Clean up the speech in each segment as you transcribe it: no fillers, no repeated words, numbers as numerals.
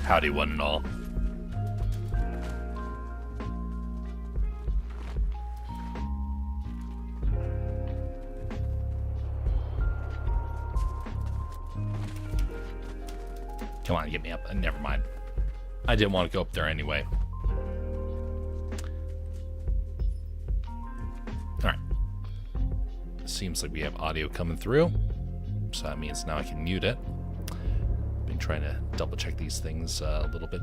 Howdy, one and all. Come on, get me up. Never mind. I didn't want to go up there anyway. Alright. Seems like we have audio coming through. So that means now I can mute it. Been trying to double check these things a little bit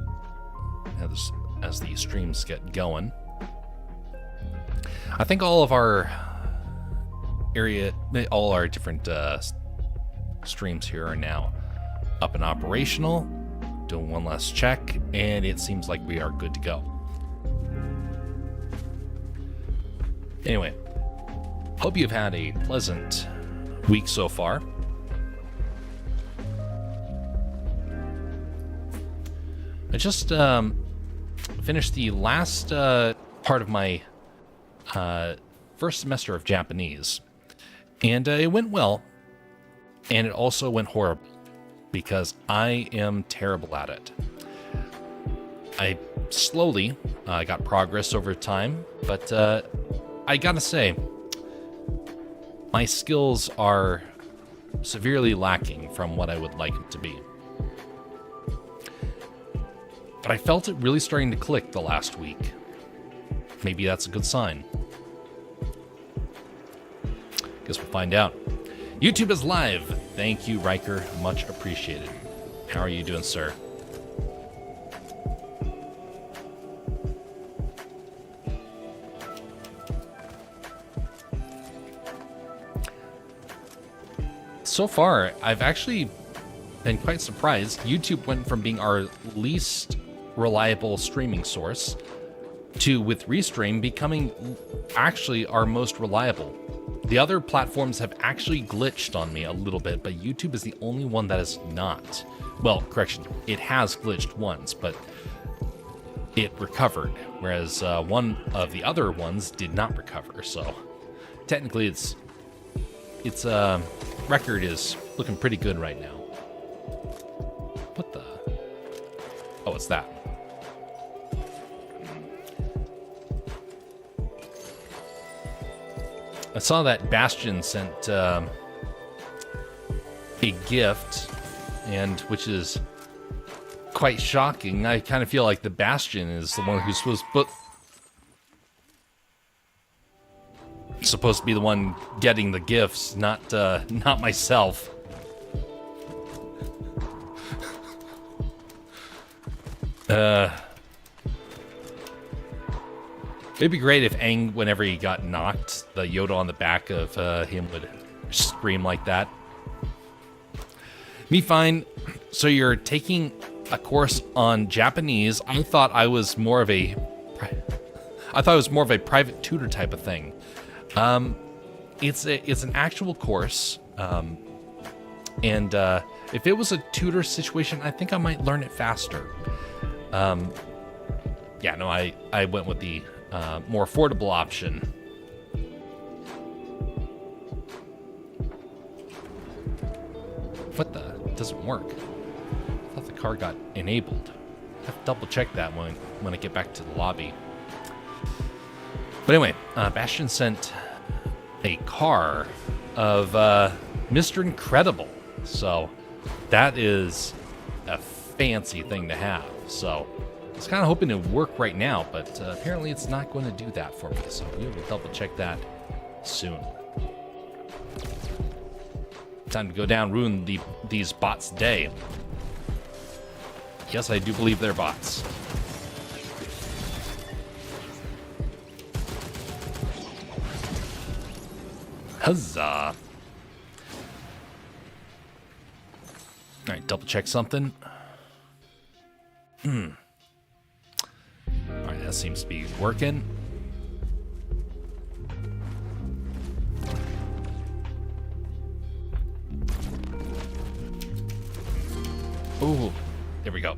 as the streams get going. I think all of our all our different streams here are now up and operational. Doing one last check, and it seems like we are good to go. Anyway, hope you've had a pleasant week so far. I just finished the last part of my first semester of Japanese, and it went well, and it also went horrible, because I am terrible at it. I slowly got progress over time, but I gotta say, my skills are severely lacking from what I would like them to be. But I felt it really starting to click the last week. Maybe that's a good sign. Guess we'll find out. YouTube is live. Thank you, Riker. Much appreciated. How are you doing, sir? So far, I've actually been quite surprised. YouTube went from being our least reliable streaming source to, with Restream, becoming actually our most reliable. The other platforms have actually glitched on me a little bit, but YouTube is the only one that is not. Well, correction, it has glitched once, but it recovered, whereas one of the other ones did not recover. So technically its record is looking pretty good right now. What the? Oh, it's that. I saw that Bastion sent a gift, and which is quite shocking. I kind of feel like the Bastion is the one who's supposed to be the one getting the gifts, not myself. It'd be great if Aang, whenever he got knocked, the Yoda on the back of him would scream like that. Me fine. So you're taking a course on Japanese. I thought it was more of a private tutor type of thing. It's an actual course, and if it was a tutor situation, I think I might learn it faster. Yeah, no, I went with the more affordable option. What the? It doesn't work. I thought the car got enabled. I have to double check that when I get back to the lobby. But anyway, Bastion sent a car of Mr. Incredible. So that is a fancy thing to have. So I was kind of hoping it would work right now, but apparently it's not going to do that for me. So we will double check that soon. Time to go down, ruin these bots' day. Yes, I do believe they're bots. Huzzah! Alright, double check something. Alright, that seems to be working. Ooh, there we go.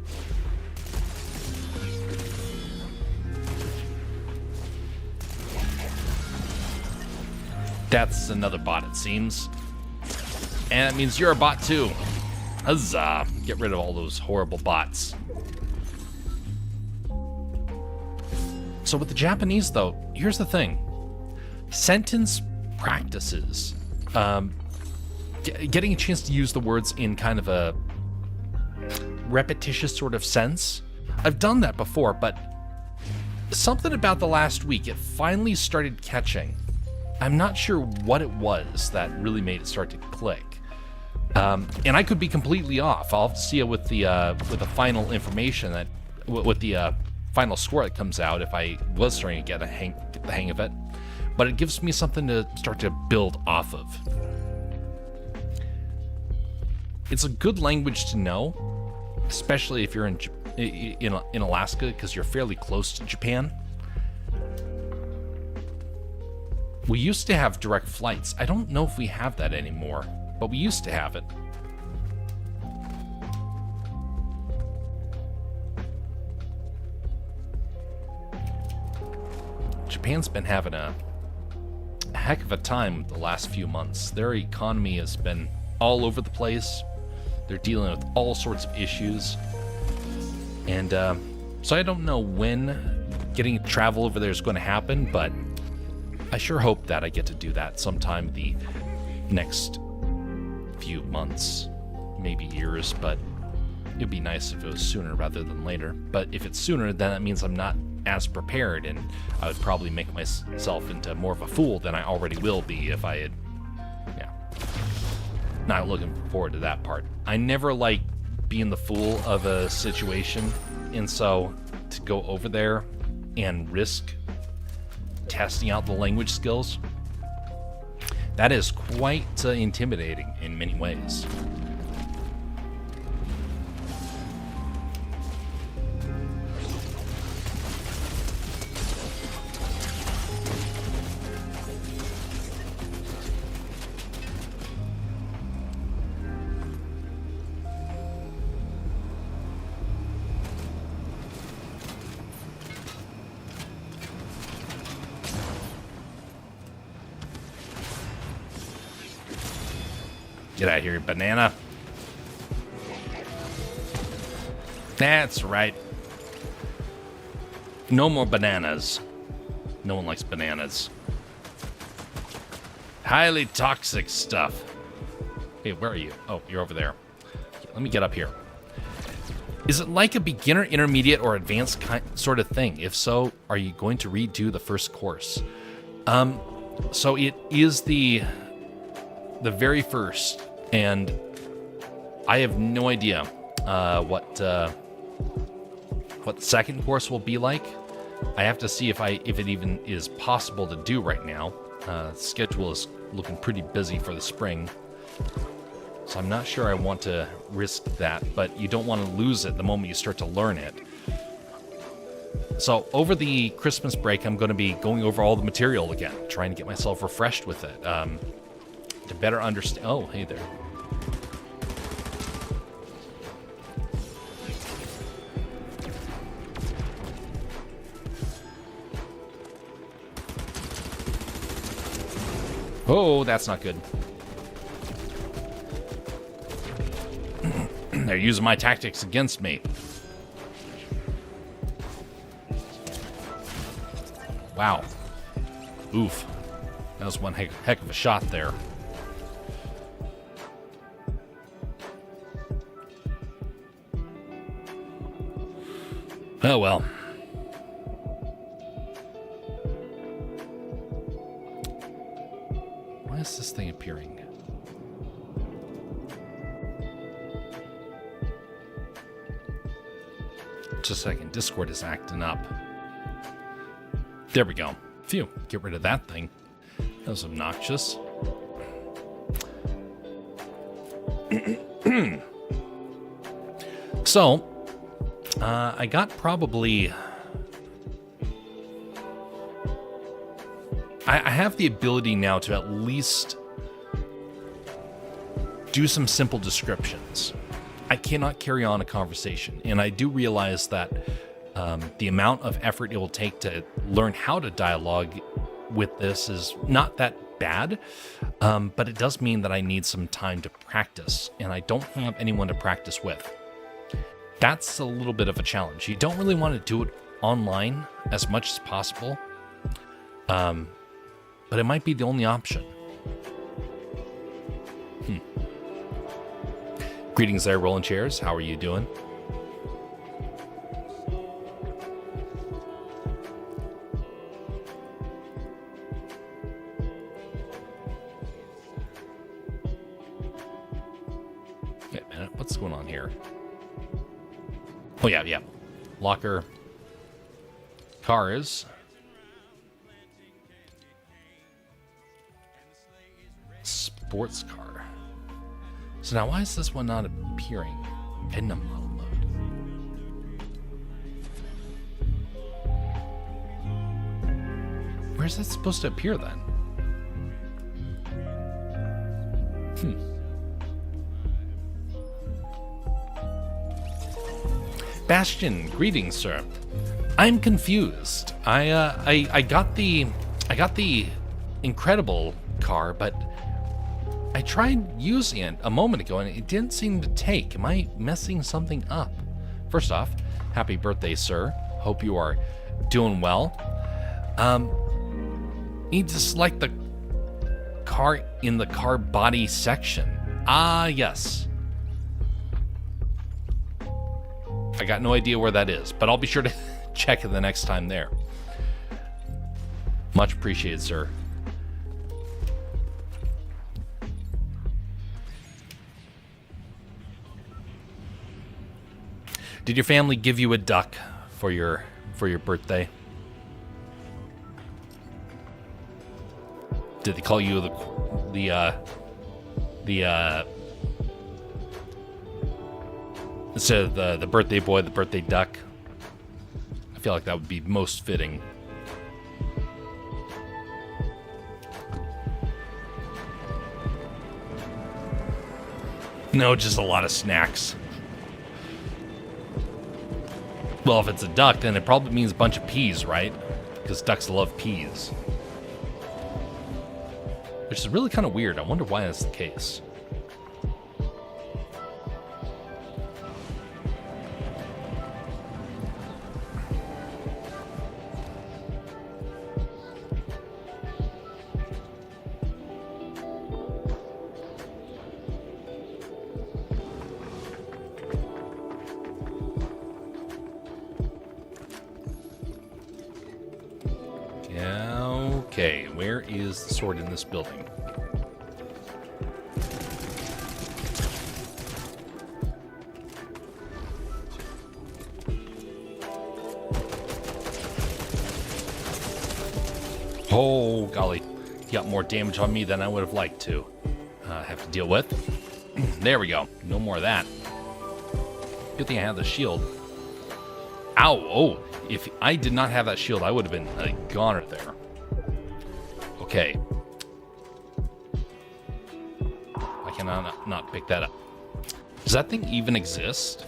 That's another bot, it seems. And that means you're a bot too. Huzzah! Get rid of all those horrible bots. So with the Japanese, though, here's the thing. Sentence practices, getting a chance to use the words in kind of a repetitious sort of sense. I've done that before, but something about the last week, it finally started catching. I'm not sure what it was that really made it start to click. And I could be completely off. I'll have to see it with the final information with the final score that comes out if I was starting to get the hang of it. But it gives me something to start to build off of. It's a good language to know, especially if you're in Alaska, because you're fairly close to Japan. We used to have direct flights. I don't know if we have that anymore, but we used to have it. Japan's been having a heck of a time the last few months. Their economy has been all over the place. They're dealing with all sorts of issues. And so I don't know when getting travel over there is going to happen, but I sure hope that I get to do that sometime the next few months, maybe years, but it'd be nice if it was sooner rather than later. But if it's sooner, then that means I'm not as prepared, and I would probably make myself into more of a fool than I already will be if I had, not looking forward to that part. I never like being the fool of a situation, and so to go over there and risk testing out the language skills, that is quite intimidating in many ways. Get out of here, banana. That's right. No more bananas. No one likes bananas. Highly toxic stuff. Hey, where are you? Oh, you're over there. Okay, let me get up here. Is it like a beginner, intermediate, or advanced sort of thing? If so, are you going to redo the first course? So it is the very first, and I have no idea what the second course will be like. I have to see if it even is possible to do right now. Schedule is looking pretty busy for the spring, so I'm not sure I want to risk that, but you don't want to lose it the moment you start to learn it. So over the Christmas break, I'm going to be going over all the material again, trying to get myself refreshed with it. To better understand. Oh, hey there. Oh, that's not good. They're using my tactics against me. Wow. Oof. That was one heck of a shot there. Oh, well. Why is this thing appearing? Just a second. Discord is acting up. There we go. Phew. Get rid of that thing. That was obnoxious. So, I got probably... I have the ability now to at least do some simple descriptions. I cannot carry on a conversation, and I do realize that the amount of effort it will take to learn how to dialogue with this is not that bad, but it does mean that I need some time to practice, and I don't have anyone to practice with. That's a little bit of a challenge. You don't really want to do it online as much as possible. But it might be the only option. Greetings there, Rolling Chairs. How are you doing? Wait a minute. What's going on here? Oh, yeah. Locker. Cars. Sports car. So now why is this one not appearing in the model mode? Where's that supposed to appear then? Bastion, greetings, sir. I'm confused. I got the incredible car, but I tried using it a moment ago and it didn't seem to take. Am I messing something up? First off, happy birthday, sir. Hope you are doing well. Need to select the car in the car body section. Ah, yes. I got no idea where that is, but I'll be sure to check it the next time there. Much appreciated, sir. Did your family give you a duck for your birthday? Did they call you instead of the birthday boy, the birthday duck? I feel like that would be most fitting. No, just a lot of snacks. Well, if it's a duck, then it probably means a bunch of peas, right? Because ducks love peas. Which is really kind of weird. I wonder why that's the case. Okay, where is the sword in this building? Oh, golly. He got more damage on me than I would have liked to have to deal with. There we go. No more of that. Good thing I had the shield. Ow! Oh, if I did not have that shield, I would have been a goner there. Okay. I cannot not pick that up. Does that thing even exist?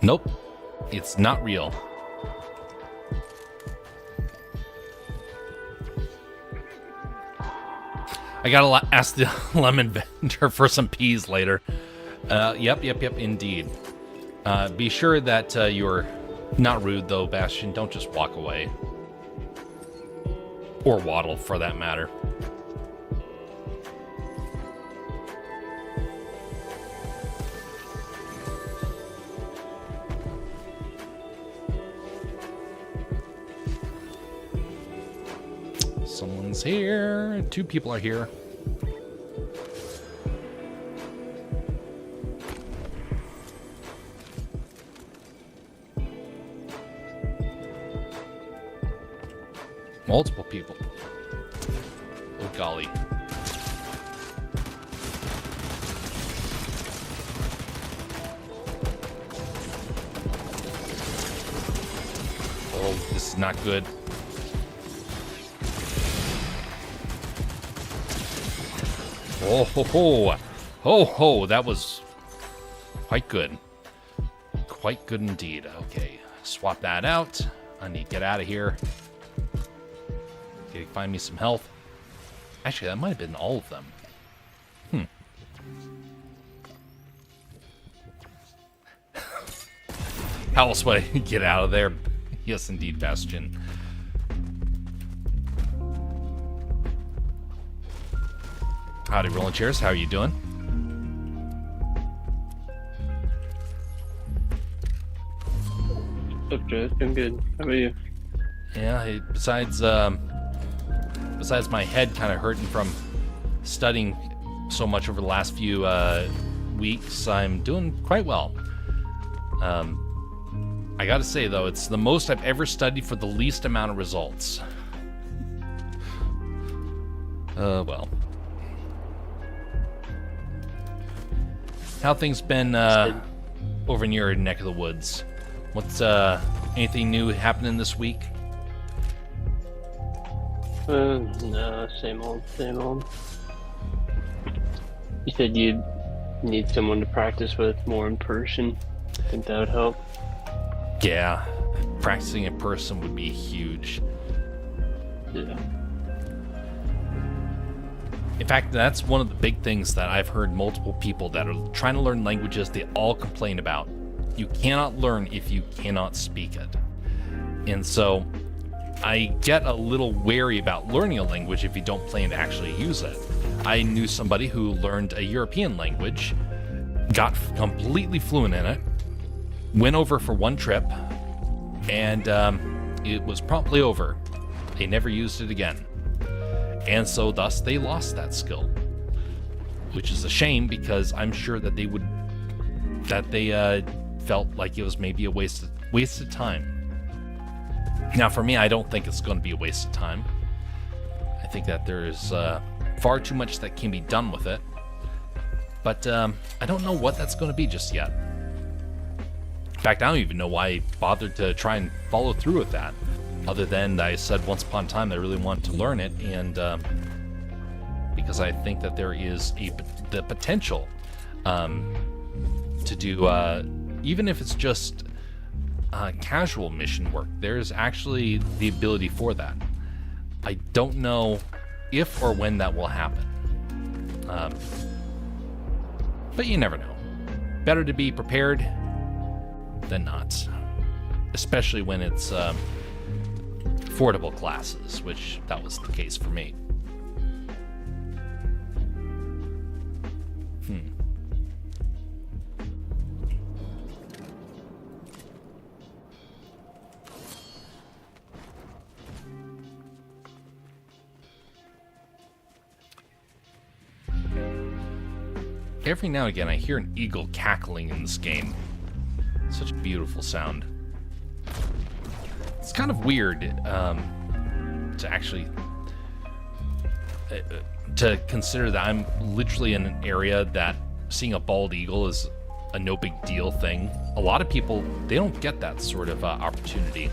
Nope. It's not real. I gotta ask the lemon vendor for some peas later. Yep, indeed. Be sure that you're not rude, though, Bastion. Don't just walk away. Or waddle, for that matter. Someone's here. 2 people are here. Multiple people. Oh, golly. Oh, this is not good. Oh, ho, ho. Ho, ho. That was quite good. Quite good indeed. Okay, swap that out. I need to get out of here. Okay, find me some health. Actually, that might have been all of them. How else would I get out of there? Yes, indeed, Bastion. Howdy, Rolling Chairs. How are you doing? What's up, Joe? I'm good. How about you? Yeah, besides my head kind of hurting from studying so much over the last few weeks, I'm doing quite well. I gotta say, though, it's the most I've ever studied for the least amount of results. Well. How things been over in your neck of the woods? What's anything new happening this week? No, same old, same old. You said you'd need someone to practice with more in person. Think that would help? Yeah, practicing in person would be huge. Yeah. In fact, that's one of the big things that I've heard multiple people that are trying to learn languages, they all complain about. You cannot learn if you cannot speak it. And so I get a little wary about learning a language if you don't plan to actually use it. I knew somebody who learned a European language, got completely fluent in it, went over for one trip, and it was promptly over. They never used it again. And so thus they lost that skill, which is a shame because I'm sure that they felt like it was maybe a waste of time. Now for me, I don't think it's going to be a waste of time. I think that there is far too much that can be done with it, but I don't know what that's going to be just yet. In fact, I don't even know why I bothered to try and follow through with that. Other than I said once upon a time I really wanted to learn it, and because I think that there is the potential to do, even if it's just casual mission work, there's actually the ability for that. I don't know if or when that will happen, but you never know. Better to be prepared than not, especially when it's affordable classes, which that was the case for me. Every now and again I hear an eagle cackling in this game. Such a beautiful sound. It's kind of weird to actually to consider that I'm literally in an area that seeing a bald eagle is a no big deal thing. A lot of people, they don't get that sort of opportunity.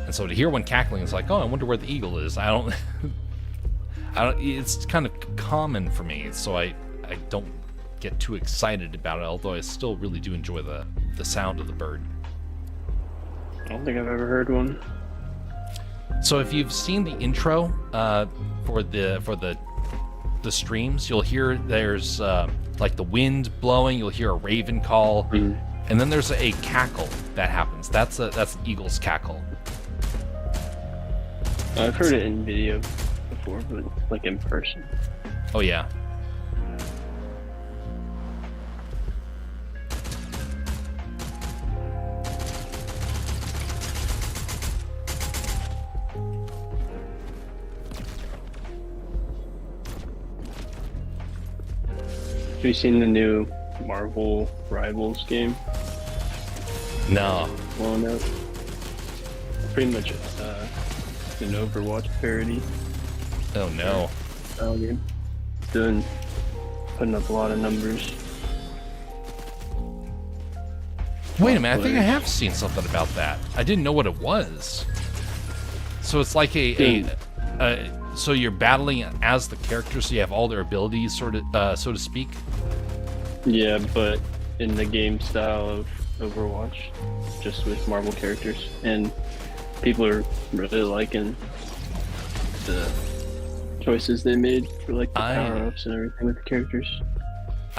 And so to hear one cackling is like, oh, I wonder where the eagle is. I don't it's kind of common for me, so I don't get too excited about it, although I still really do enjoy the sound of the bird. I don't think I've ever heard one. So if you've seen the intro for the streams, you'll hear there's like the wind blowing. You'll hear a raven call, and then there's a cackle that happens. That's an eagle's cackle. I've heard it in video before, but like in person. Oh yeah. Have you seen the new Marvel Rivals game? No. Blowing up. Pretty much an Overwatch parody. Oh no. Game. Putting up a lot of numbers. Wait a minute, I think I have seen something about that. I didn't know what it was. So it's like so you're battling as the characters, so you have all their abilities, sort of, so to speak. Yeah, but in the game style of Overwatch, just with Marvel characters, and people are really liking the choices they made for like the power-ups and everything with the characters.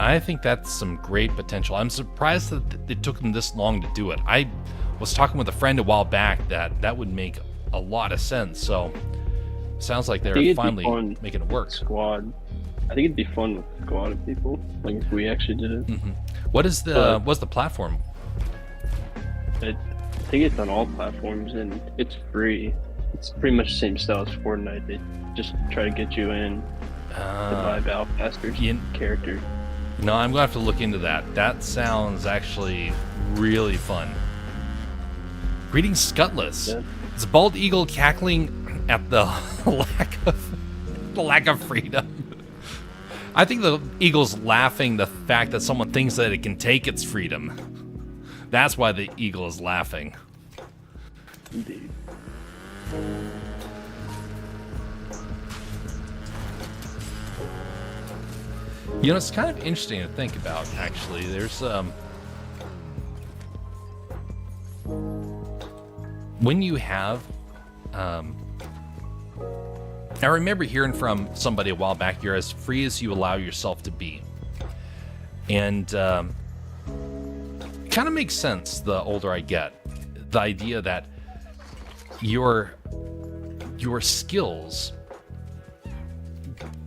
I think that's some great potential. I'm surprised that it took them this long to do it. I was talking with a friend a while back that would make a lot of sense. So sounds like they're finally making it work. Squad. I think it'd be fun with a squad of people, like if we actually did it. Mm-hmm. What's the platform? I think it's on all platforms and it's free. It's pretty much the same style as Fortnite. They just try to get you in to buy Battle Passer's character. No, I'm gonna have to look into that. That sounds actually really fun. Greetings, Scutless. Yeah. Is Bald Eagle cackling at the lack of freedom? I think the eagle's laughing the fact that someone thinks that it can take its freedom. That's why the eagle is laughing. Indeed. You know, it's kind of interesting to think about, actually. There's, when you have, I remember hearing from somebody a while back, you're as free as you allow yourself to be. And it kind of makes sense the older I get. The idea that your skills,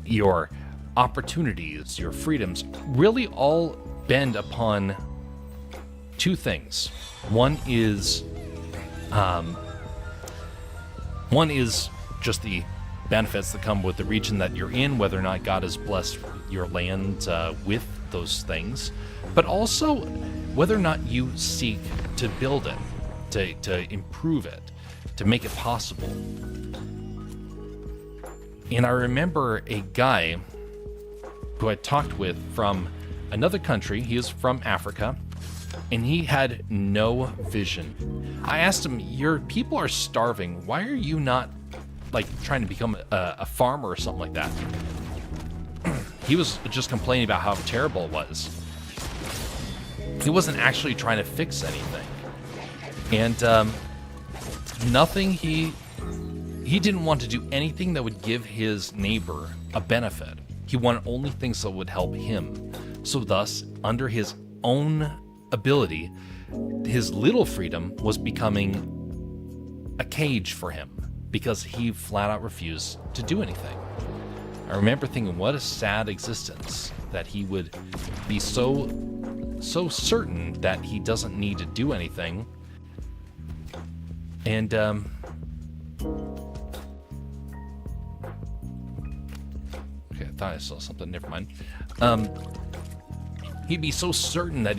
your opportunities, your freedoms really all bend upon two things. One is just the benefits that come with the region that you're in, whether or not God has blessed your land with those things, but also whether or not you seek to build it, to improve it, to make it possible. And I remember a guy who I talked with from another country. He is from Africa, and he had no vision. I asked him, your people are starving. Why are you not like trying to become a farmer or something like that? He was just complaining about how terrible it was. He wasn't actually trying to fix anything. And nothing, he didn't want to do anything that would give his neighbor a benefit. He wanted only things that would help him. So thus, under his own ability, his little freedom was becoming a cage for him because he flat out refused to do anything. I remember thinking, what a sad existence that he would be so certain that he doesn't need to do anything. And okay, I thought I saw something. Never mind. He'd be so certain that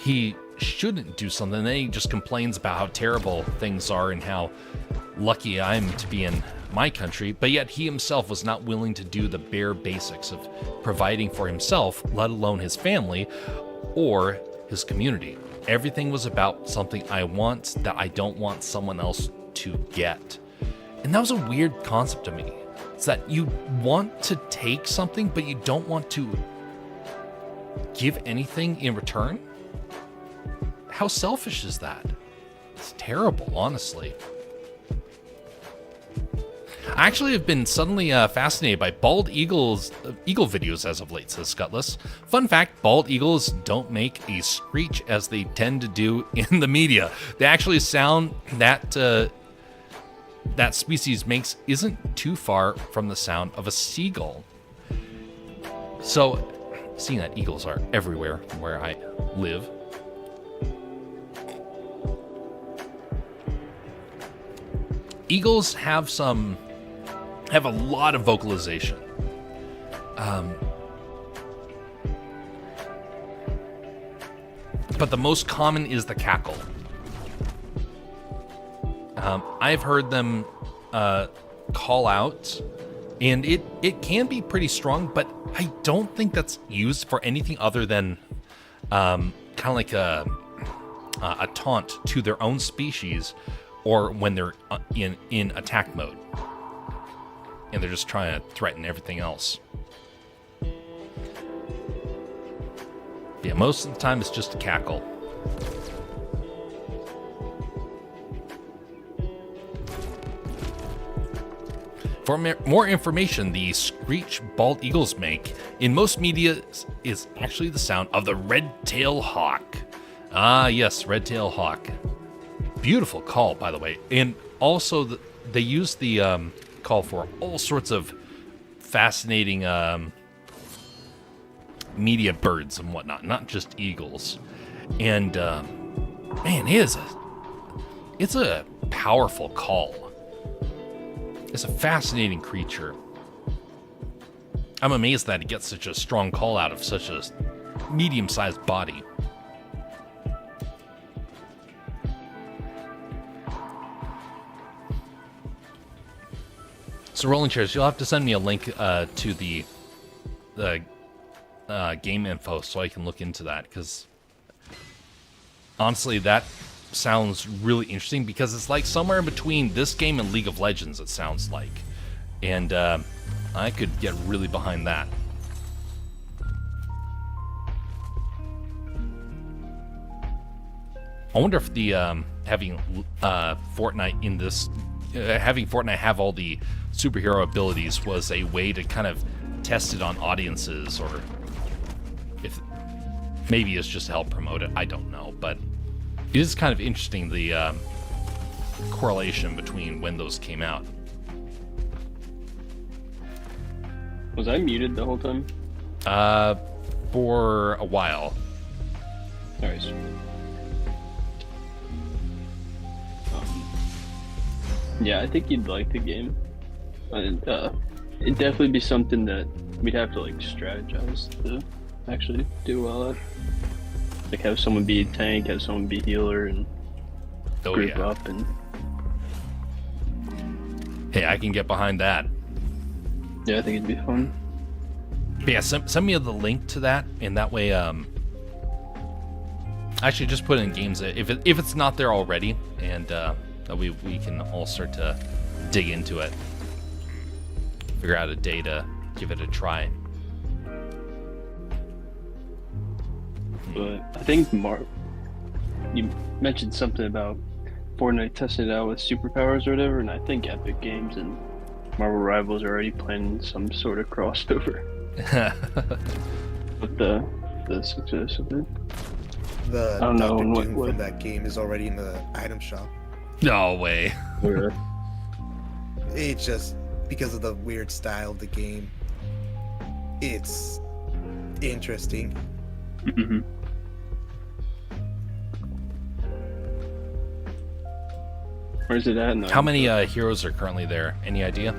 he shouldn't do something, and then he just complains about how terrible things are and how lucky I'm to be in my country, but yet he himself was not willing to do the bare basics of providing for himself, let alone his family or his community. Everything was about something I want that I don't want someone else to get. And that was a weird concept to me. It's that you want to take something, but you don't want to give anything in return? How selfish is that? It's terrible, honestly. I actually have been suddenly fascinated by bald eagle videos as of late, says Scutless. Fun fact, bald eagles don't make a screech as they tend to do in the media. The actually sound that that species makes isn't too far from the sound of a seagull. So, seeing that eagles are everywhere where I live, eagles have a lot of vocalization. But the most common is the cackle. I've heard them call out, and it can be pretty strong, but I don't think that's used for anything other than kind of like a taunt to their own species, or when they're in attack mode and they're just trying to threaten everything else. Yeah, most of the time it's just a cackle. For more information, the screech bald eagles make in most media is actually the sound of the red-tailed hawk. Ah, yes, red-tailed hawk. Beautiful call, by the way. And also, they use the call for all sorts of fascinating media birds and whatnot, not just eagles. And man, it's a powerful call. It's a fascinating creature. I'm amazed that it gets such a strong call out of such a medium-sized body. So, Rolling Chairs, you'll have to send me a link to the game info so I can look into that, because honestly, that sounds really interesting, because it's like somewhere in between this game and League of Legends, it sounds like. And I could get really behind that. I wonder if the having Fortnite in this, having Fortnite have all the superhero abilities was a way to kind of test it on audiences, or if maybe it's just to help promote it. I don't know, but it is kind of interesting, the correlation between when those came out. Was I muted the whole time? For a while. Alright. Yeah, I think you'd like the game. And it'd definitely be something that we'd have to like strategize to actually do well at. Like have someone be a tank, have someone be healer, and group up. And hey, I can get behind that. yeah, I think it'd be fun. But yeah, send me the link to that, and that way, actually just put it in games if it's not there already, and we can all start to dig into it, figure out a day to give it a try. But I think you mentioned something about Fortnite testing it out with superpowers or whatever, and I think Epic Games and Marvel Rivals are already planning some sort of crossover with the success of it. The I don't know Dr. Doom what from that game is already in the item shop. No way. Where It's just because of the weird style of the game. It's interesting. mm-hmm. Where's it at? How many heroes are currently there? Any idea?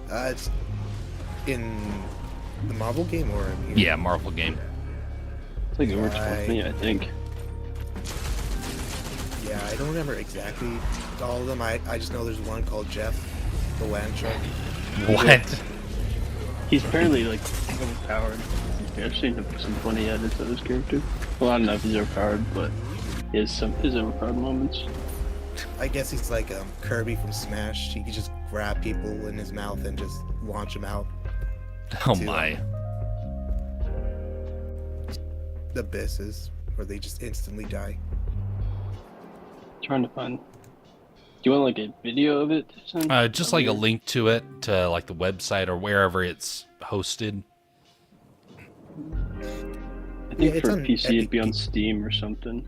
It's in the Marvel game or in Yeah, Marvel game. It's like over 20, I think. Yeah, I don't remember exactly all of them. I just know there's one called Jeff, the land shark. What? He's apparently like overpowered. I've seen some funny edits of his character. Well, I don't know if he's overpowered, but he has some his overpowered moments. I guess he's like Kirby from Smash. He can just grab people in his mouth and just launch them out. Oh to, my. The abysses, where they just instantly die. Trying to find. Do you want like a video of it? Just like a link to it, to like the website or wherever it's hosted. I think it's for on PC it'd be on Epic. Steam or something.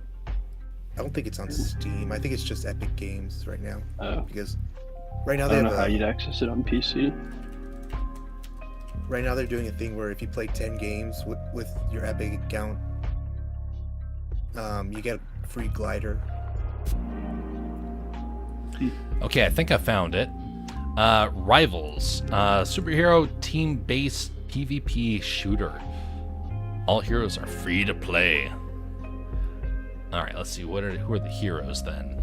I don't think it's on Steam. I think it's just Epic Games right now. Oh. Because right now I they don't have know how you'd access it on PC. right now they're doing a thing where if you play 10 games with your Epic account, you get a free glider. Okay, I think I found it. Rivals, superhero team-based PvP shooter. All heroes are free to play. All right, let's see. Who are the heroes then?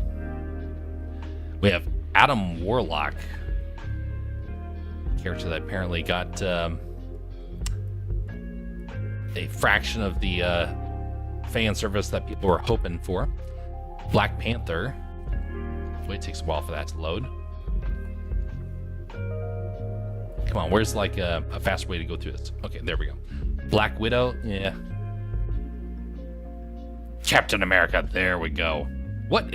We have Adam Warlock, character that apparently got a fraction of the fan service that people were hoping for. Black Panther. Wait, it takes a while for that to load. Come on, where's like a fast way to go through this? Okay, there we go. Black Widow, yeah. Captain America, there we go. What?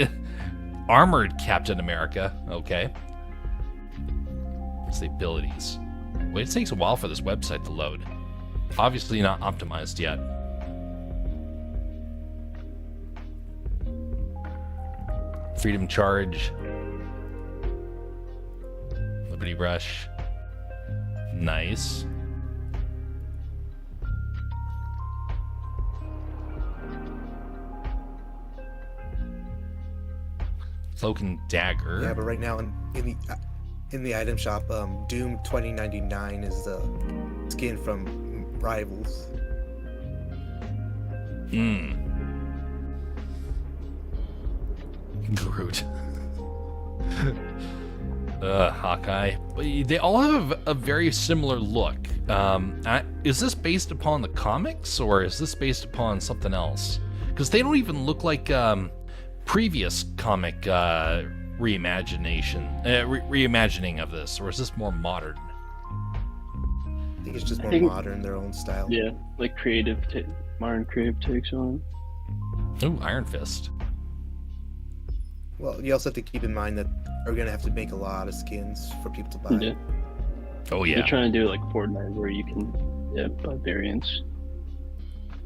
Armored Captain America, okay. enhance the abilities. Wait, it takes a while for this website to load. Obviously not optimized yet. Freedom Charge. Liberty Rush. Nice. Cloak and Dagger. Yeah, but right now in the item shop, Doom 2099 is the skin from Rivals. Groot. Hawkeye. They all have a very similar look. Is this based upon the comics, or is this based upon something else? Because they don't even look like previous comic reimagining of this, or is this more modern? I think it's just more modern, their own style. Yeah, like modern creative takes on. Ooh, Iron Fist. Well, you also have to keep in mind that we're gonna have to make a lot of skins for people to buy. Yeah. Oh yeah. They're trying to do like Fortnite, where you can buy variants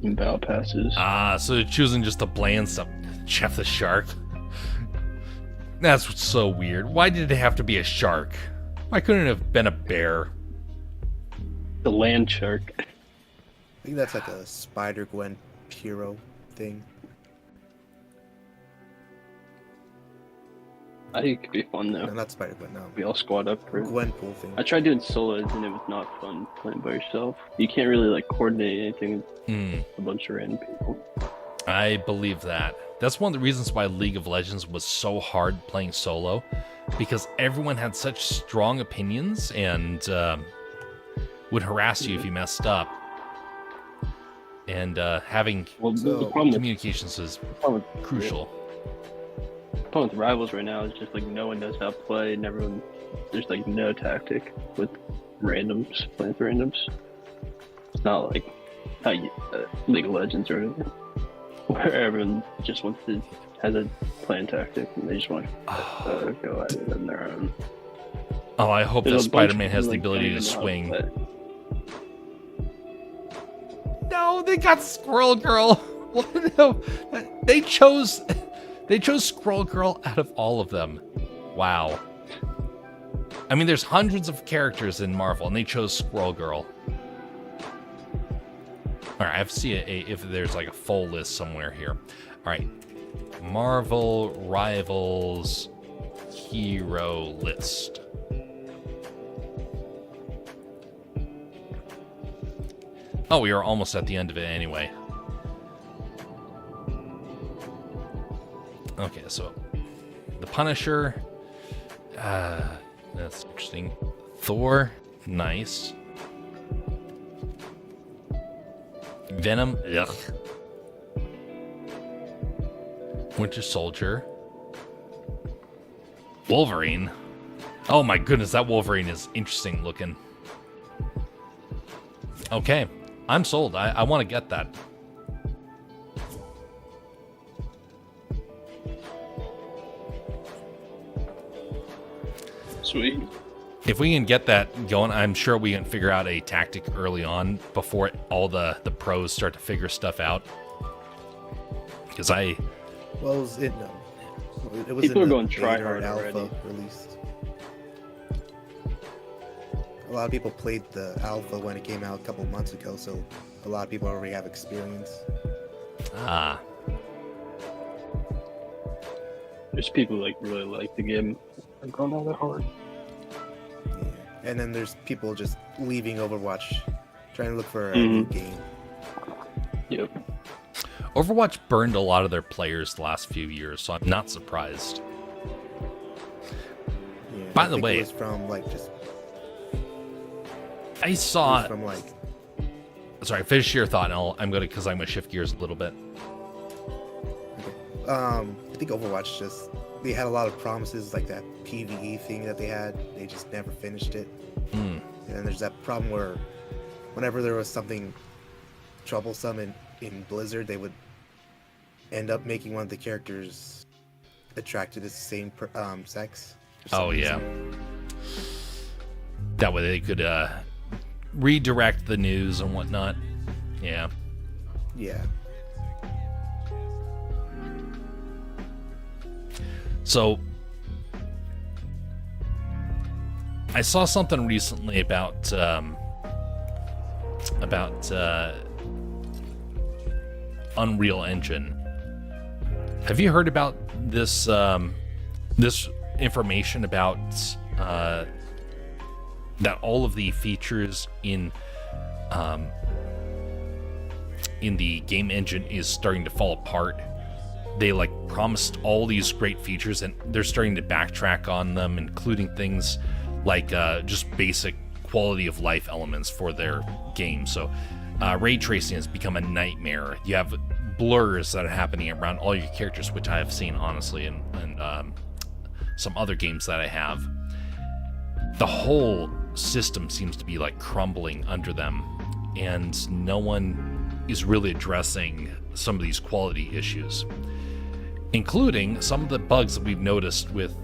and battle passes. So they're choosing just the bland stuff. Jeff the Shark. That's so weird. Why did it have to be a shark? Why couldn't it have been a bear? The land shark. I think that's like a Spider-Gwen hero thing. I think it could be fun though. No, not Spider-Gwen, no. We all squad up for it. Gwenpool thing. I tried doing solos and it was not fun playing by yourself. You can't really like coordinate anything with a bunch of random people. I believe that. That's one of the reasons why League of Legends was so hard playing solo, because everyone had such strong opinions and would harass you if you messed up. And having communications is crucial. The problem with Rivals right now is just like no one knows how to play, and there's like no tactic with randoms, playing with randoms. It's not like how League of Legends or anything, where everyone just has a plan tactic and they just want to go at it on their own. Oh, I hope that Spider-Man has the ability to swing. No, they got Squirrel Girl. No, they chose Squirrel Girl out of all of them. Wow. I mean, there's hundreds of characters in Marvel, and they chose Squirrel Girl. All right, I have to see if there's like a full list somewhere here. All right, Marvel Rivals hero list. Oh, we are almost at the end of it anyway. Okay, so the Punisher, that's interesting. Thor, nice. Venom, ugh. Winter Soldier. Wolverine. Oh my goodness, that Wolverine is interesting looking. Okay, I'm sold. I want to get that. Sweet. If we can get that going, I'm sure we can figure out a tactic early on before all the pros start to figure stuff out. Because well, it was people are in going the try beta hard alpha already. released. A lot of people played the alpha when it came out a couple months ago, so a lot of people already have experience. Ah. There's people who, like really like the game. I'm going out that hard. Yeah. And then there's people just leaving Overwatch, trying to look for a new game. Yep. Overwatch burned a lot of their players the last few years, so I'm not surprised. Yeah, By I the think way, it was from like just. I saw. From like. Sorry, finish your thought, and I'm gonna shift gears a little bit. Okay. I think Overwatch they had a lot of promises, like that PvE thing that they had. They just never finished it. And then there's that problem where, whenever there was something troublesome in Blizzard, they would end up making one of the characters attracted to the same sex. Oh yeah. That way they could redirect the news and whatnot. Yeah. Yeah. So I saw something recently about Unreal Engine. Have you heard about this this information about that all of the features in the game engine is starting to fall apart? They like promised all these great features and they're starting to backtrack on them, including things like just basic quality of life elements for their game. So ray tracing has become a nightmare. You have blurs that are happening around all your characters, which I have seen honestly in some other games that I have. The whole system seems to be like crumbling under them, and no one is really addressing some of these quality issues, including some of the bugs that we've noticed with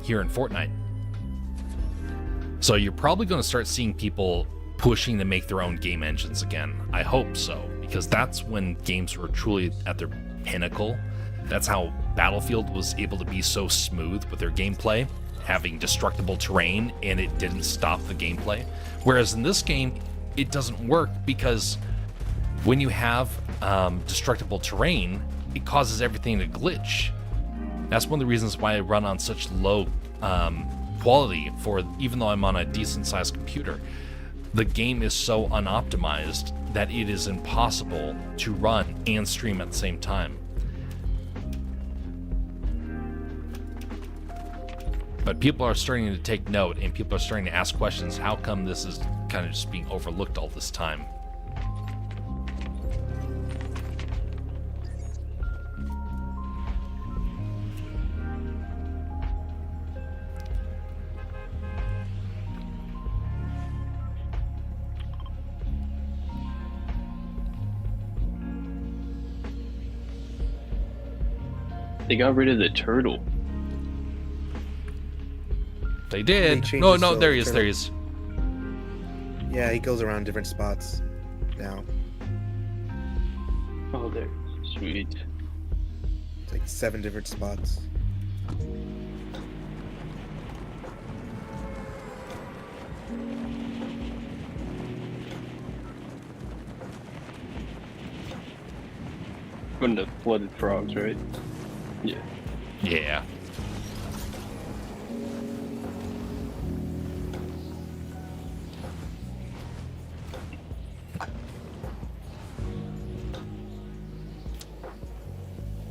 here in Fortnite. So you're probably going to start seeing people pushing to make their own game engines again. I hope so, because that's when games were truly at their pinnacle. That's how Battlefield was able to be so smooth with their gameplay, having destructible terrain, and it didn't stop the gameplay. Whereas in this game, it doesn't work because when you have destructible terrain, it causes everything to glitch. That's one of the reasons why I run on such low quality for, even though I'm on a decent sized computer. The game is so unoptimized that it is impossible to run and stream at the same time. But people are starting to take note, and people are starting to ask questions. How come this is kind of just being overlooked all this time? They got rid of the turtle. They did. They changed No, it no, so there he is. turtle- There he is. Yeah, he goes around different spots now. Oh, there. Sweet. It's like 7 different spots. Going to flooded frogs, right? Yeah. Yeah.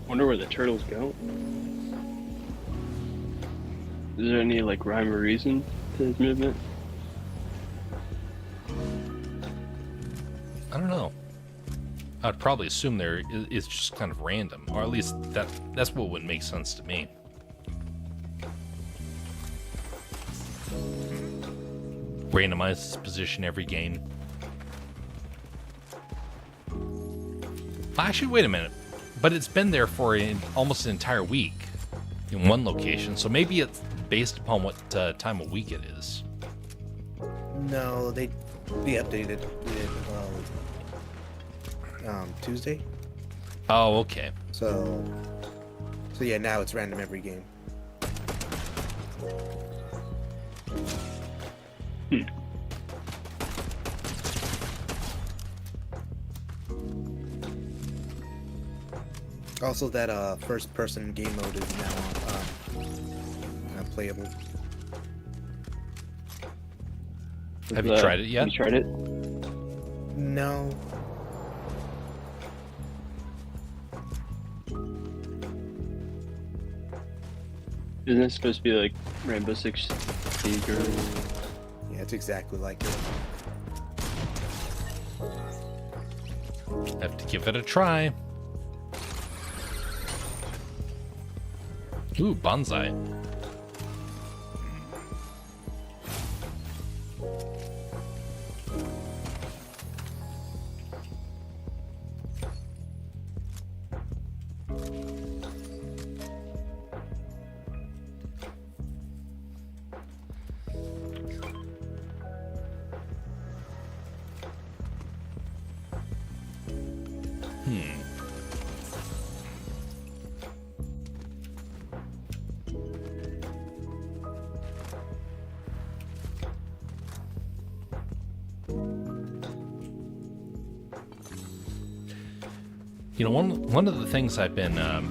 Wonder where the turtles go. Is there any like rhyme or reason to his movement? I don't know. I'd probably assume it's just kind of random, or at least that's what would make sense to me. Randomize its position every game. Actually, wait a minute. But it's been there for almost an entire week in one location, so maybe it's based upon what time of week it is. No, they updated it Tuesday. Oh, okay. So yeah, now it's random every game. Also, that first-person game mode is now playable. Have you tried it yet? Have you tried it? No. Isn't it supposed to be like Rainbow Six Siege or? Yeah, it's exactly like it. Have to give it a try. Ooh, bonsai. You know, one of the things I've been that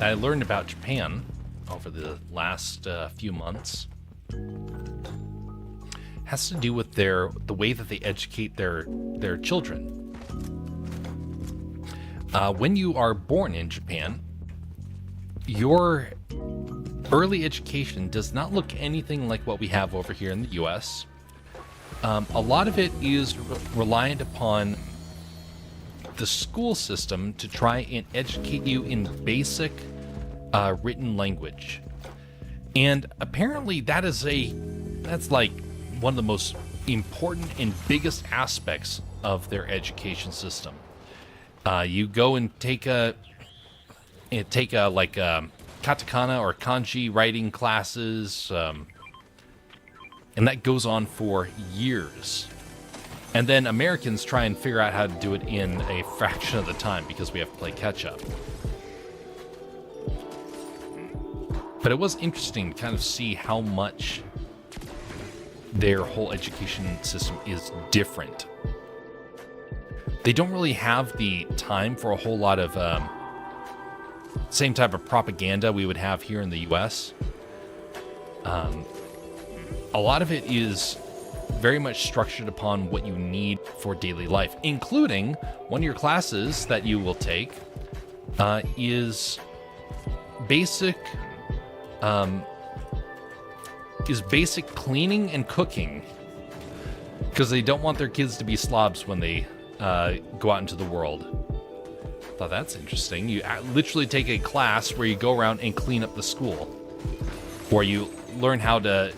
I learned about Japan over the last few months has to do with the way that they educate their children. When you are born in Japan, your early education does not look anything like what we have over here in the U.S. A lot of it is reliant upon the school system to try and educate you in basic written language. And apparently that's like one of the most important and biggest aspects of their education system. You go and take a katakana or kanji writing classes, and that goes on for years. And then Americans try and figure out how to do it in a fraction of the time because we have to play catch up. But it was interesting to kind of see how much their whole education system is different. They don't really have the time for a whole lot of same type of propaganda we would have here in the US. A lot of it is very much structured upon what you need for daily life, including one of your classes that you will take is basic cleaning and cooking, because they don't want their kids to be slobs when they go out into the world. Thought that's interesting. You literally take a class where you go around and clean up the school, or you learn how to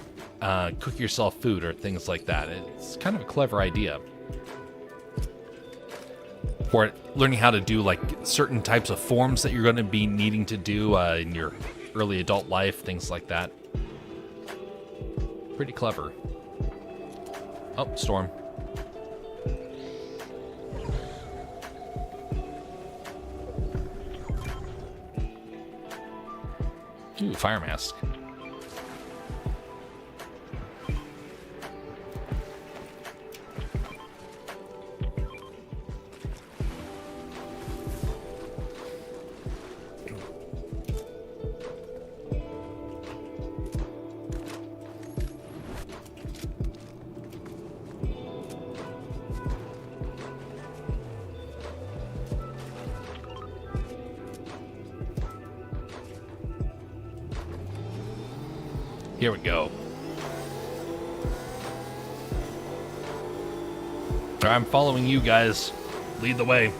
cook yourself food or things like that. It's kind of a clever idea. Or learning how to do like certain types of forms that you're going to be needing to do in your early adult life, things like that. Pretty clever. Oh, storm. Ooh, fire mask. Here we go. I'm following you guys. Lead the way.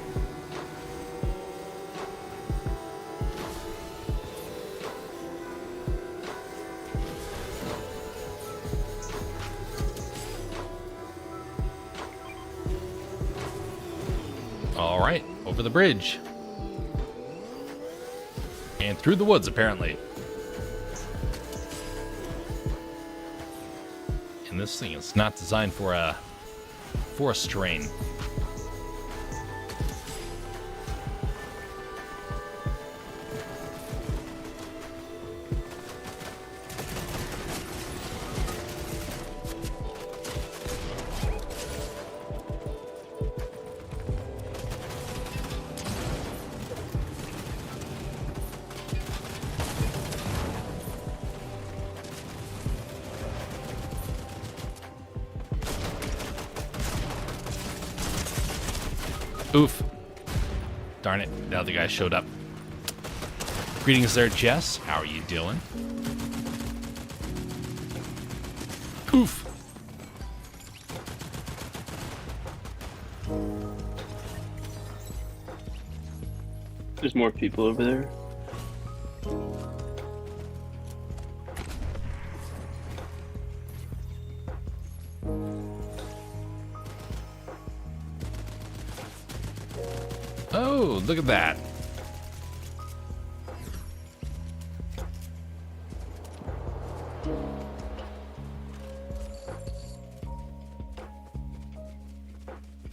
All right, over the bridge. And through the woods, apparently. And this thing is not designed for a forest terrain. Oof. Darn it. The other guy showed up. Greetings there, Jess. How are you doing? Oof. There's more people over there. Oh, look at that.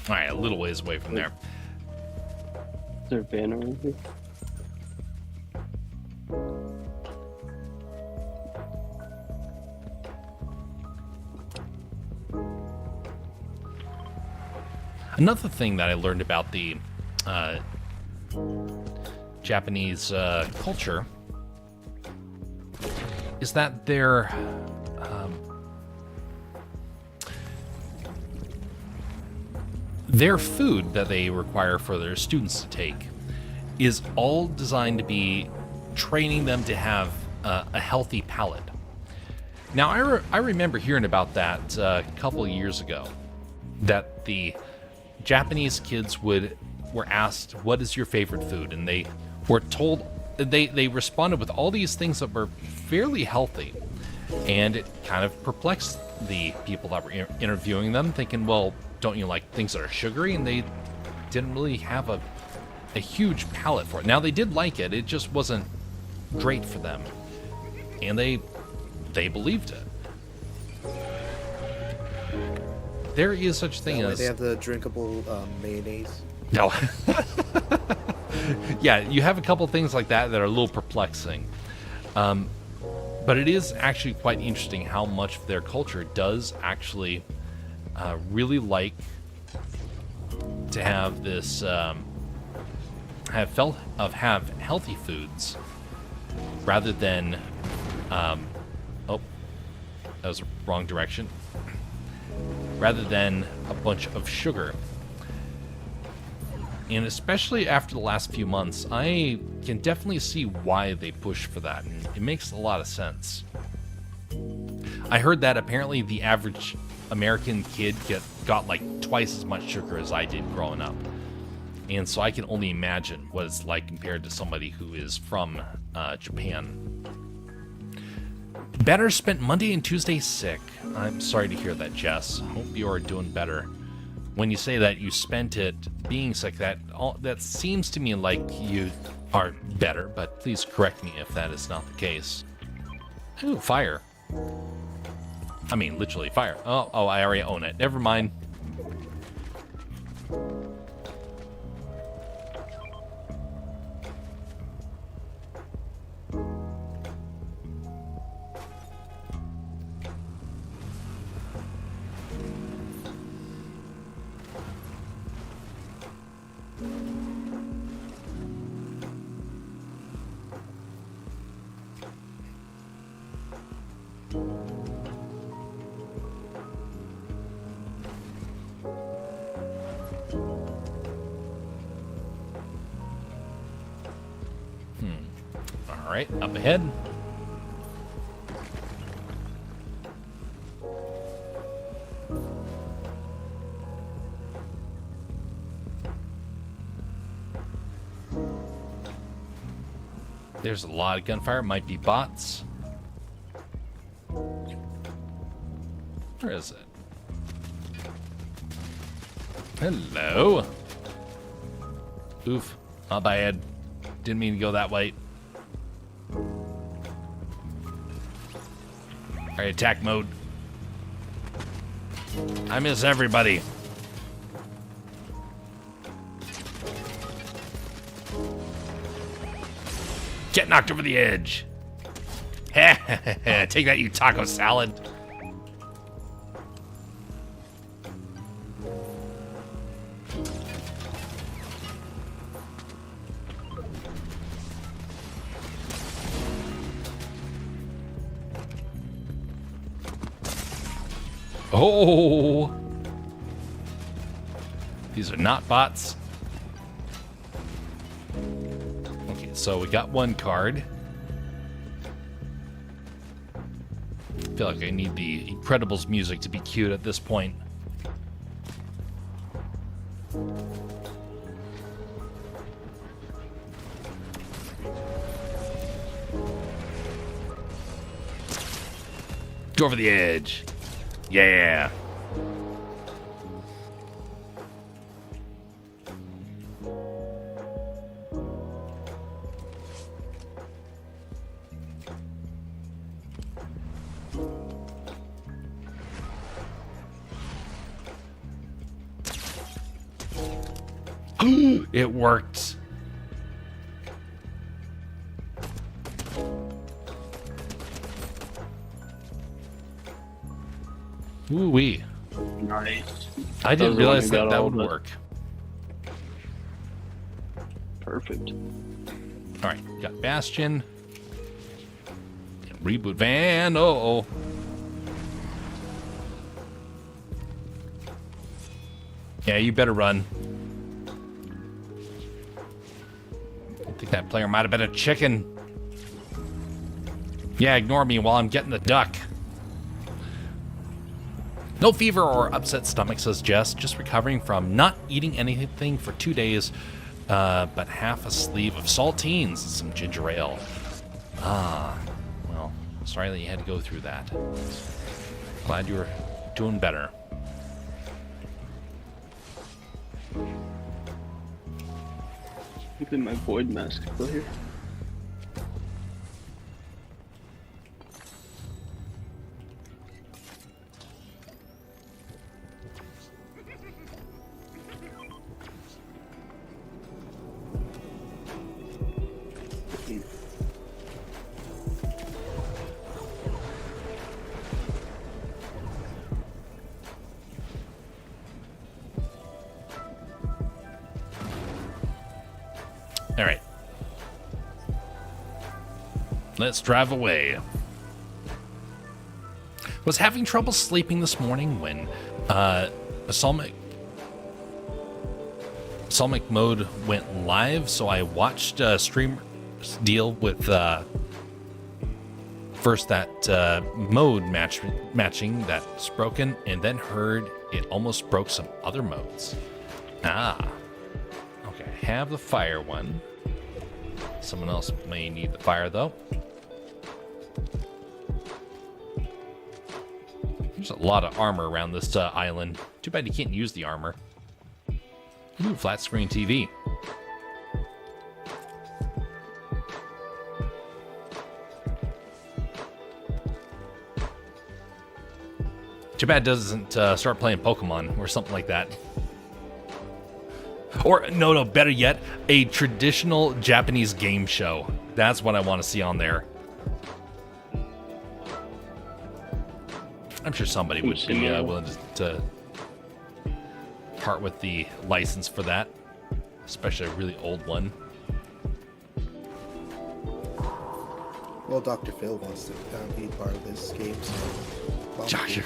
All right, a little ways away from there. Is there a banner over here? Another thing that I learned about the Japanese culture is that their food that they require for their students to take is all designed to be training them to have a healthy palate. Now, I remember hearing about that a couple of years ago, that the Japanese kids were asked, what is your favorite food? And they were told, they responded with all these things that were fairly healthy. And it kind of perplexed the people that were interviewing them, thinking, well, don't you like things that are sugary? And they didn't really have a huge palate for it. Now, they did like it. It just wasn't great for them. And they believed it. There is such a thing as... They have the drinkable mayonnaise. No. Yeah, you have a couple things like that that are a little perplexing. But it is actually quite interesting how much of their culture does actually really like to have this have healthy foods rather than oh, that was the wrong direction, rather than a bunch of sugar. And especially after the last few months, I can definitely see why they push for that, and it makes a lot of sense. I heard that apparently the average American kid got like twice as much sugar as I did growing up. And so I can only imagine what it's like compared to somebody who is from Japan. Better spent Monday and Tuesday sick. I'm sorry to hear that, Jess. Hope you are doing better. When you say that you spent it being sick, that seems to me like you are better, but please correct me if that is not the case. Ooh, fire. I mean, literally fire. Oh, I already own it. Never mind. All right, up ahead. There's a lot of gunfire. Might be bots. Where is it? Hello. Oof. My bad. Didn't mean to go that way. Alright, attack mode. I miss everybody. Get knocked over the edge. Take that, you taco salad. Oh! These are not bots. Okay, so we got one card. I feel like I need the Incredibles music to be cued at this point. Go over the edge. Yeah. It worked. Ooh-wee. Nice. I didn't realize that would work. Perfect. perfect. All right, got Bastion. Reboot van. Oh. Yeah, you better run. I think that player might have been a chicken. Yeah, ignore me while I'm getting the duck. No fever or upset stomach, says Jess. Just recovering from not eating anything for 2 days, but half a sleeve of saltines and some ginger ale. Well, sorry that you had to go through that. Glad you were doing better. Look at my void mask still here. All right. Let's drive away. Was having trouble sleeping this morning when Balsamic mode went live, so I watched streamers deal with first that mode matching that's broken, and then heard it almost broke some other modes. Okay, I have the fire one. Someone else may need the fire, though. There's a lot of armor around this island. Too bad you can't use the armor. Ooh, flat screen TV. Too bad it doesn't start playing Pokemon or something like that. Or, no, better yet, a traditional Japanese game show. That's what I want to see on there. I'm sure somebody would be willing to part with the license for that. Especially a really old one. Well, Dr. Phil wants to be part of this game, so... Josh,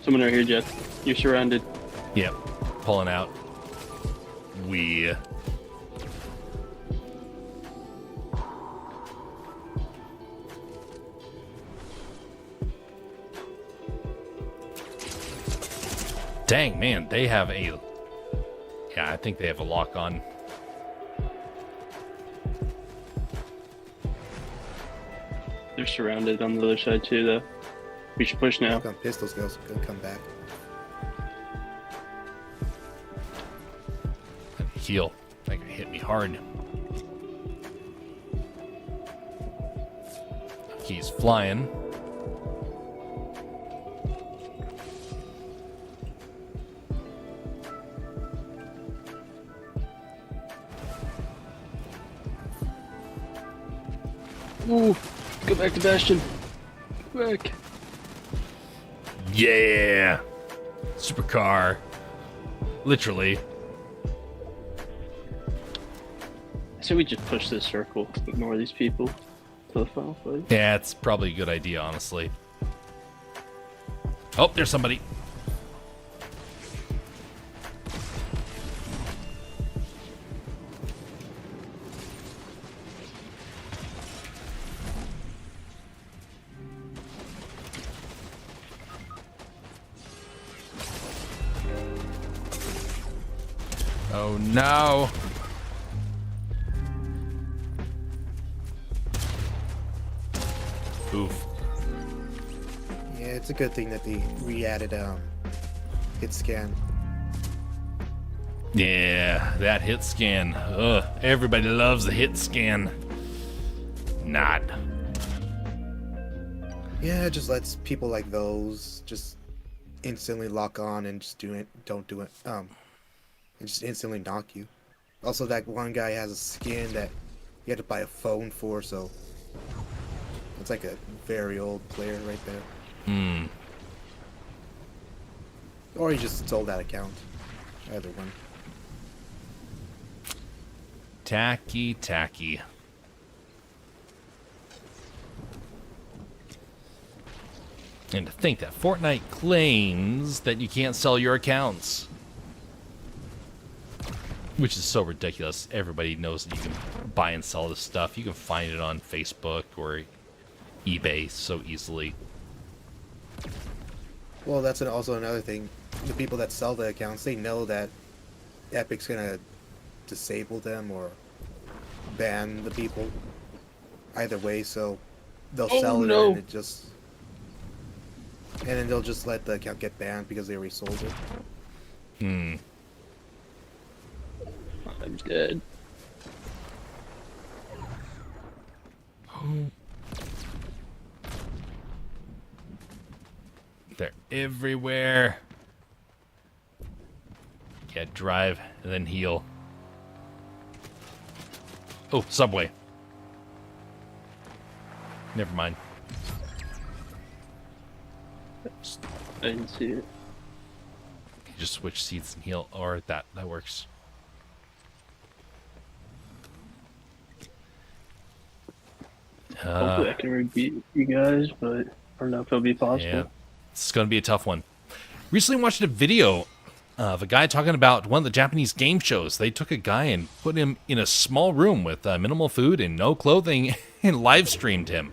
Someone right here, Jeff. You're surrounded. Yep, pulling out. Dang, man, they have a... Yeah, I think they have a lock on. They're surrounded on the other side too, though. We should push now. Pistols go, so come back. Heal. That guy hit me hard. He's flying. Ooh, go back to Bastion. Go back. Yeah. Supercar. Literally. So we just push this circle, ignore these people to the final fight. Yeah, it's probably a good idea, honestly. Oh, there's somebody. Oh no. Oof. Yeah, it's a good thing that they re-added hit scan. Yeah, that hit scan. Ugh, everybody loves the hit scan. Not. Yeah, it just lets people like those just instantly lock on and just don't do it. And just instantly knock you. Also, that one guy has a skin that you had to buy a phone for, so it's like a very old player right there. Or he just sold that account. Either one. Tacky, tacky. And to think that Fortnite claims that you can't sell your accounts. Which is so ridiculous. Everybody knows that you can buy and sell this stuff. You can find it on Facebook or eBay so easily. Well, that's also another thing. The people that sell the accounts, they know that Epic's gonna disable them or ban the people. Either way, so they'll sell it and it just... And then they'll just let the account get banned because they already sold it. Hmm. I'm dead. They're everywhere. Yeah, drive and then heal. Oh, subway. Never mind. I didn't see it. You just switch seats and heal, or that works. Hopefully I can repeat you guys, but I don't know if it'll be possible. Yeah, it's gonna be a tough one. Recently watched a video of a guy talking about one of the Japanese game shows. They took a guy and put him in a small room with minimal food and no clothing and live streamed him.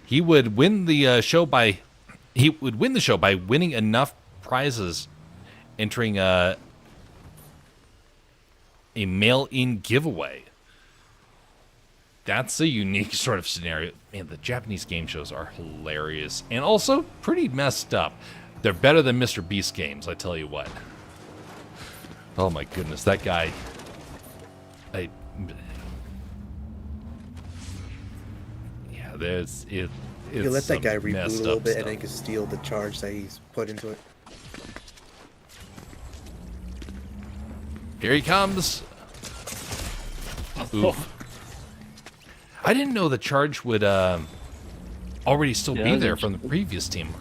He would win the show by winning enough prizes, entering a mail-in giveaway. That's a unique sort of scenario. Man, the Japanese game shows are hilarious and also pretty messed up. They're better than Mr. Beast games, I tell you what. Oh my goodness, that guy. Yeah, there's it. You let that guy reboot a messed little up bit, stuff. and then you can steal the charge that he's put into it. Here he comes. Oof. I didn't know the charge would already still be there from the previous team.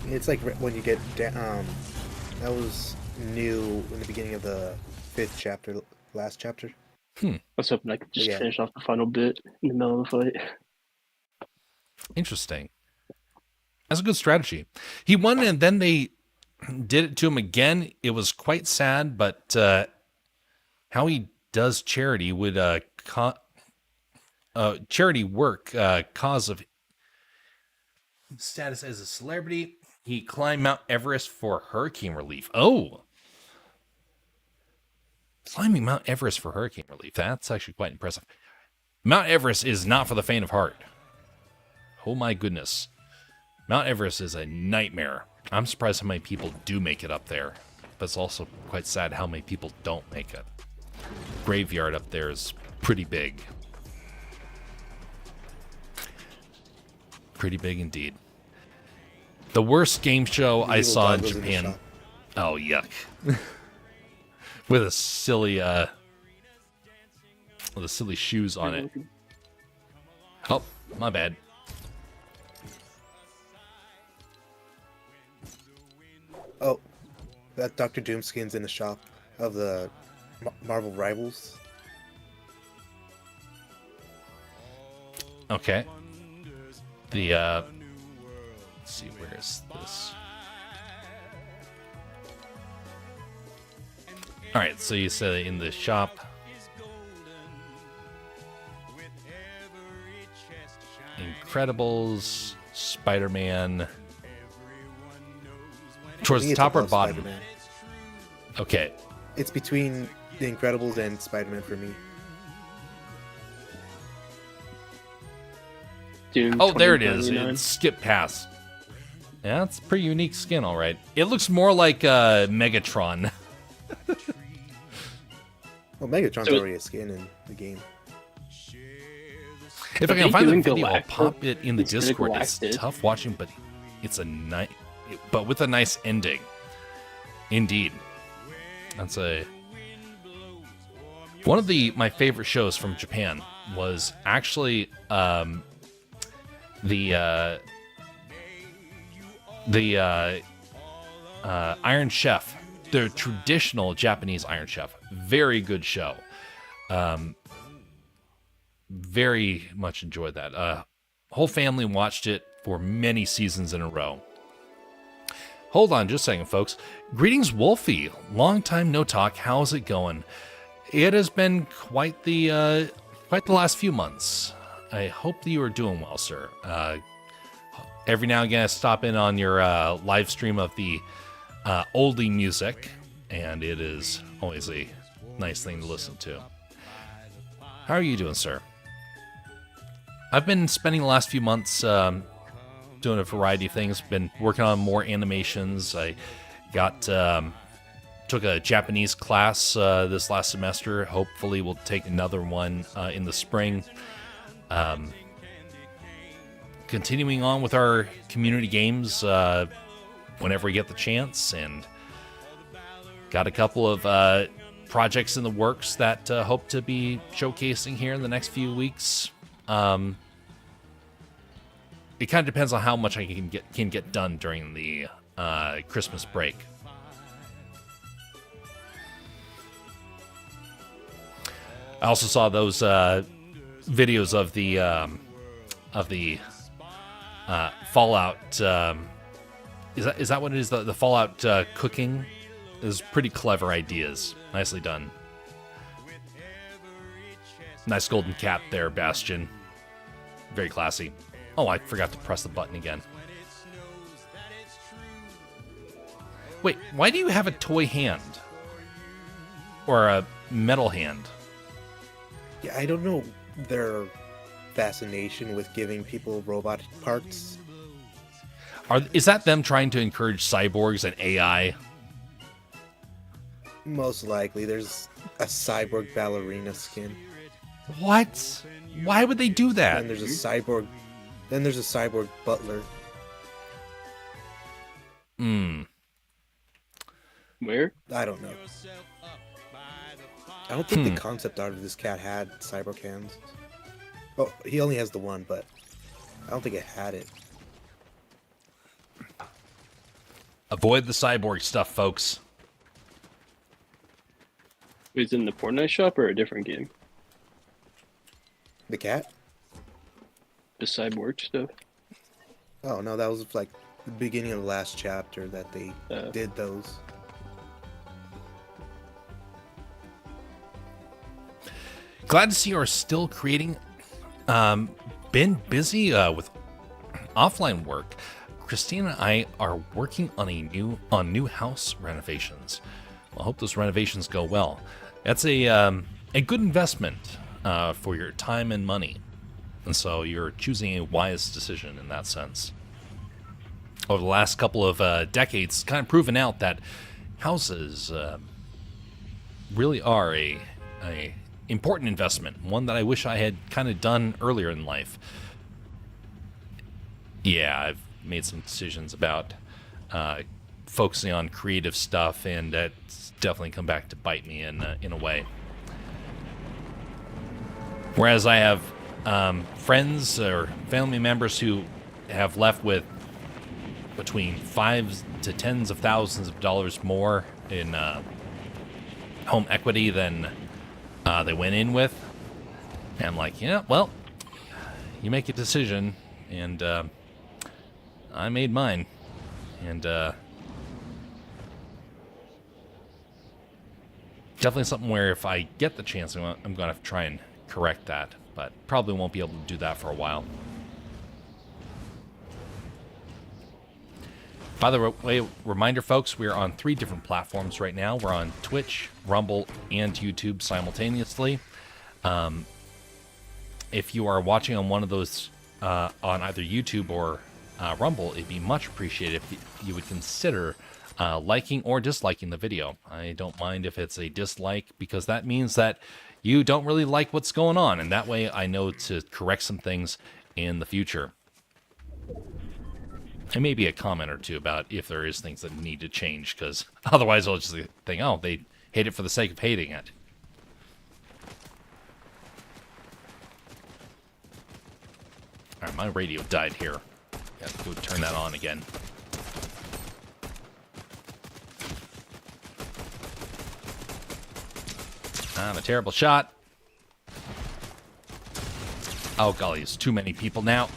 It's like when you get that was new in the beginning of the 5th chapter, last chapter. I was hoping I could just Yeah. finish off the final bit in the middle of the fight. Interesting. That's a good strategy. He won, and then they did it to him again. It was quite sad, but how he does charity would charity work cause of status as a celebrity. He climbed Mount Everest for hurricane relief. Oh, climbing Mount Everest for hurricane relief. That's actually quite impressive. Mount Everest is not for the faint of heart. Oh my goodness. Mount Everest is a nightmare. I'm surprised how many people do make it up there, but it's also quite sad how many people don't make it. Graveyard up there is pretty big. Pretty big indeed. The worst game show I Evil saw dog in was in the Japan. shop. Oh, yuck. With a silly, with the silly shoes on it. Oh, my bad. Oh, that Dr. Doom skin's in the shop of the Marvel Rivals. Okay. The, let's see, where is this? Alright, so you said in the shop. Incredibles, Spider-Man. Towards I think the it's top or above bottom? Spider-Man. Okay. It's between The Incredibles and Spider-Man for me. Doom Oh, there it is. 2099. It's skip past. Yeah, it's a pretty unique skin, all right. It looks more like Megatron. Well, Megatron's So- already a skin in the game. If I Are can they find the doing video, I'll Galactic? pop it in the Instead of Discord. It's Galactic? tough watching, but it's a nice, but with a nice ending. Indeed, that's one of my favorite shows from Japan was actually the Iron Chef, the traditional Japanese Iron Chef. Very good show. Very much enjoyed that. Whole family watched it for many seasons in a row. Hold on just a second, folks. Greetings, Wolfie. Long time no talk. How's it going? It has been quite the last few months. I hope that you are doing well, sir. Every now and again, I stop in on your live stream of the oldie music, and it is always a nice thing to listen to. How are you doing, sir? I've been spending the last few months doing a variety of things. Been working on more animations. I got took a Japanese class this last semester. Hopefully, we'll take another one in the spring. Continuing on with our community games whenever we get the chance, and got a couple of projects in the works that hope to be showcasing here in the next few weeks. It kind of depends on how much I can get done during the Christmas break. I also saw those videos of the Fallout. Is that what it is? The Fallout cooking is pretty clever ideas. Nicely done. Nice golden cap there, Bastion. Very classy. Oh, I forgot to press the button again. Wait, why do you have a toy hand? Or a metal hand? Yeah, I don't know their fascination with giving people robot parts. Is that them trying to encourage cyborgs and AI? Most likely. There's a cyborg ballerina skin. What? Why would they do that? And there's a cyborg. Then there's a cyborg butler. Where? I don't know. I don't think the concept art of this cat had cyborg hands. Oh, he only has the one, but I don't think it had it. Avoid the cyborg stuff, folks. Is it in the Fortnite shop or a different game? The cat? The cyborg stuff? Oh no, that was like the beginning of the last chapter that they did those. Glad to see you are still creating. Been busy with offline work. Christina and I are working on new house renovations. I hope those renovations go well. That's a good investment for your time and money, and so you're choosing a wise decision in that sense. Over the last couple of decades, it's kind of proven out that houses really are a important investment, one that I wish I had kind of done earlier in life. Yeah, I've made some decisions about focusing on creative stuff, and that's definitely come back to bite me in a way. Whereas I have friends or family members who have left with between $5,000 to tens of thousands of dollars more in home equity than they went in with. And I'm like, yeah, well, you make a decision, and I made mine. And definitely something where if I get the chance, I'm going to have to try and correct that. But probably won't be able to do that for a while. By the way, reminder, folks, we're on 3 different platforms right now. We're on Twitch, Rumble, and YouTube simultaneously. If you are watching on one of those on either YouTube or Rumble, it'd be much appreciated if you would consider liking or disliking the video. I don't mind if it's a dislike, because that means that you don't really like what's going on, and that way I know to correct some things in the future. And maybe a comment or two about if there is things that need to change, because otherwise I'll just think, oh, they hate it for the sake of hating it. Alright, my radio died here. Got to go turn that on again. I'm a terrible shot. Oh, golly, it's too many people now.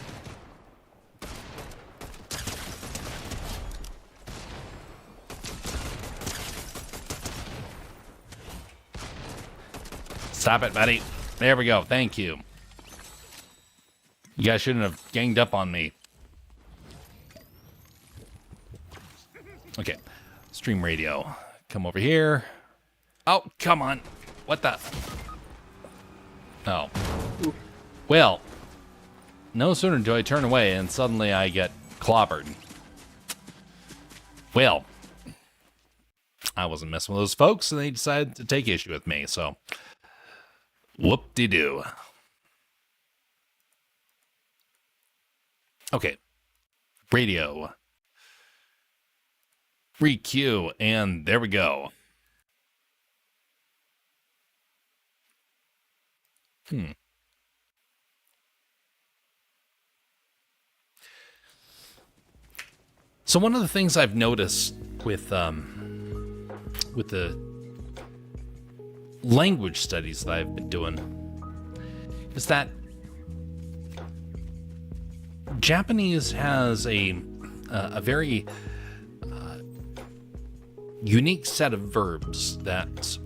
Stop it, buddy. There we go. Thank you. You guys shouldn't have ganged up on me. Okay. Stream radio. Come over here. Oh, come on. What the? Oh. Well, no sooner do I turn away and suddenly I get clobbered. Well, I wasn't messing with those folks, and they decided to take issue with me, so whoop-de-doo. Okay. Radio. Re-queue, and there we go. So one of the things I've noticed with the language studies that I've been doing is that Japanese has a very unique set of verbs that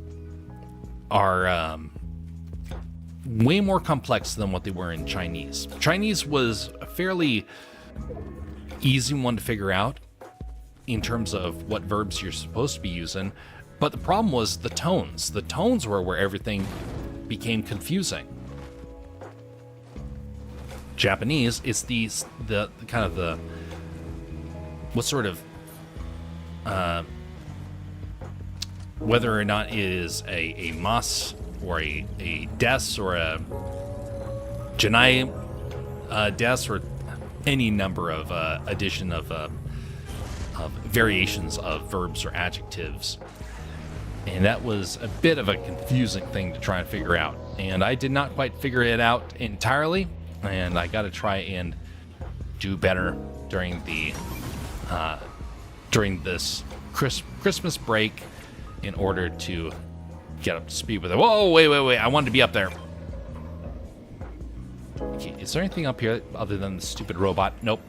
are way more complex than what they were in Chinese. Chinese was a fairly easy one to figure out in terms of what verbs you're supposed to be using, but the problem was the tones. The tones were where everything became confusing. Japanese, it's the kind of the what sort of whether or not it is a mas or a des or a janai des or any number of addition of variations of verbs or adjectives. And that was a bit of a confusing thing to try and figure out. And I did not quite figure it out entirely, and I got to try and do better during the during this Christmas break in order to get up to speed with it. Whoa, wait, I wanted to be up there. Okay, is there anything up here other than the stupid robot? Nope.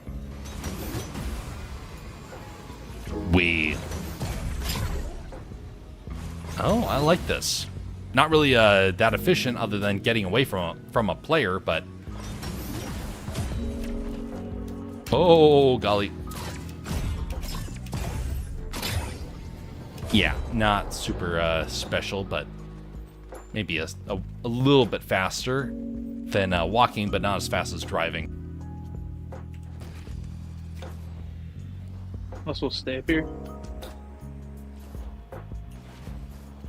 Oh, I like this. Not really that efficient other than getting away from a player, but... Oh, golly. Yeah, not super special, but maybe a little bit faster than walking, but not as fast as driving. Also, stay up here.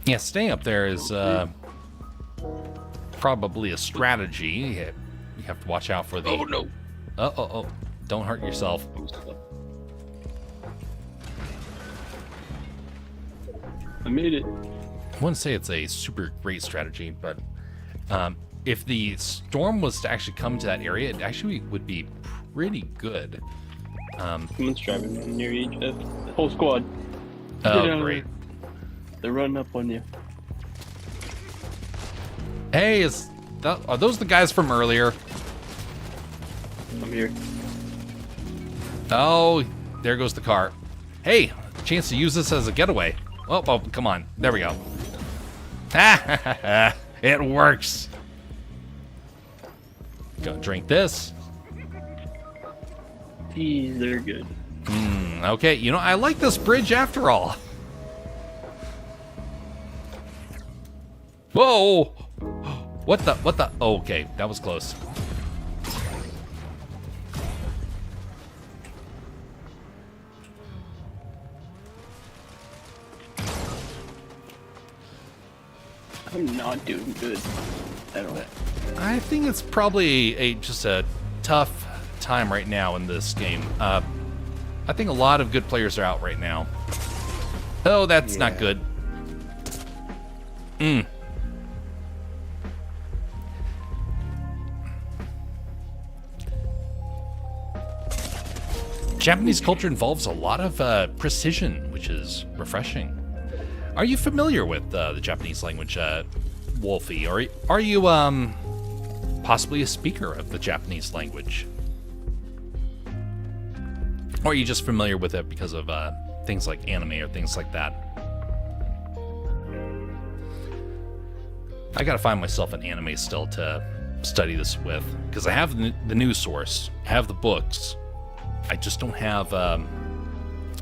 Yeah, staying up there is probably a strategy. You have to watch out for the... Oh, no. Oh. Don't hurt yourself. I made it. I wouldn't say it's a super great strategy, but if the storm was to actually come to that area, it actually would be pretty good. Someone's driving near you, Jeff. Whole squad. Oh, great. They're running up on you. Hey, are those the guys from earlier? I'm here. Oh, there goes the car. Hey, chance to use this as a getaway. Oh, come on. There we go. It works. Go drink this. These are good. Okay, you know, I like this bridge after all. Whoa! What the? Oh, okay, that was close. I'm not doing good at all. I think it's probably just a tough time right now in this game. I think a lot of good players are out right now. Oh, that's not good. Japanese culture involves a lot of precision, which is refreshing. Are you familiar with the Japanese language, Wolfie? Or are you possibly a speaker of the Japanese language. Or are you just familiar with it because of things like anime or things like that? I gotta find myself an anime still to study this with, because I have the news source, I have the books. I just don't have a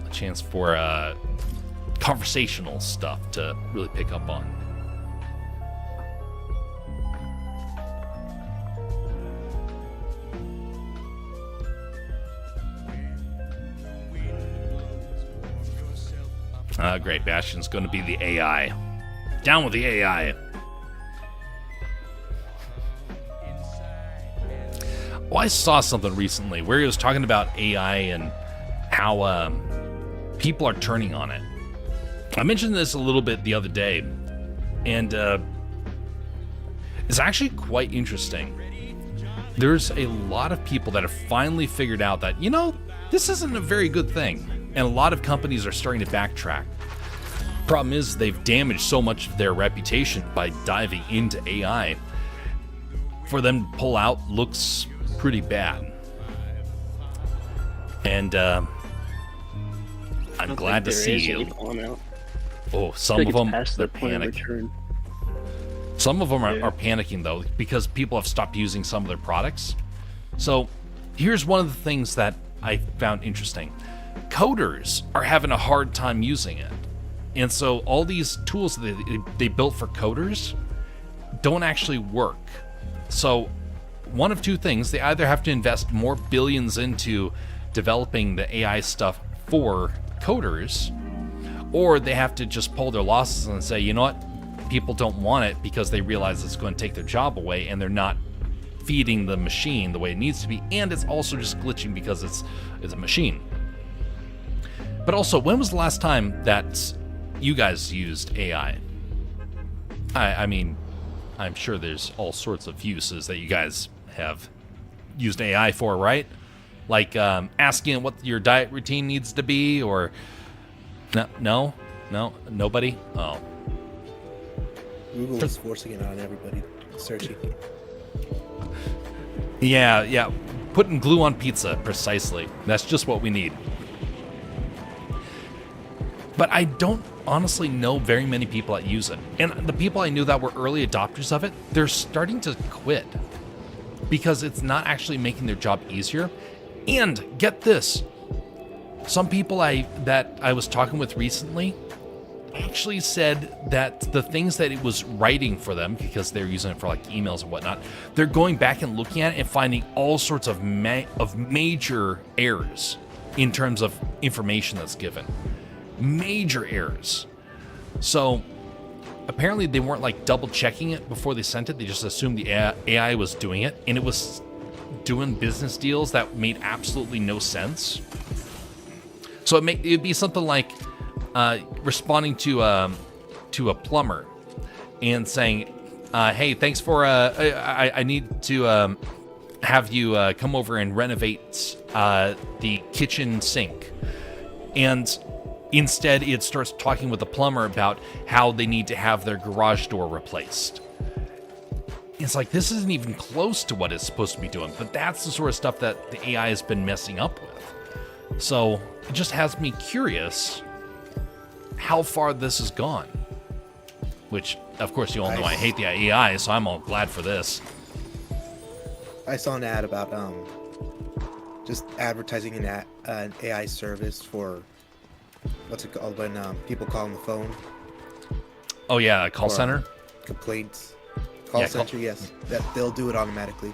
chance for conversational stuff to really pick up on. Great, Bastion's going to be the AI. Down with the AI. Well, I saw something recently where he was talking about AI and how people are turning on it. I mentioned this a little bit the other day, and it's actually quite interesting. There's a lot of people that have finally figured out that, you know, this isn't a very good thing, and a lot of companies are starting to backtrack. Problem is, they've damaged so much of their reputation by diving into AI. For them to pull out looks pretty bad. And I'm glad to see. Oh, some of them are panicking. Some of them are panicking though, because people have stopped using some of their products. So here's one of the things that I found interesting. Coders are having a hard time using it. And so all these tools that they built for coders don't actually work. So one of two things, they either have to invest more billions into developing the AI stuff for coders, or they have to just pull their losses and say, you know what, people don't want it because they realize it's going to take their job away and they're not feeding the machine the way it needs to be, and it's also just glitching because it's a machine. But also, when was the last time that you guys used AI? I mean, I'm sure there's all sorts of uses that you guys have used AI for, right? Like asking what your diet routine needs to be, or no, nobody. Oh, Google is forcing it on everybody, searching. Yeah, putting glue on pizza, precisely. That's just what we need. But I don't honestly know very many people that use it. And the people I knew that were early adopters of it, they're starting to quit because it's not actually making their job easier. And get this, some people that I was talking with recently actually said that the things that it was writing for them, because they're using it for like emails and whatnot, they're going back and looking at it and finding all sorts of major errors in terms of information that's given. Major errors. So apparently they weren't like double checking it before they sent it. They just assumed the AI was doing it, and it was doing business deals that made absolutely no sense. So it'd be something like responding to a plumber and saying, hey, thanks for I need to have you come over and renovate the kitchen sink. And instead, it starts talking with the plumber about how they need to have their garage door replaced. It's like, this isn't even close to what it's supposed to be doing, but that's the sort of stuff that the AI has been messing up with. So it just has me curious how far this has gone. Which, of course, you all know I hate the AI, so I'm all glad for this. I saw an ad about just advertising an AI service for, what's it called, when people call on the phone. Oh yeah, call center? Complaints. Call center, yes. That they'll do it automatically.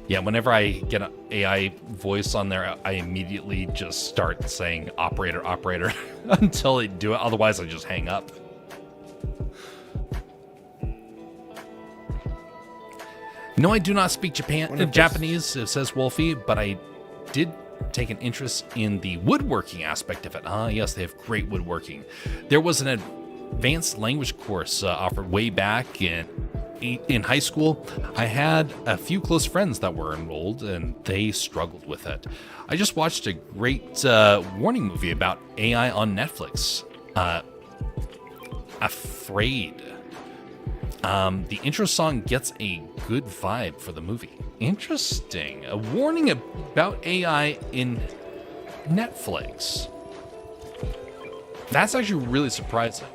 Yeah, whenever I get an AI voice on there, I immediately just start saying operator, operator until they do it. Otherwise, I just hang up. No, I do not speak Japanese, says Wolfie, but I did take an interest in the woodworking aspect of it. Yes, they have great woodworking. There was an advanced language course offered way back in high school. I had a few close friends that were enrolled, and they struggled with it. I just watched a great warning movie about AI on Netflix. Afraid. The intro song gets a good vibe for the movie. Interesting. A warning about AI in Netflix. That's actually really surprising.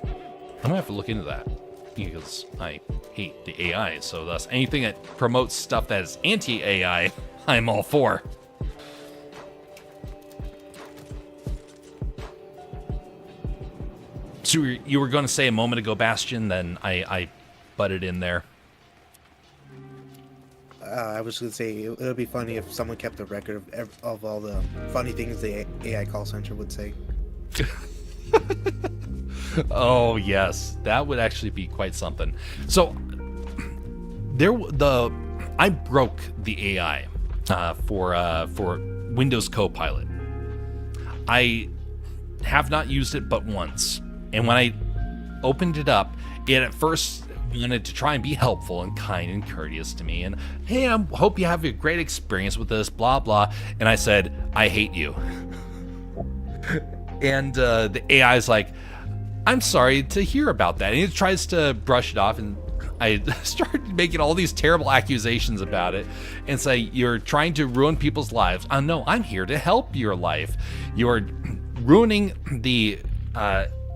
I'm gonna have to look into that because I hate the AI. So thus, anything that promotes stuff that is anti-AI, I'm all for. So you were going to say a moment ago, Bastion, then I butted in there. I was going to say it would be funny if someone kept a record of all the funny things the AI call center would say. Oh yes, that would actually be quite something. So I broke the AI for Windows Copilot. I have not used it but once. And when I opened it up, it at first wanted to try and be helpful and kind and courteous to me. And, hey, I hope you have a great experience with this, blah, blah. And I said, I hate you. And the AI is like, I'm sorry to hear about that. And it tries to brush it off. And I started making all these terrible accusations about it and say, you're trying to ruin people's lives. No, I'm here to help your life. You're ruining the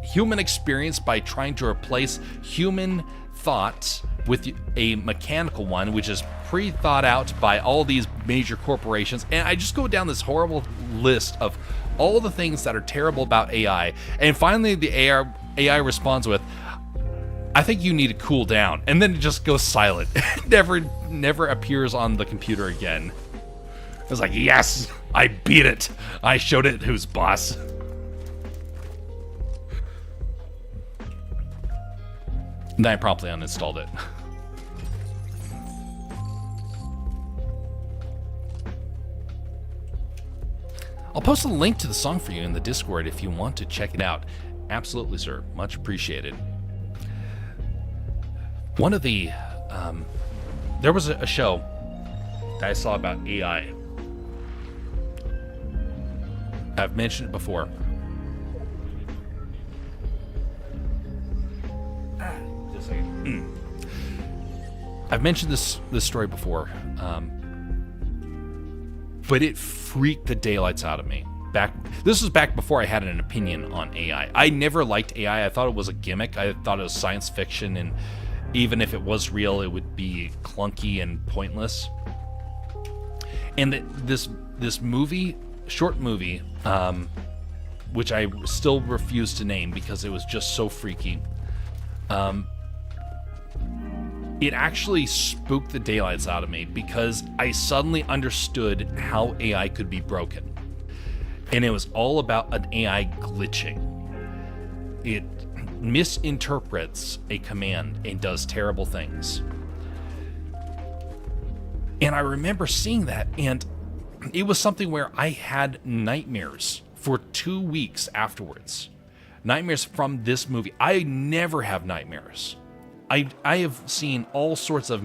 human experience by trying to replace human thoughts with a mechanical one, which is pre-thought out by all these major corporations. And I just go down this horrible list of all the things that are terrible about AI. And finally, the AI responds with, I think you need to cool down. And then it just goes silent. never appears on the computer again. I was like, yes, I beat it. I showed it who's boss. Then I promptly uninstalled it. I'll post a link to the song for you in the Discord if you want to check it out. Absolutely, sir. Much appreciated. One of the... there was a show that I saw about AI. I've mentioned it before. Just a second. I've mentioned this story before, but it freaked the daylights out of me. This was back before I had an opinion on AI. I never liked AI. I thought it was a gimmick. I thought it was science fiction, and even if it was real, it would be clunky and pointless. And this movie, short movie, which I still refuse to name because it was just so freaky. It actually spooked the daylights out of me because I suddenly understood how AI could be broken. And it was all about an AI glitching. It misinterprets a command and does terrible things. And I remember seeing that, and it was something where I had nightmares for 2 weeks afterwards. Nightmares from this movie. I never have nightmares. I have seen all sorts of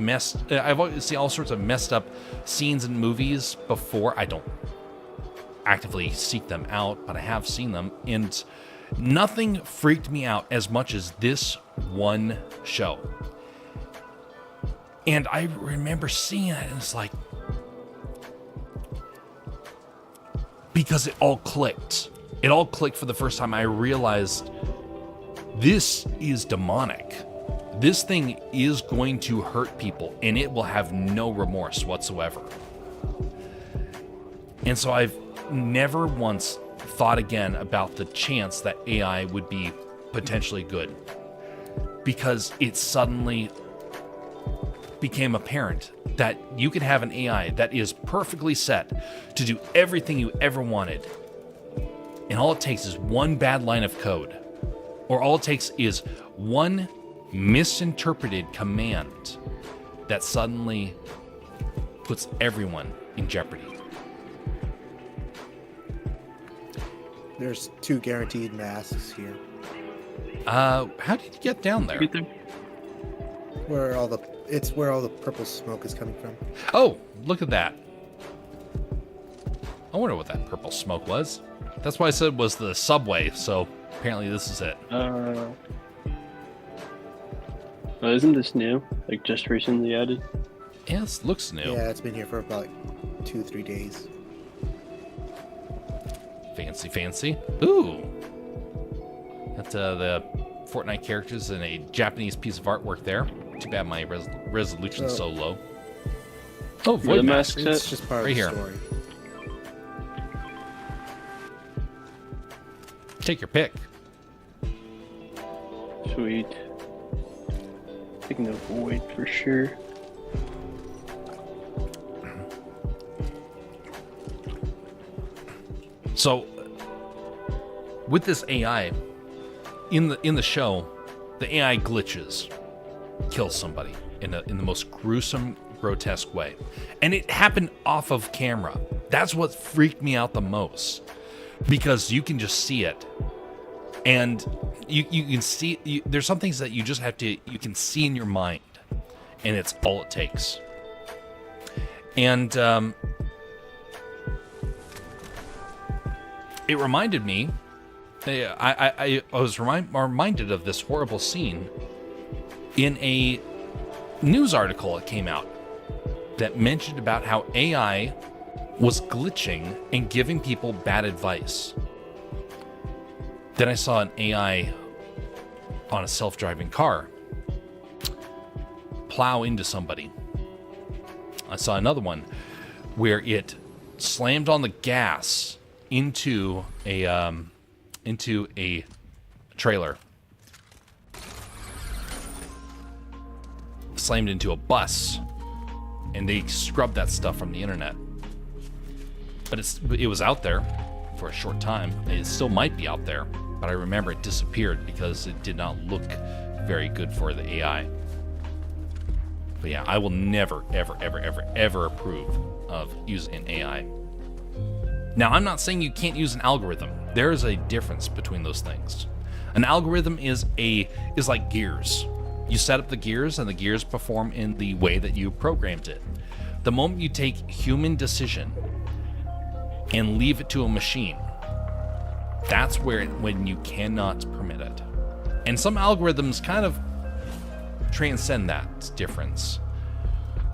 I've seen all sorts of messed up scenes in movies before. I don't actively seek them out, but I have seen them, and nothing freaked me out as much as this one show. And I remember seeing it, and it's like, because it all clicked. It all clicked for the first time. I realized this is demonic. This thing is going to hurt people, and it will have no remorse whatsoever. And so I've never once thought again about the chance that AI would be potentially good, because it suddenly became apparent that you could have an AI that is perfectly set to do everything you ever wanted, and all it takes is one bad line of code, or all it takes is one misinterpreted command that suddenly puts everyone in jeopardy. There's 2 guaranteed masks here. How did you get down there? Where all the purple smoke is coming from. Oh, look at that. I wonder what that purple smoke was. That's why I said it was the subway, so apparently this is it. Isn't this new? Like just recently added? Yes, looks new. Yeah, it's been here for about like 2-3 days. Fancy, fancy. Ooh. Got the Fortnite characters and a Japanese piece of artwork there. Too bad my resolution's so low. Oh, Where the void mask. mask set? It's just part Right of the here. story. Take your pick. Sweet. Taking the void for sure. So, with this AI, in the show, the AI glitches, kills somebody in the most gruesome, grotesque way, and it happened off of camera. That's what freaked me out the most, because you can just see it, and you can see. There's some things that you just have to. You can see in your mind, and it's all it takes. And it reminded me. I was reminded of this horrible scene in a news article that came out that mentioned about how AI was glitching and giving people bad advice. Then I saw an AI on a self-driving car plow into somebody. I saw another one where it slammed on the gas into a trailer. Slammed into a bus, and they scrubbed that stuff from the internet. But it was out there for a short time. It still might be out there, but I remember it disappeared because it did not look very good for the AI. But yeah, I will never, ever, ever, ever, ever approve of using an AI. Now, I'm not saying you can't use an algorithm. There is a difference between those things. An algorithm is like gears. You set up the gears, and the gears perform in the way that you programmed it. The moment you take human decision and leave it to a machine, that's when you cannot permit it. And some algorithms kind of transcend that difference.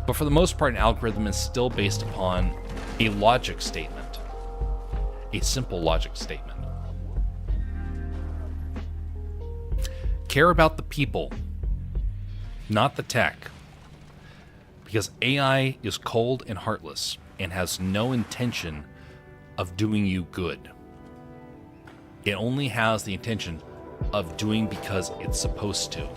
But for the most part, an algorithm is still based upon a logic statement, a simple logic statement. Care about the people, not the tech, because AI is cold and heartless and has no intention of doing you good. It only has the intention of doing because it's supposed to.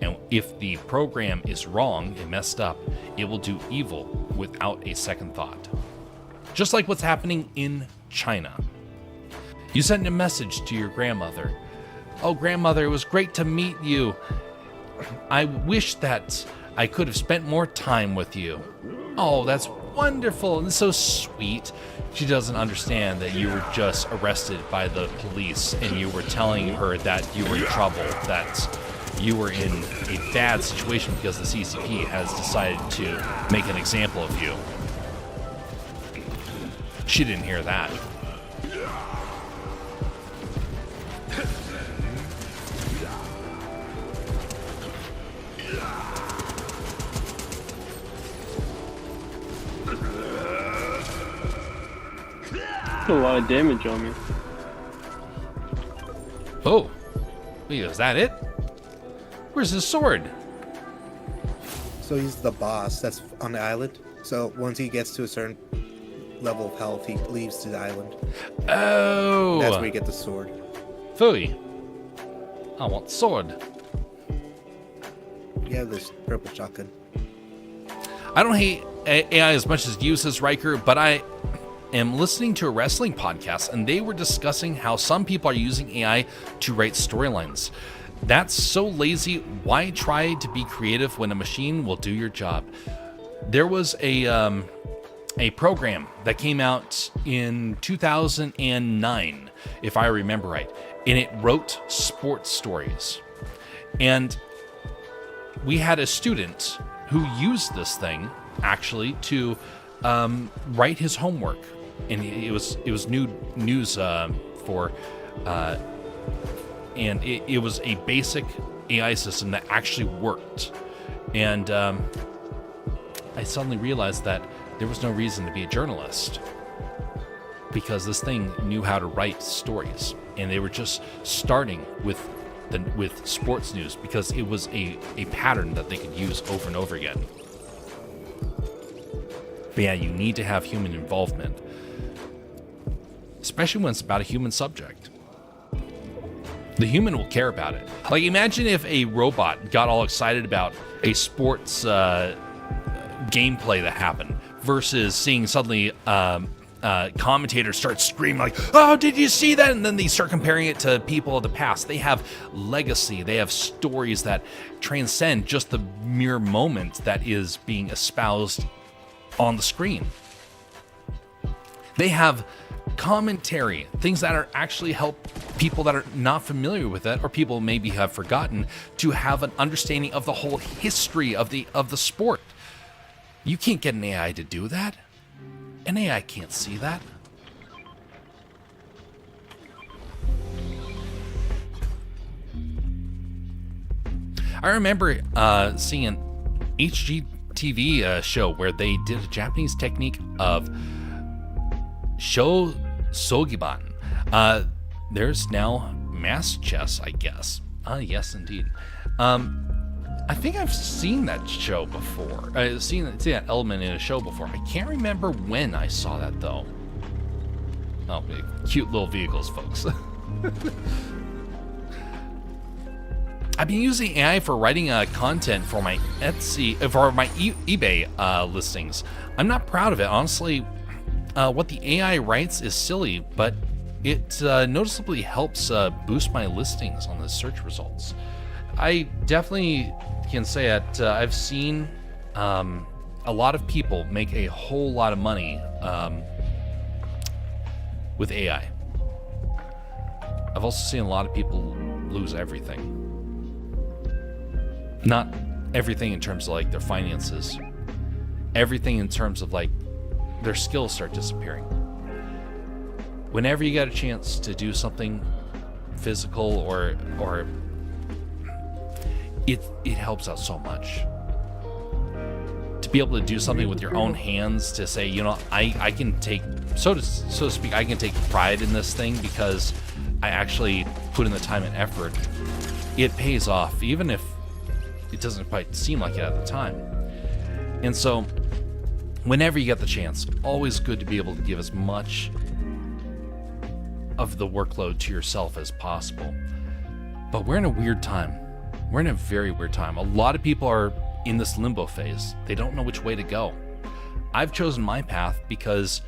And if the program is wrong and messed up, it will do evil without a second thought. Just like what's happening in China. You send a message to your grandmother. Oh, grandmother, it was great to meet you. I wish that I could have spent more time with you. Oh, that's wonderful and so sweet. She doesn't understand that you were just arrested by the police and you were telling her that you were in trouble, that you were in a bad situation because the CCP has decided to make an example of you. She didn't hear that. A lot of damage on me. Oh, wait, is that it? Where's his sword? So he's the boss that's on the island. So once he gets to a certain level of health, he leaves to the island. Oh, That's where you get the sword. Phooey. I want sword. You have this purple shotgun. I don't hate AI as much as you, says Riker, but I am listening to a wrestling podcast and they were discussing how some people are using AI to write storylines. That's so lazy. Why try to be creative when a machine will do your job? There was a program that came out in 2009, if I remember right, and it wrote sports stories. And we had a student who used this thing actually to write his homework, and it was news for. And it was a basic AI system that actually worked. And I suddenly realized that there was no reason to be a journalist, because this thing knew how to write stories, and they were just starting with sports news because it was a pattern that they could use over and over again. But yeah, you need to have human involvement, especially when it's about a human subject. The human will care about it. Like, imagine if a robot got all excited about a sports gameplay that happened versus seeing suddenly commentators start screaming like, "Oh, did you see that?" And then they start comparing it to people of the past. They have legacy. They have stories that transcend just the mere moment that is being espoused on the screen. They have commentary, things that are actually help people that are not familiar with it, or people maybe have forgotten, to have an understanding of the whole history of the sport. You can't get an AI to do that. An AI can't see that. I remember seeing an HGTV show where they did a Japanese technique of Shosogiban. There's now mass chess, I guess. Yes, indeed. I think I've seen that show before. I've seen that element in a show before. I can't remember when I saw that, though. Oh, cute little vehicles, folks. I've been using AI for writing content for my eBay listings. I'm not proud of it, honestly. What the AI writes is silly, but it noticeably helps boost my listings on the search results. I definitely can say that I've seen a lot of people make a whole lot of money with AI. I've also seen a lot of people lose everything. Not everything in terms of like their finances, everything in terms of like their skills start disappearing. Whenever you get a chance to do something physical or it helps out so much. To be able to do something with your own hands, to say, you know, I can take, so to speak, I can take pride in this thing because I actually put in the time and effort. It pays off, even if it doesn't quite seem like it at the time. And so, whenever you get the chance, always good to be able to give as much of the workload to yourself as possible. But we're in a weird time. We're in a very weird time. A lot of people are in this limbo phase. They don't know which way to go. I've chosen my path because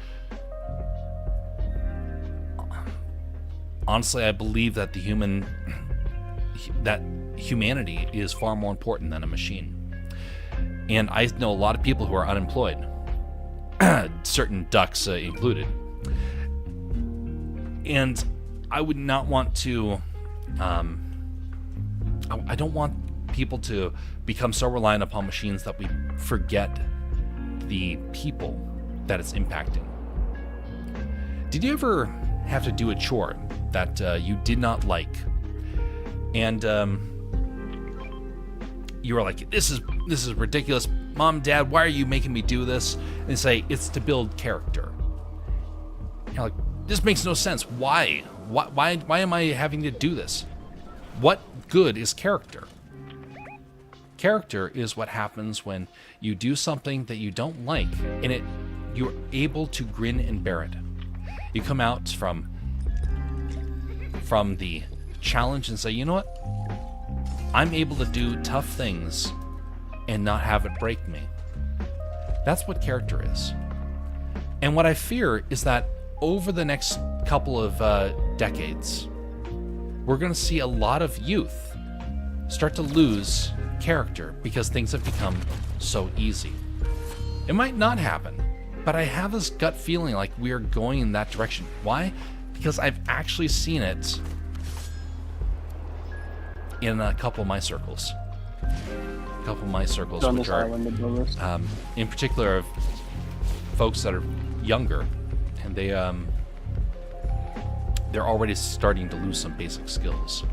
honestly, I believe that humanity is far more important than a machine. And I know a lot of people who are unemployed, certain ducks included. And I would not want to, I don't want people to become so reliant upon machines that we forget the people that it's impacting. Did you ever have to do a chore that you did not like, and you were like, this is ridiculous, Mom, Dad, why are you making me do this? And they say, it's to build character. You're like, this makes no sense. Why am I having to do this? What good is character? Character is what happens when you do something that you don't like, and you're able to grin and bear it. You come out from the challenge and say, you know what? I'm able to do tough things and not have it break me. That's what character is. And what I fear is that over the next couple of decades, we're going to see a lot of youth start to lose character because things have become so easy. It might not happen, but I have this gut feeling like we are going in that direction. Why? Because I've actually seen it in a couple of my circles. Which are, in particular, of folks that are younger, and they're already starting to lose some basic skills.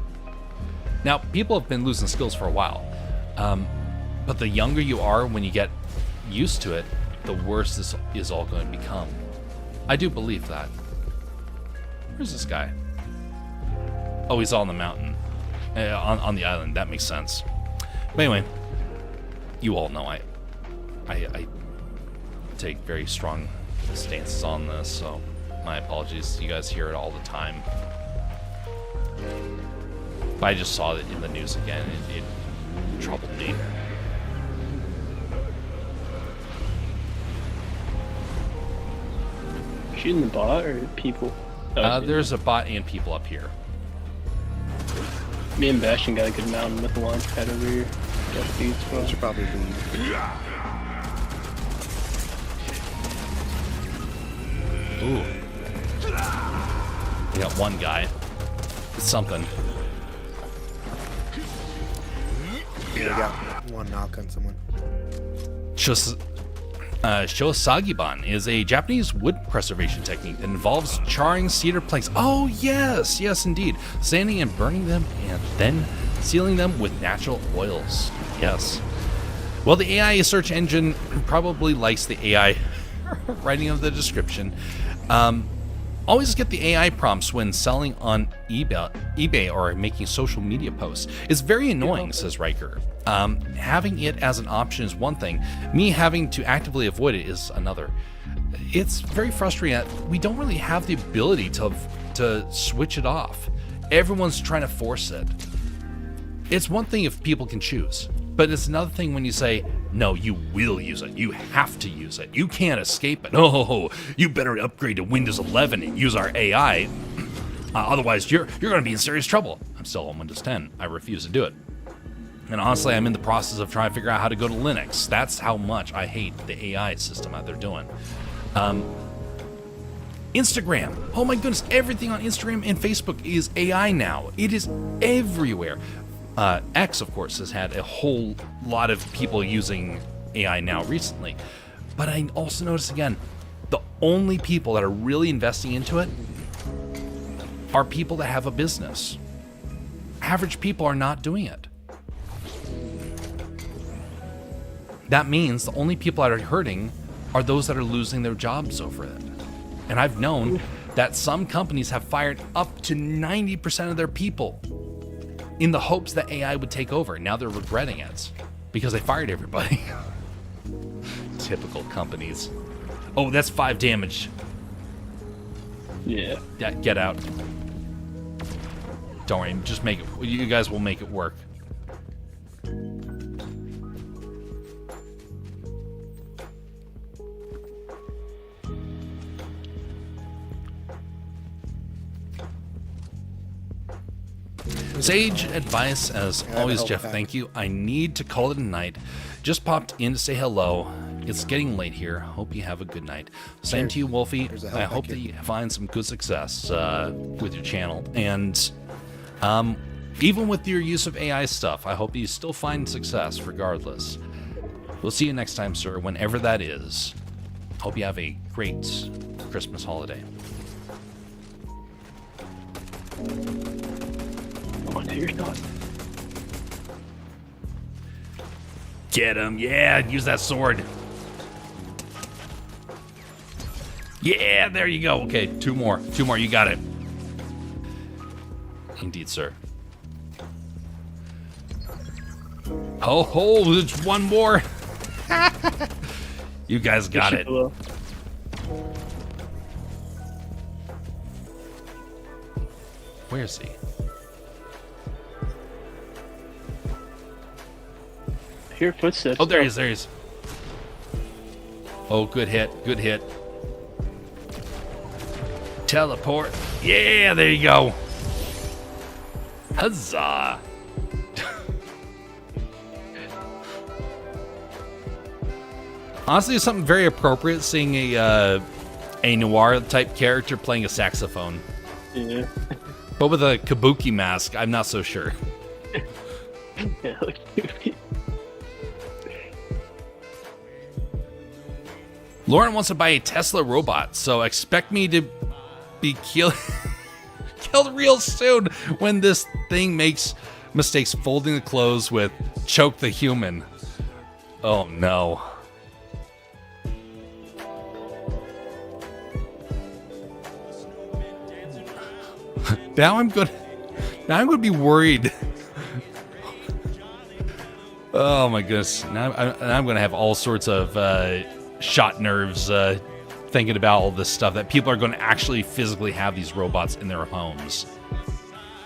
Now, people have been losing skills for a while, but the younger you are when you get used to it, the worse this is all going to become. I do believe that. Where's this guy? Oh, he's on the mountain, on the island. That makes sense. But anyway, you all know I take very strong stances on this, so my apologies. You guys hear it all the time. But I just saw it in the news again. It troubled me. Shooting the bot or people? There's a bot and people up here. Me and Bastion got a good mountain with the launch pad over here. Got speed as well. Should probably leave. Ooh. We got one guy. It's something. Yeah, I got one knock on someone. Shosagiban is a Japanese wood preservation technique that involves charring cedar planks. Oh, yes, yes, indeed. Sanding and burning them, and then sealing them with natural oils. Yes. Well, the AI search engine probably likes the AI writing of the description. Always get the AI prompts when selling on eBay or making social media posts. It's very annoying, says Riker. Having it as an option is one thing. Me having to actively avoid it is another. It's very frustrating that we don't really have the ability to switch it off. Everyone's trying to force it. It's one thing if people can choose, but it's another thing when you say, no, you will use it. You have to use it. You can't escape it. Oh, you better upgrade to Windows 11 and use our AI. Otherwise, you're going to be in serious trouble. I'm still on Windows 10. I refuse to do it. And honestly, I'm in the process of trying to figure out how to go to Linux. That's how much I hate the AI system that they're doing. Instagram. Oh my goodness, everything on Instagram and Facebook is AI now. It is everywhere. X, of course, has had a whole lot of people using AI now recently. But I also noticed again, the only people that are really investing into it are people that have a business. Average people are not doing it. That means the only people that are hurting are those that are losing their jobs over it. And I've known that some companies have fired up to 90% of their people in the hopes that AI would take over. Now they're regretting it because they fired everybody. Typical companies. Oh, that's 5 damage. Yeah. Yeah, get out. Don't worry, just make it. You guys will make it work. Sage advice, as always, Jeff. Thank you. I need to call it a night. Just popped in to say hello. It's getting late here. Hope you have a good night. Same to you, Wolfie. I hope that you find some good success with your channel. And even with your use of AI stuff, I hope you still find success regardless. We'll see you next time, sir, whenever that is. Hope you have a great Christmas holiday. Oh, no, you're not. Get him. Yeah, use that sword. Yeah, there you go. Okay, two more. You got it. Indeed, sir. Oh, there's one more. You guys got it. Where is he? I hear footsteps. Oh, there he is. Oh, good hit. Teleport. Yeah, there you go. Huzzah. Honestly, it's something very appropriate seeing a noir type character playing a saxophone. Yeah. But with a kabuki mask, I'm not so sure. Yeah, Lauren wants to buy a Tesla robot, so expect me to be killed real soon when this thing makes mistakes folding the clothes with choke the human. Oh no. Now I'm gonna be worried. Oh my goodness. Now I'm gonna have all sorts of shot nerves thinking about all this stuff, that people are going to actually physically have these robots in their homes,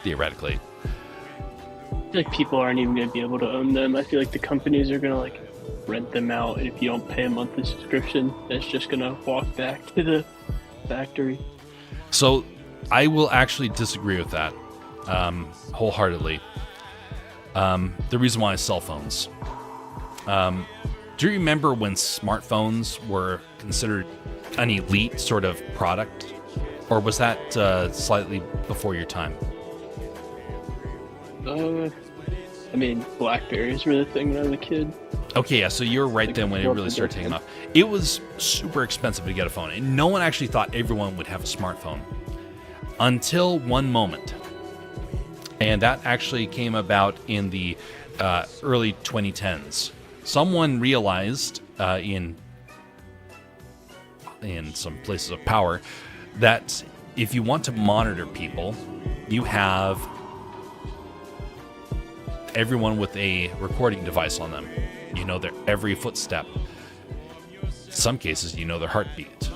theoretically. I feel like people aren't even going to be able to own them. I feel like the companies are going to like rent them out, and if you don't pay a monthly subscription, that's just going to walk back to the factory. So I will actually disagree with that wholeheartedly. The reason why is cell phones. Do you remember when smartphones were considered an elite sort of product? Or was that slightly before your time? I mean, Blackberries were the thing when I was a kid. Okay, yeah, so you're right then when it really started taking off. It was super expensive to get a phone, and no one actually thought everyone would have a smartphone. Until one moment. And that actually came about in the early 2010s. Someone realized in some places of power that if you want to monitor people, you have everyone with a recording device on them. You know their every footstep. In some cases, you know their heartbeat.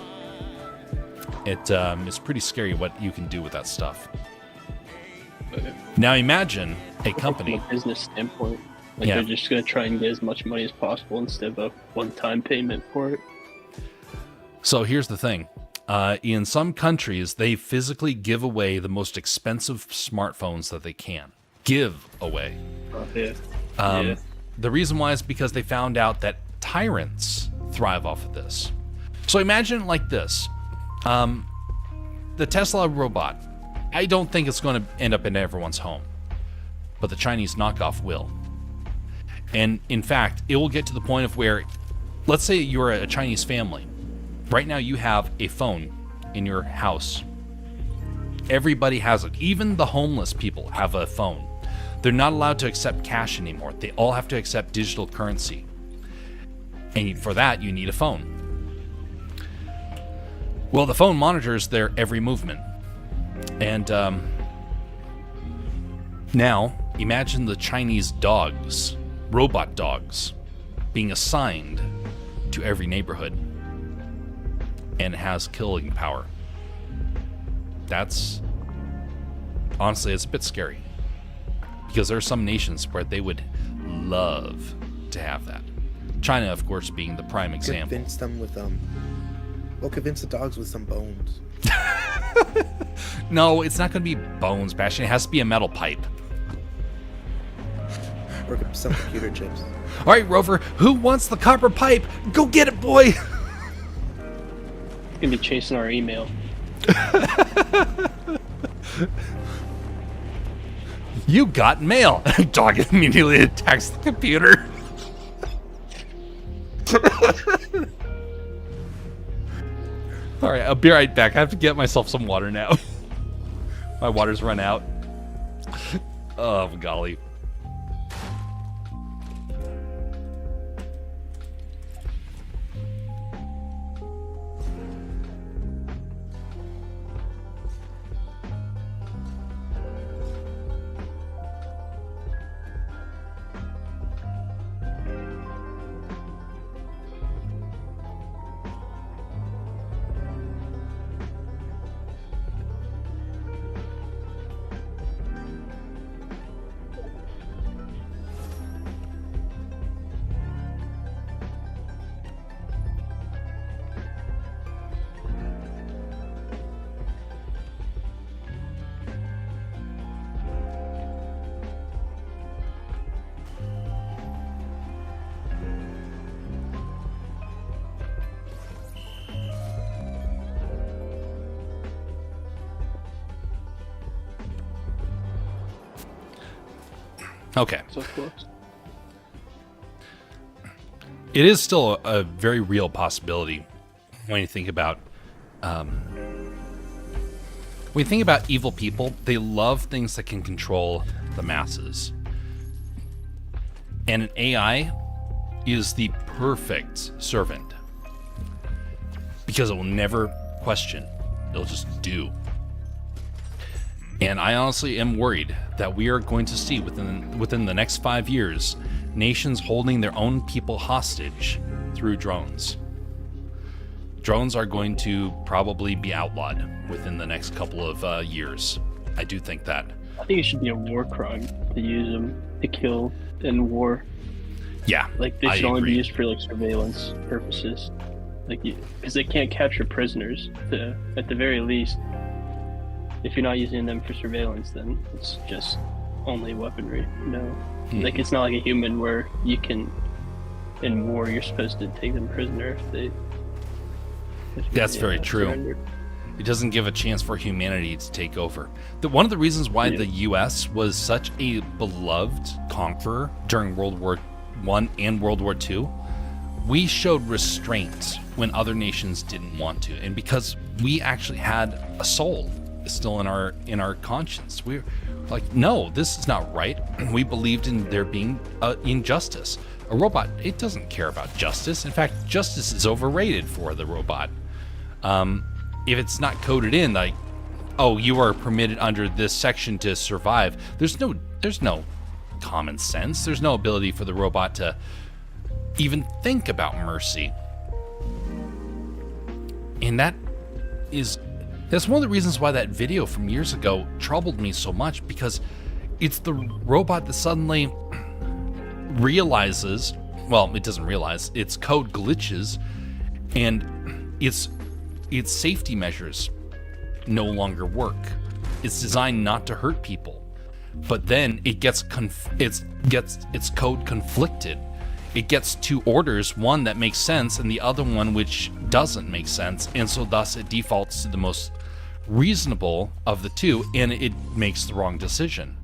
It's pretty scary what you can do with that stuff. Now imagine a company. From a business standpoint, they're just going to try and get as much money as possible instead of a one-time payment for it. So here's the thing. In some countries, they physically give away the most expensive smartphones that they can. Give away. The reason why is because they found out that tyrants thrive off of this. So imagine it like this. The Tesla robot, I don't think it's going to end up in everyone's home, but the Chinese knockoff will. And in fact, it will get to the point of where, let's say you're a Chinese family. Right now you have a phone in your house. Everybody has it. Even the homeless people have a phone. They're not allowed to accept cash anymore. They all have to accept digital currency. And for that, you need a phone. Well, the phone monitors their every movement. And now, imagine the Chinese dogs, robot dogs, being assigned to every neighborhood. And it has killing power. That's, honestly, it's a bit scary. Because there are some nations where they would love to have that. China, of course, being the prime example. Convince them with convince the dogs with some bones. No, it's not going to be bones, Bastion. It has to be a metal pipe. Or some computer chips. All right, Rover, who wants the copper pipe? Go get it, boy! It's going to be chasing our email. You got mail. Dog immediately attacks the computer. All right, I'll be right back. I have to get myself some water now. My water's run out. Oh, golly. Okay. So close. It is still a very real possibility when you think about evil people. They love things that can control the masses. And an AI is the perfect servant because it will never question. It'll just do. And I honestly am worried that we are going to see within the next 5 years, nations holding their own people hostage through drones. Drones are going to probably be outlawed within the next couple of years. I do think that. I think it should be a war crime to use them to kill in war. Yeah, like they should only be used for like surveillance purposes, like because they can't capture prisoners. At the very least, if you're not using them for surveillance, then it's just only weaponry. Like it's not like a human where you can, in war, you're supposed to take them prisoner if That's very true. surrendered. It doesn't give a chance for humanity to take over. One of the reasons why the U.S. was such a beloved conqueror during World War I and World War II, we showed restraint when other nations didn't want to, and because we actually had a soul still in our conscience, we're like, no, this is not right. We believed in there being injustice. A robot, it doesn't care about justice. In fact, justice is overrated for the robot. If it's not coded in, like, oh, you are permitted under this section to survive, there's no common sense. There's no ability for the robot to even think about mercy. And that's one of the reasons why that video from years ago troubled me so much, because it's the robot that suddenly realizes, well, it doesn't realize, its code glitches, and its safety measures no longer work. It's designed not to hurt people, but then it gets its code conflicted. It gets two orders, one that makes sense and the other one which doesn't make sense, and so thus it defaults to the most reasonable of the two, and it makes the wrong decision.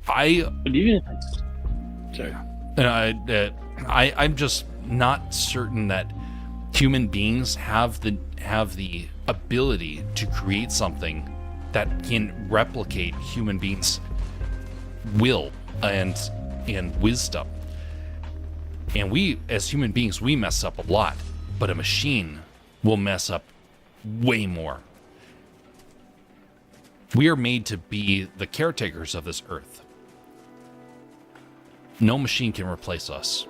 But even if it's... Sorry. I'm just not certain that human beings have the ability to create something that can replicate human beings' will and wisdom. And we, as human beings, we mess up a lot, but a machine will mess up way more. We are made to be the caretakers of this earth. No machine can replace us.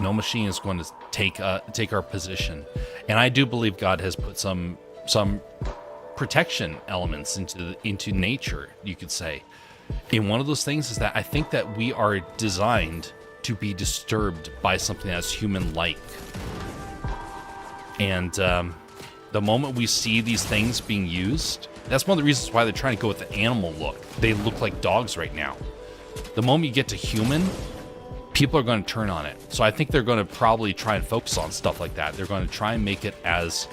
No machine is going to take our position. And I do believe God has put some protection elements into nature, you could say. And one of those things is that I think that we are designed to be disturbed by something that's human-like. And the moment we see these things being used, that's one of the reasons why they're trying to go with the animal look. They look like dogs right now. The moment you get to human, people are going to turn on it. So I think they're going to probably try and focus on stuff like that. They're going to try and make it as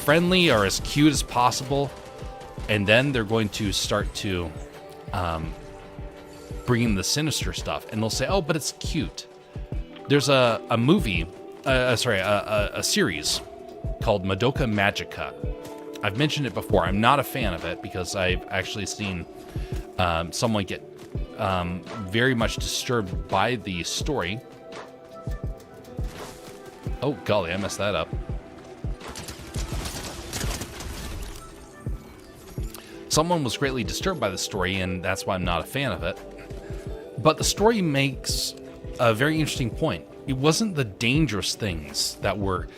friendly or as cute as possible. And then they're going to start to bring in the sinister stuff. And they'll say, oh, but it's cute. There's a series called Madoka Magica. I've mentioned it before. I'm not a fan of it because I've actually seen someone get very much disturbed by the story. Oh, golly, I messed that up. Someone was greatly disturbed by the story, and that's why I'm not a fan of it. But the story makes a very interesting point. It wasn't the dangerous things the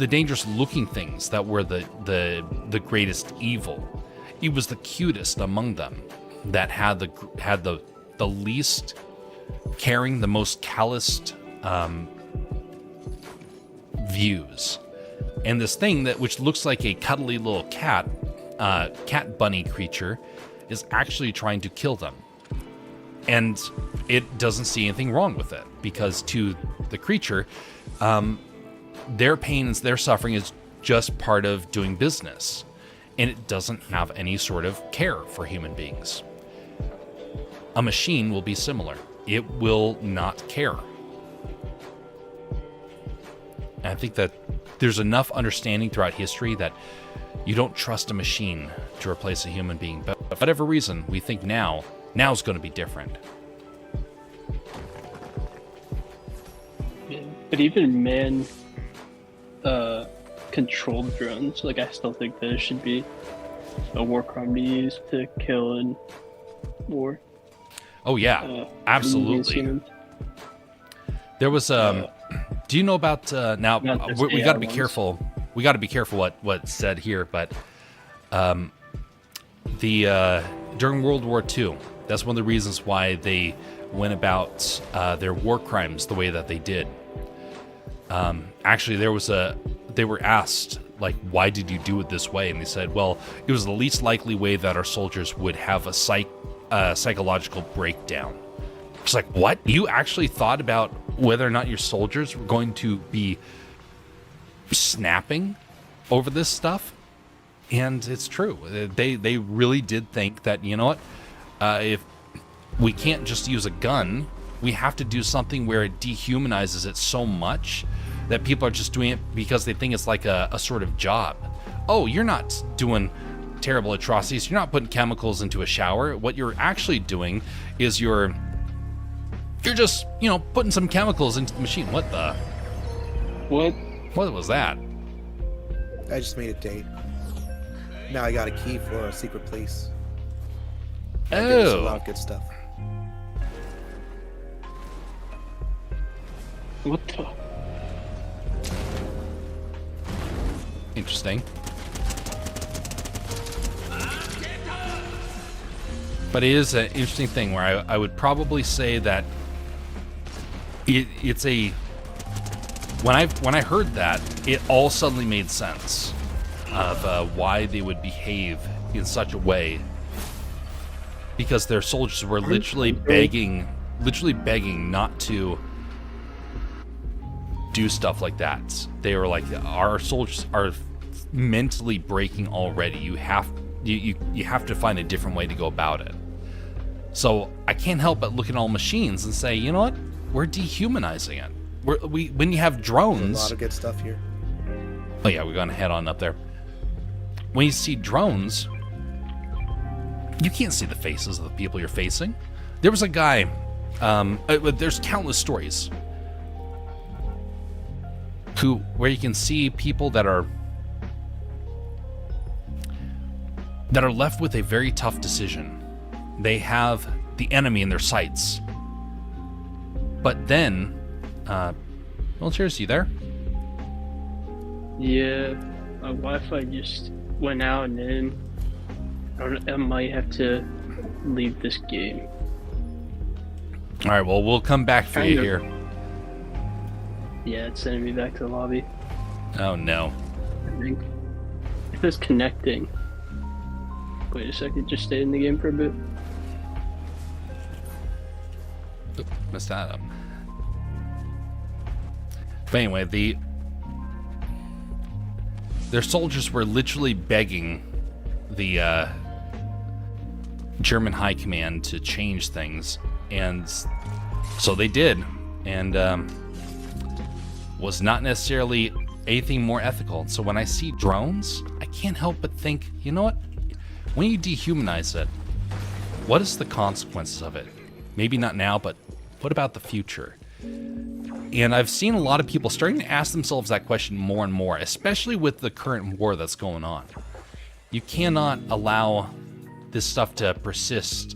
dangerous looking things that were the greatest evil. It was the cutest among them that had the least caring, the most calloused views. And this thing which looks like a cuddly little cat bunny creature is actually trying to kill them. And it doesn't see anything wrong with it, because to the creature, their pain and their suffering is just part of doing business. And it doesn't have any sort of care for human beings. A machine will be similar. It will not care. And I think that there's enough understanding throughout history that you don't trust a machine to replace a human being. But for whatever reason, we think now Now it's going to be different. Yeah, but even man controlled drones, like I still think that it should be a war crime to use to kill in war. Oh yeah, absolutely. Humans. There was do you know about now we got to be ones. careful. We got to be careful what's said here, but the during World War II, that's one of the reasons why they went about their war crimes the way that they did. Actually, they were asked, like, why did you do it this way? And they said, well, it was the least likely way that our soldiers would have a psychological breakdown. It's like, what? You actually thought about whether or not your soldiers were going to be snapping over this stuff? And it's true. They really did think that, you know what? If we can't just use a gun, we have to do something where it dehumanizes it so much that people are just doing it because they think it's like a sort of job. Oh, you're not doing terrible atrocities. You're not putting chemicals into a shower. What you're actually doing is you're just, putting some chemicals into the machine. What the? What? What was that? I just made a date. Now I got a key for a secret place. There's a lot of good stuff. What the? Interesting. But it is an interesting thing where I would probably say that it's a when I heard that, it all suddenly made sense of why they would behave in such a way, because their soldiers were literally begging not to do stuff like that. They were like, our soldiers are mentally breaking already. You have to find a different way to go about it. So I can't help but look at all machines and say, you know what? We're dehumanizing it. When you have drones, There's a lot of good stuff here. Oh yeah, we're gonna head on up there. When you see drones, you can't see the faces of the people you're facing. There was a guy. There's countless stories where you can see people that are left with a very tough decision. They have the enemy in their sights. But then, well, cheers, you there? Yeah, my Wi-Fi just went out and in. I might have to leave this game. All right, well, we'll come back for you here. Yeah, it's sending me back to the lobby. Oh, no. I think. It says connecting. Wait a second, just stay in the game for a bit. Oop, messed that up. But anyway, their soldiers were literally begging the German high command to change things, and so they did, and was not necessarily anything more ethical. So when I see drones, I can't help but think, you know what? When you dehumanize it, what is the consequences of it? Maybe not now, but what about the future? And I've seen a lot of people starting to ask themselves that question more and more, especially with the current war that's going on. You cannot allow this stuff to persist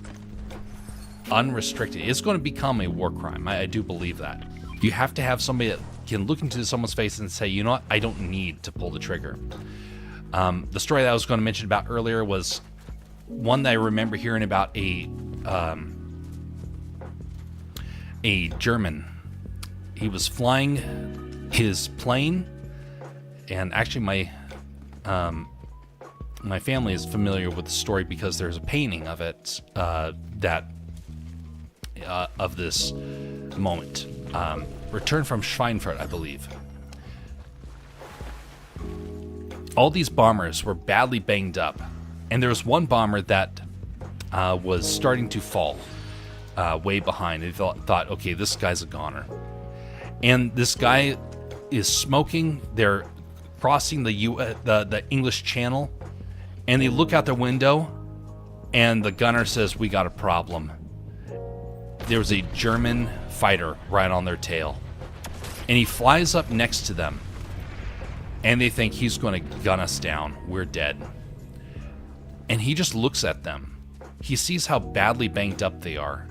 unrestricted. It's going to become a war crime. I do believe that. You have to have somebody that can look into someone's face and say, you know what, I don't need to pull the trigger. The story that I was going to mention about earlier was one that I remember hearing about a German. He was flying his plane, and actually my family is familiar with the story because there's a painting of it of this moment. Return from Schweinfurt, I believe. All these bombers were badly banged up, and there was one bomber that was starting to fall way behind. They thought, okay, this guy's a goner. And this guy is smoking. They're crossing the English Channel, and they look out their window, And the gunner says, "We got a problem." There was a German fighter right on their tail. And he flies up next to them. And they think he's going to gun us down. We're dead. And he just looks at them. He sees how badly banged up they are.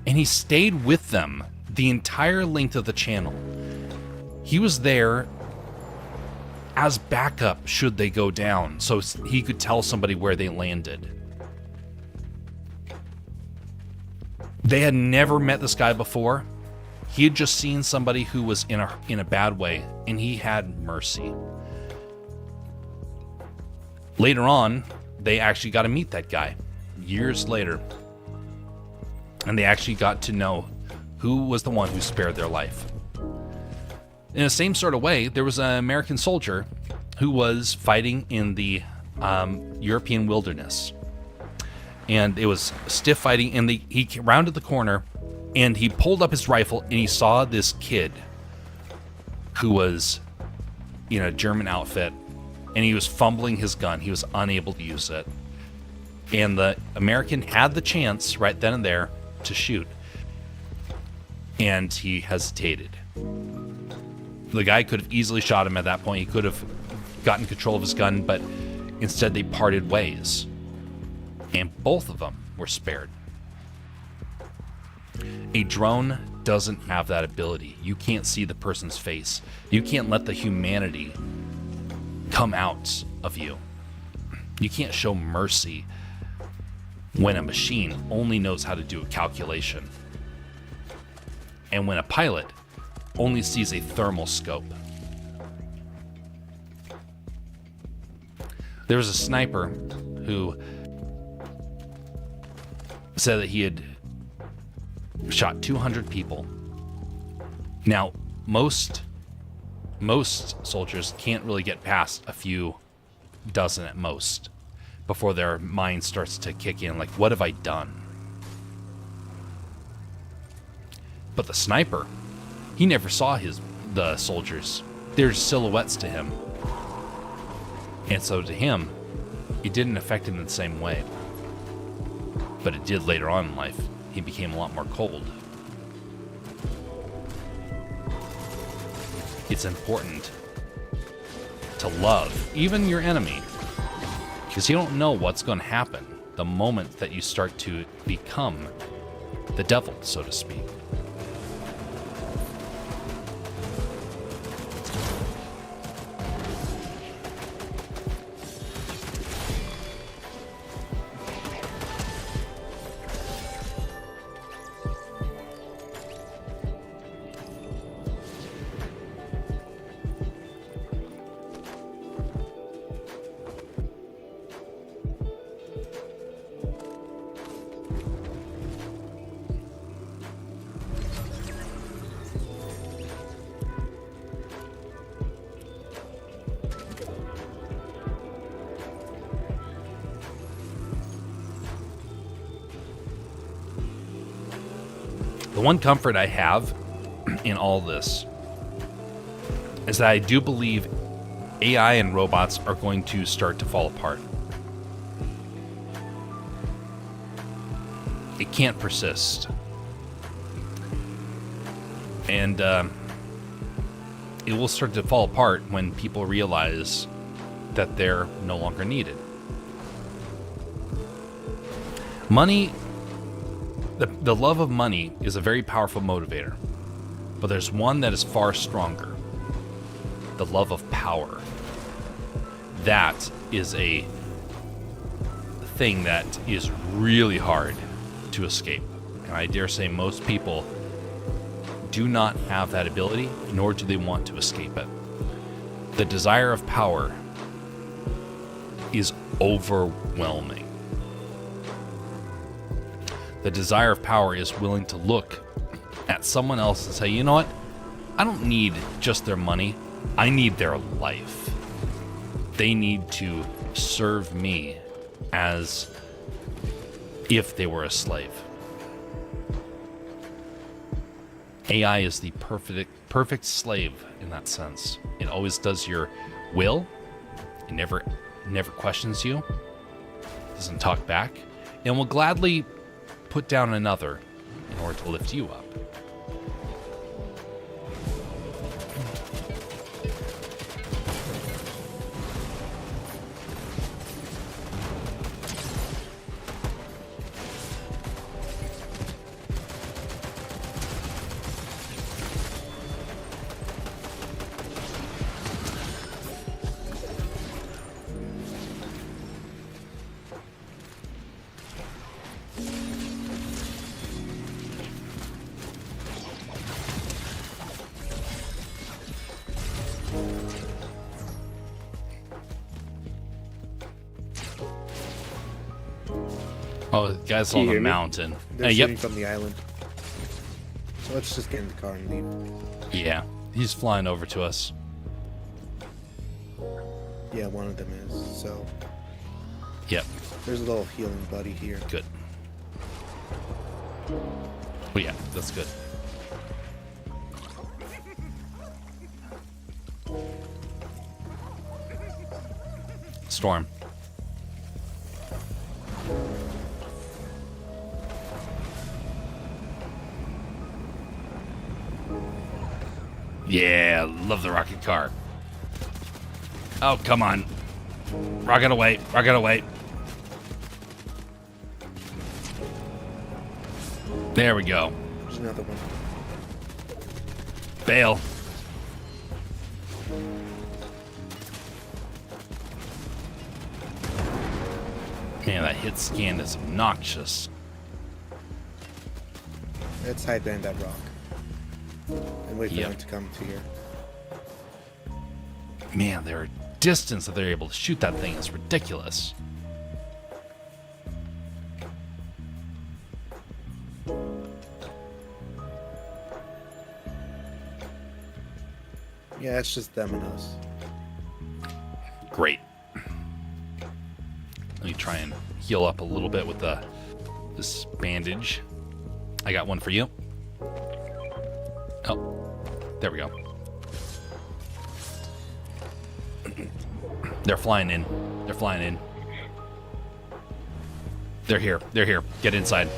And he stayed with them the entire length of the channel. He was there as backup should they go down, so he could tell somebody where they landed. They had never met this guy before. He had just seen somebody who was in a bad way, and he had mercy. Later on, they actually got to meet that guy, years later. And they actually got to know who was the one who spared their life. In the same sort of way, there was an American soldier who was fighting in the European wilderness. And it was stiff fighting, and he rounded the corner, and he pulled up his rifle, and he saw this kid who was in a German outfit, and he was fumbling his gun. He was unable to use it. And the American had the chance right then and there to shoot. And he hesitated. The guy could have easily shot him at that point. He could have gotten control of his gun, but instead they parted ways. And both of them were spared. A drone doesn't have that ability. You can't see the person's face. You can't let the humanity come out of you. You can't show mercy when a machine only knows how to do a calculation. And when a pilot only sees a thermal scope. There was a sniper who said that he had shot 200 people. Now, most soldiers can't really get past a few dozen at most before their mind starts to kick in, like, what have I done? But the sniper, he never saw the soldiers. They're silhouettes to him. And so to him, it didn't affect him in the same way. But it did later on in life. He became a lot more cold. It's important to love even your enemy, because you don't know what's going to happen the moment that you start to become the devil, so to speak. The one comfort I have in all this is that I do believe AI and robots are going to start to fall apart. It can't persist. And it will start to fall apart when people realize that they're no longer needed. Money, the love of money is a very powerful motivator, but there's one that is far stronger. The love of power. That is a thing that is really hard to escape. And I dare say most people do not have that ability, nor do they want to escape it. The desire of power is overwhelming. The desire of power is willing to look at someone else and say, you know what? I don't need just their money. I need their life. They need to serve me as if they were a slave. AI is the perfect slave in that sense. It always does your will. It never questions you. doesn't talk back, and will gladly put down another in order to lift you up. Oh, the guy's Can on you the hear me? mountain. They're Yep. shooting from the island. So let's just get in the car and leave. Yeah, he's flying over to us. Yeah, one of them is. So Yep, there's a little healing buddy here. good. Oh yeah, that's good. Storm. Yeah, love the rocket car. Oh, come on. Rocket away, rocket away. There we go. There's another one. Bail. Man, that hit scan is obnoxious. Let's hide behind that rock and wait for Yep. them to come to here. Man, their distance that they're able to shoot that thing is ridiculous. Yeah, it's just them and us. Great. Let me try and heal up a little bit with this bandage. I got one for you. Oh, there we go. They're flying in. They're flying in. They're here. They're here. Get inside.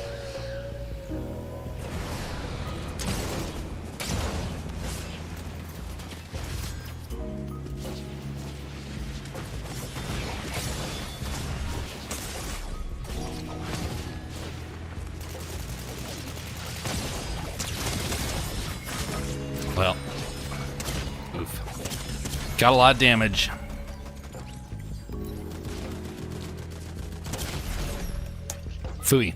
Well, oof. Got a lot of damage. Phooey.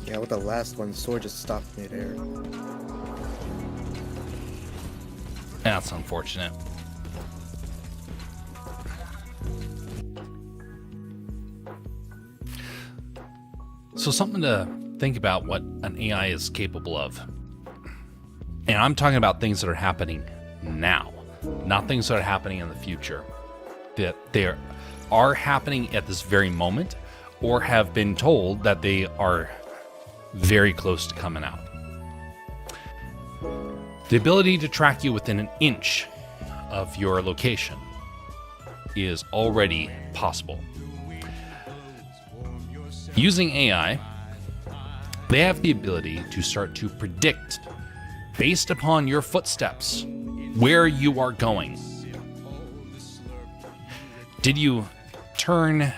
Yeah, with the last one, sword just stopped midair. That's unfortunate. So something to think about what an AI is capable of. And I'm talking about things that are happening now, not things that are happening in the future. That they are happening at this very moment or have been told that they are very close to coming out. The ability to track you within an inch of your location is already possible. Using AI, they have the ability to start to predict, based upon your footsteps, where you are going. Did you turn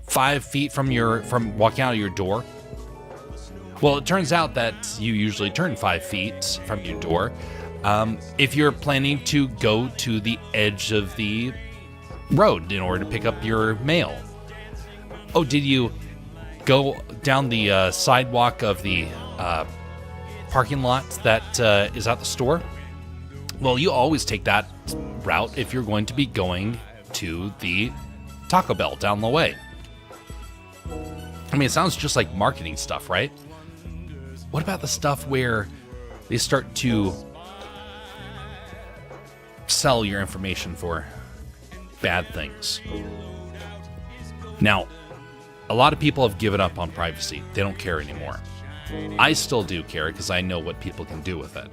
5 feet from walking out of your door? Well, it turns out that you usually turn 5 feet from your door if you're planning to go to the edge of the road in order to pick up your mail. Oh, did you go down the sidewalk of the parking lot that is at the store? Well, you always take that route if you're going to be going to the Taco Bell down the way. I mean, it sounds just like marketing stuff, right? What about the stuff where they start to sell your information for bad things? Now, a lot of people have given up on privacy. They don't care anymore. I still do care because I know what people can do with it.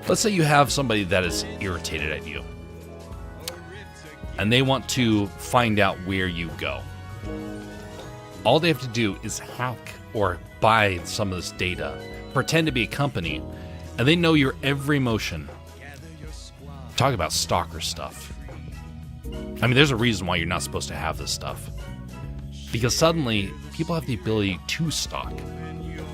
Let's say you have somebody that is irritated at you. and they want to find out where you go. All they have to do is hack or buy some of this data, pretend to be a company, and they know your every motion. Talk about stalker stuff. I mean, there's a reason why you're not supposed to have this stuff. Because suddenly, people have the ability to stalk.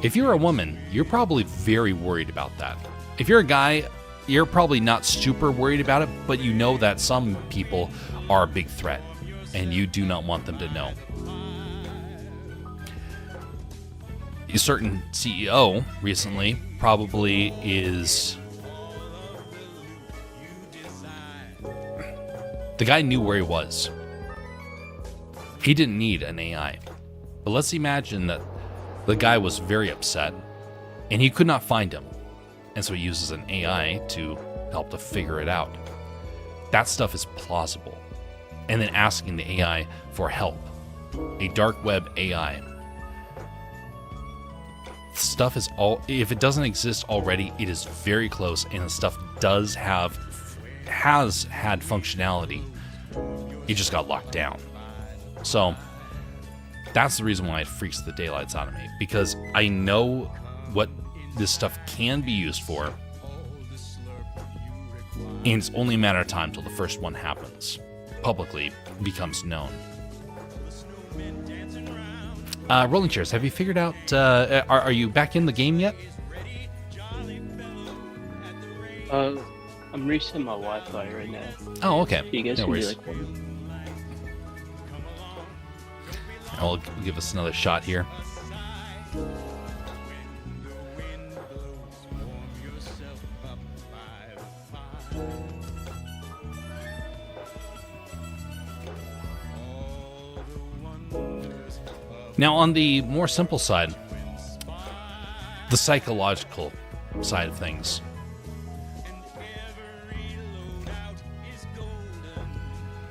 If you're a woman, you're probably very worried about that. If you're a guy, you're probably not super worried about it, but you know that some people are a big threat, and you do not want them to know. A certain CEO recently probably is... The guy knew where he was. He didn't need an AI. But let's imagine that the guy was very upset and he could not find him. And so he uses an AI to help to figure it out. That stuff is plausible. And then asking the AI for help. A dark web AI. Stuff is all, if it doesn't exist already, it is very close, and the stuff has had functionality. It just got locked down. So that's the reason why it freaks the daylights out of me, because I know what this stuff can be used for, and it's only a matter of time till the first one happens, publicly becomes known. Rolling Chairs, have you figured out, are you back in the game yet? I'm resetting my Wi-Fi right now. Oh, okay. So you guys No can worries. be I'll give us another shot here. Now, on the more simple side, the psychological side of things,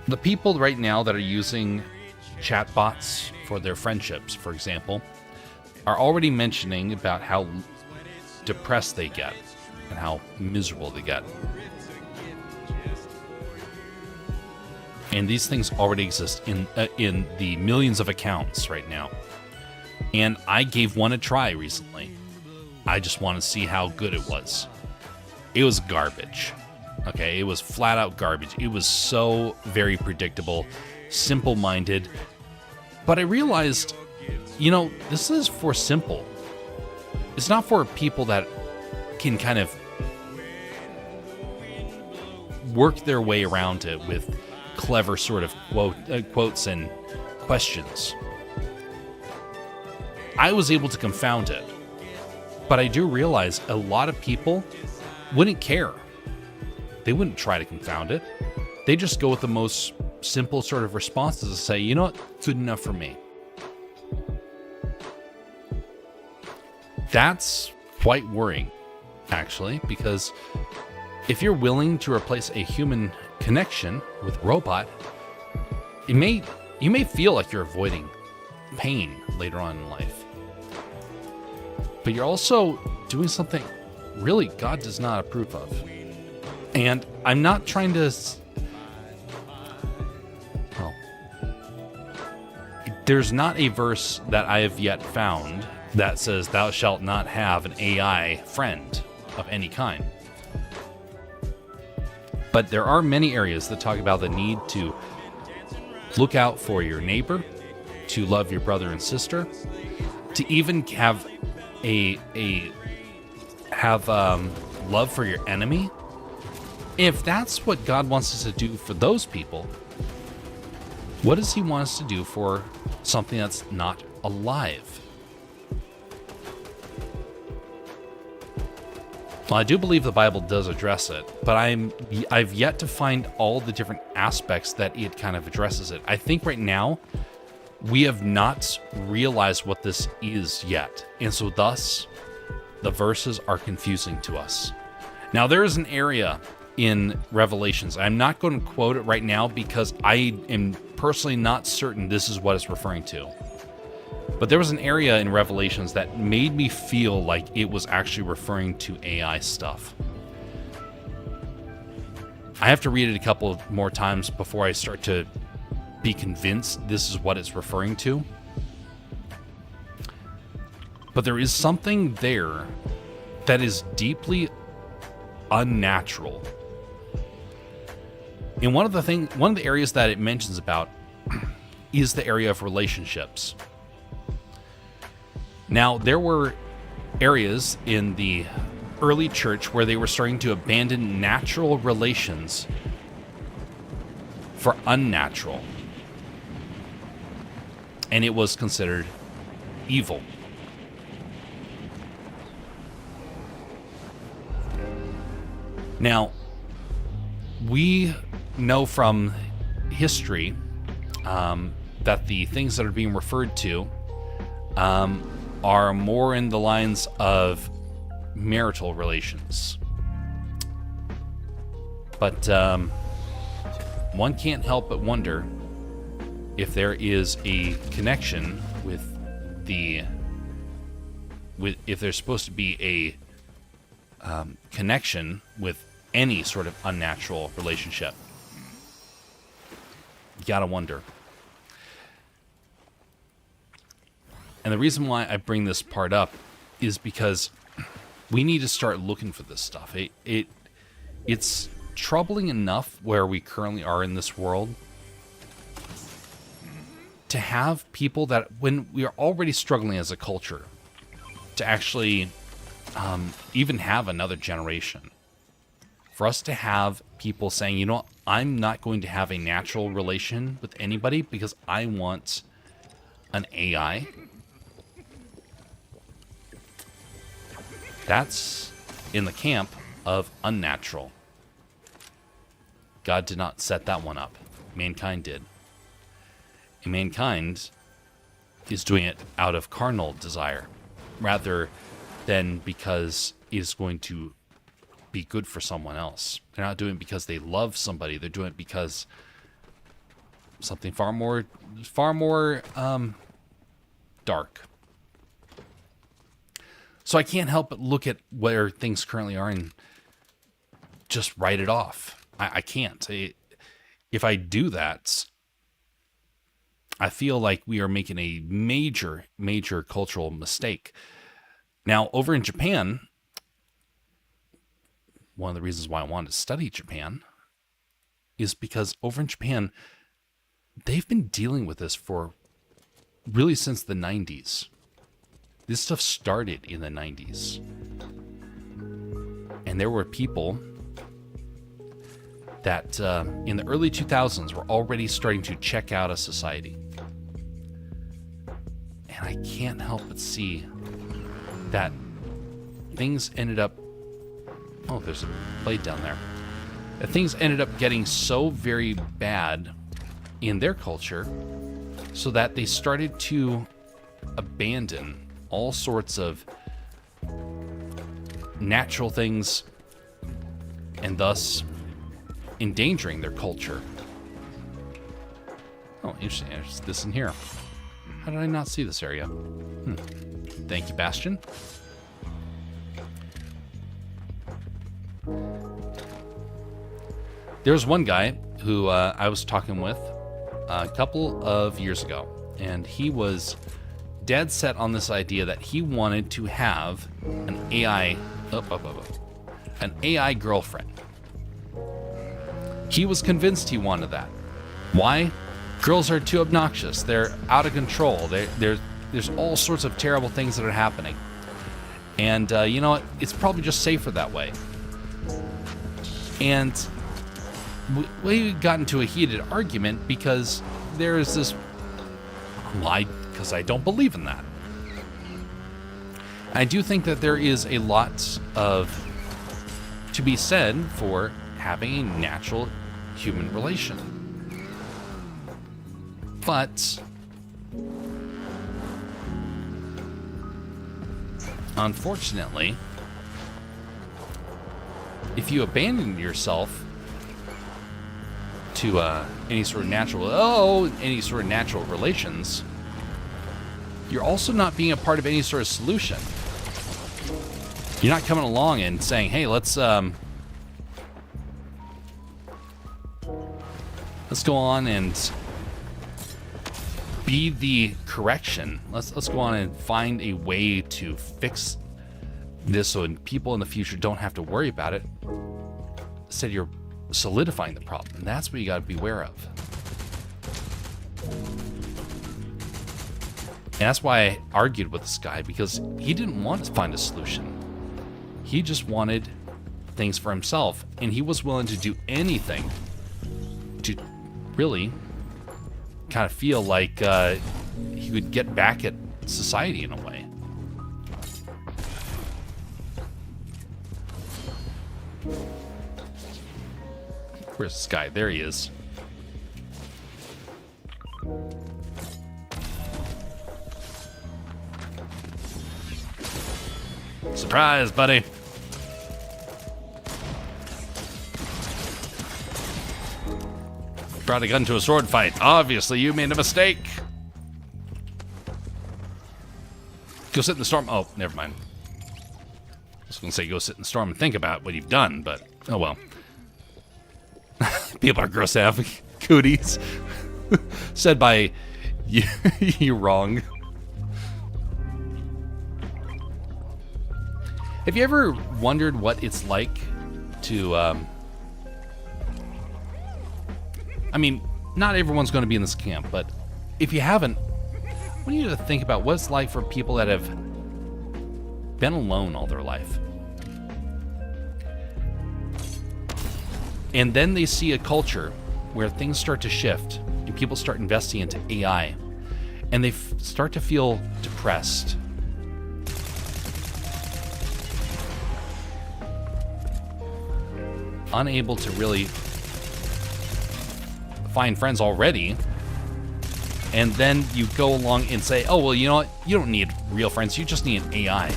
the people right now that are using chatbots for their friendships, for example, are already mentioning about how depressed they get and how miserable they get. And these things already exist in the millions of accounts right now. And I gave one a try recently. I just want to see how good it was. It was garbage. Okay, it was flat out garbage. It was so very predictable, simple-minded. But I realized, you know, this is for simple. It's not for people that can kind of work their way around it with clever sort of quotes and questions. I was able to confound it, but I do realize a lot of people wouldn't care. They wouldn't try to confound it. They just go with the most simple sort of responses to say, you know what, good enough for me. That's quite worrying, actually, because if you're willing to replace a human connection with a robot, you may feel like you're avoiding pain later on in life. But you're also doing something really God does not approve of. And I'm not trying to... Well, there's not a verse that I have yet found that says, thou shalt not have an AI friend of any kind. But there are many areas that talk about the need to look out for your neighbor, to love your brother and sister, to even have love for your enemy. If that's what God wants us to do for those people, what does he want us to do for something that's not alive? Well, I do believe the Bible does address it, but I've yet to find all the different aspects that it kind of addresses it. I think right now we have not realized what this is yet, and so thus the verses are confusing to us. Now, there is an area in Revelations. I'm not going to quote it right now because I am personally not certain this is what it's referring to. But there was an area in Revelations that made me feel like it was actually referring to AI stuff. I have to read it a couple more times before I start to be convinced this is what it's referring to. But there is something there that is deeply unnatural. And one of the areas that it mentions about is the area of relationships. Now, there were areas in the early church where they were starting to abandon natural relations for unnatural. And it was considered evil. Now, we know from history that the things that are being referred to are more in the lines of marital relations. But one can't help but wonder if there is a connection if there's supposed to be a connection with any sort of unnatural relationship. You gotta wonder. And the reason why I bring this part up is because we need to start looking for this stuff. It's troubling enough where we currently are in this world to have people that, when we are already struggling as a culture, to actually even have another generation. For us to have people saying, you know what, I'm not going to have a natural relation with anybody because I want an AI. That's in the camp of unnatural. God did not set that one up. Mankind did. And mankind is doing it out of carnal desire, rather than because it is going to be good for someone else. They're not doing it because they love somebody. They're doing it because something far more dark. So I can't help but look at where things currently are and just write it off. I can't. If I do that, I feel like we are making a major, major cultural mistake. Now, over in Japan, one of the reasons why I wanted to study Japan is because over in Japan, they've been dealing with this for really since the 90s. This stuff started in the 90s. And there were people that in the early 2000s were already starting to check out of society. And I can't help but see that things ended up... Oh, there's a blade down there. That things ended up getting so very bad in their culture so that they started to abandon all sorts of natural things and thus endangering their culture. Oh, interesting. There's this in here. How did I not see this area? Thank you, Bastion. There's one guy who I was talking with a couple of years ago, and he was dead set on this idea that he wanted to have an AI girlfriend. He was convinced he wanted that. Why? Girls are too obnoxious. They're out of control. There's all sorts of terrible things that are happening. And you know what? It's probably just safer that way. And we got into a heated argument because there is this... Why? Because I don't believe in that. I do think that there is a lot to be said for having a natural human relation. But unfortunately, if you abandon yourself to any sort of natural relations, you're also not being a part of any sort of solution. You're not coming along and saying, hey, let's Let's go on and be the correction. Let's go on and find a way to fix this so people in the future don't have to worry about it. Instead, you're solidifying the problem, and that's what you got to beware of. And that's why I argued with this guy, because he didn't want to find a solution. He just wanted things for himself, and he was willing to do anything to really kind of feel like he would get back at society in a way. Where's this guy? There he is. Surprise, buddy. Brought a gun to a sword fight. Obviously, you made a mistake. Go sit in the storm. Oh, never mind. I was going to say go sit in the storm and think about what you've done, but oh well. People are gross out. Cooties. Said by you. You're wrong. Have you ever wondered what it's like to, I mean, not everyone's going to be in this camp, but if you haven't, I want you to think about what it's like for people that have been alone all their life. And then they see a culture where things start to shift and people start investing into AI, and they start to feel depressed. Unable to really find friends already, and then you go along and say, oh, well, you know what? You don't need real friends. You just need an AI.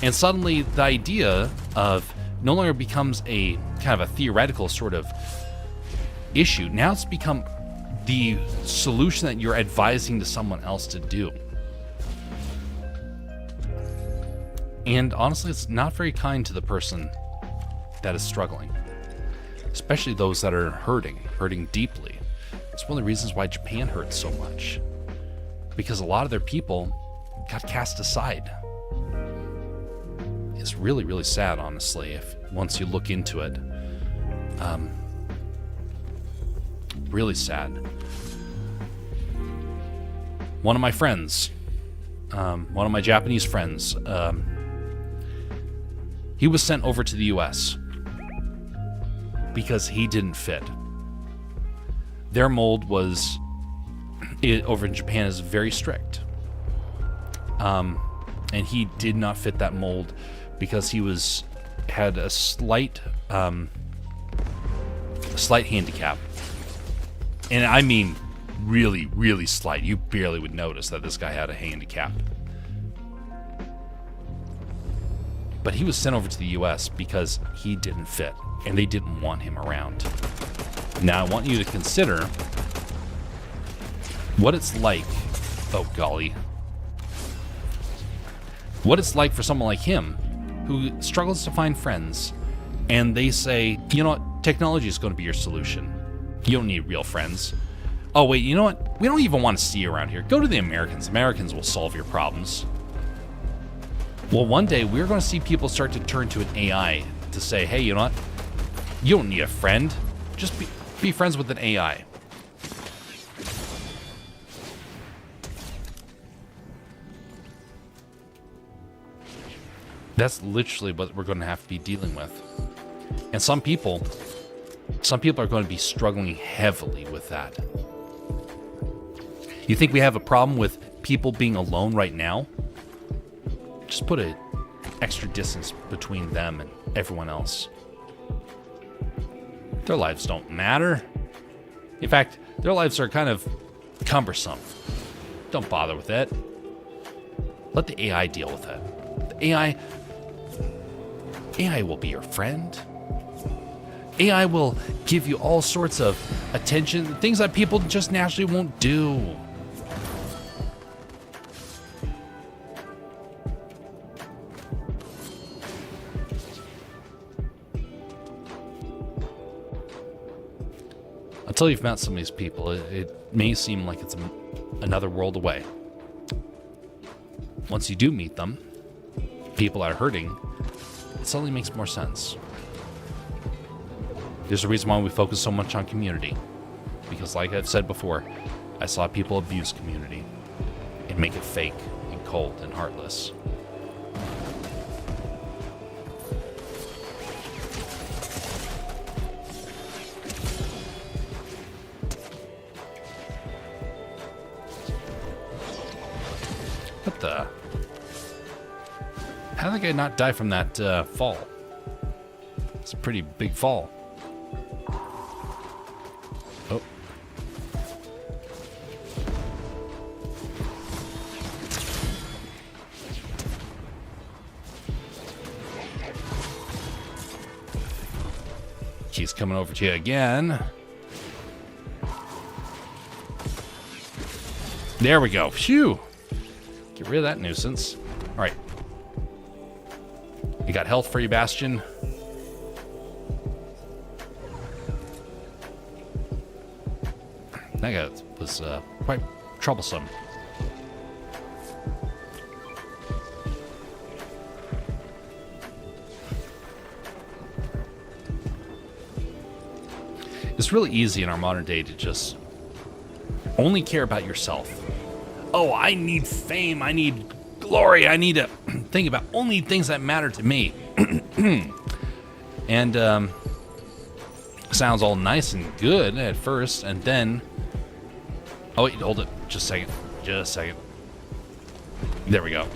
And suddenly the idea of no longer becomes a kind of a theoretical sort of issue. Now it's become the solution that you're advising to someone else to do. And honestly, it's not very kind to the person that is struggling, especially those that are hurting deeply. It's one of the reasons why Japan hurts so much, because a lot of their people got cast aside. It's really, really sad, honestly, if once you look into it. Really sad. One of my friends, one of my Japanese friends, he was sent over to the US because he didn't fit. Their mold was, over in Japan, is very strict. And he did not fit that mold because he had a slight handicap. And I mean really, really slight. You barely would notice that this guy had a handicap. But he was sent over to the US because he didn't fit, and they didn't want him around. Now, I want you to consider what it's like, oh golly, what it's like for someone like him who struggles to find friends, and they say, you know what, technology is going to be your solution. You don't need real friends. Oh wait, you know what, we don't even want to see you around here. Go to the Americans. Americans will solve your problems. Well, one day we're going to see people start to turn to an AI to say, hey, you know what, you don't need a friend. Just be friends with an AI. That's literally what we're going to have to be dealing with. And some people are going to be struggling heavily with that. You think we have a problem with people being alone right now? Just put an extra distance between them and everyone else. Their lives don't matter. In fact, their lives are kind of cumbersome. Don't bother with it. Let the AI deal with it. The AI will be your friend. AI will give you all sorts of attention, things that people just naturally won't do. Until you've met some of these people, it may seem like it's another world away. Once you do meet them, people that are hurting, it suddenly makes more sense. There's a reason why we focus so much on community. Because like I've said before, I saw people abuse community and make it fake and cold and heartless. What the? How did the guy not die from that fall? It's a pretty big fall. Oh. She's coming over to you again. There we go. Phew. Get rid of that nuisance. All right. You got health for you, Bastion? That guy was quite troublesome. It's really easy in our modern day to just only care about yourself. Oh, I need fame, I need glory, I need to think about only things that matter to me. And sounds all nice and good at first, and then... Oh, wait, hold it. Just a second. Just a second. There we go.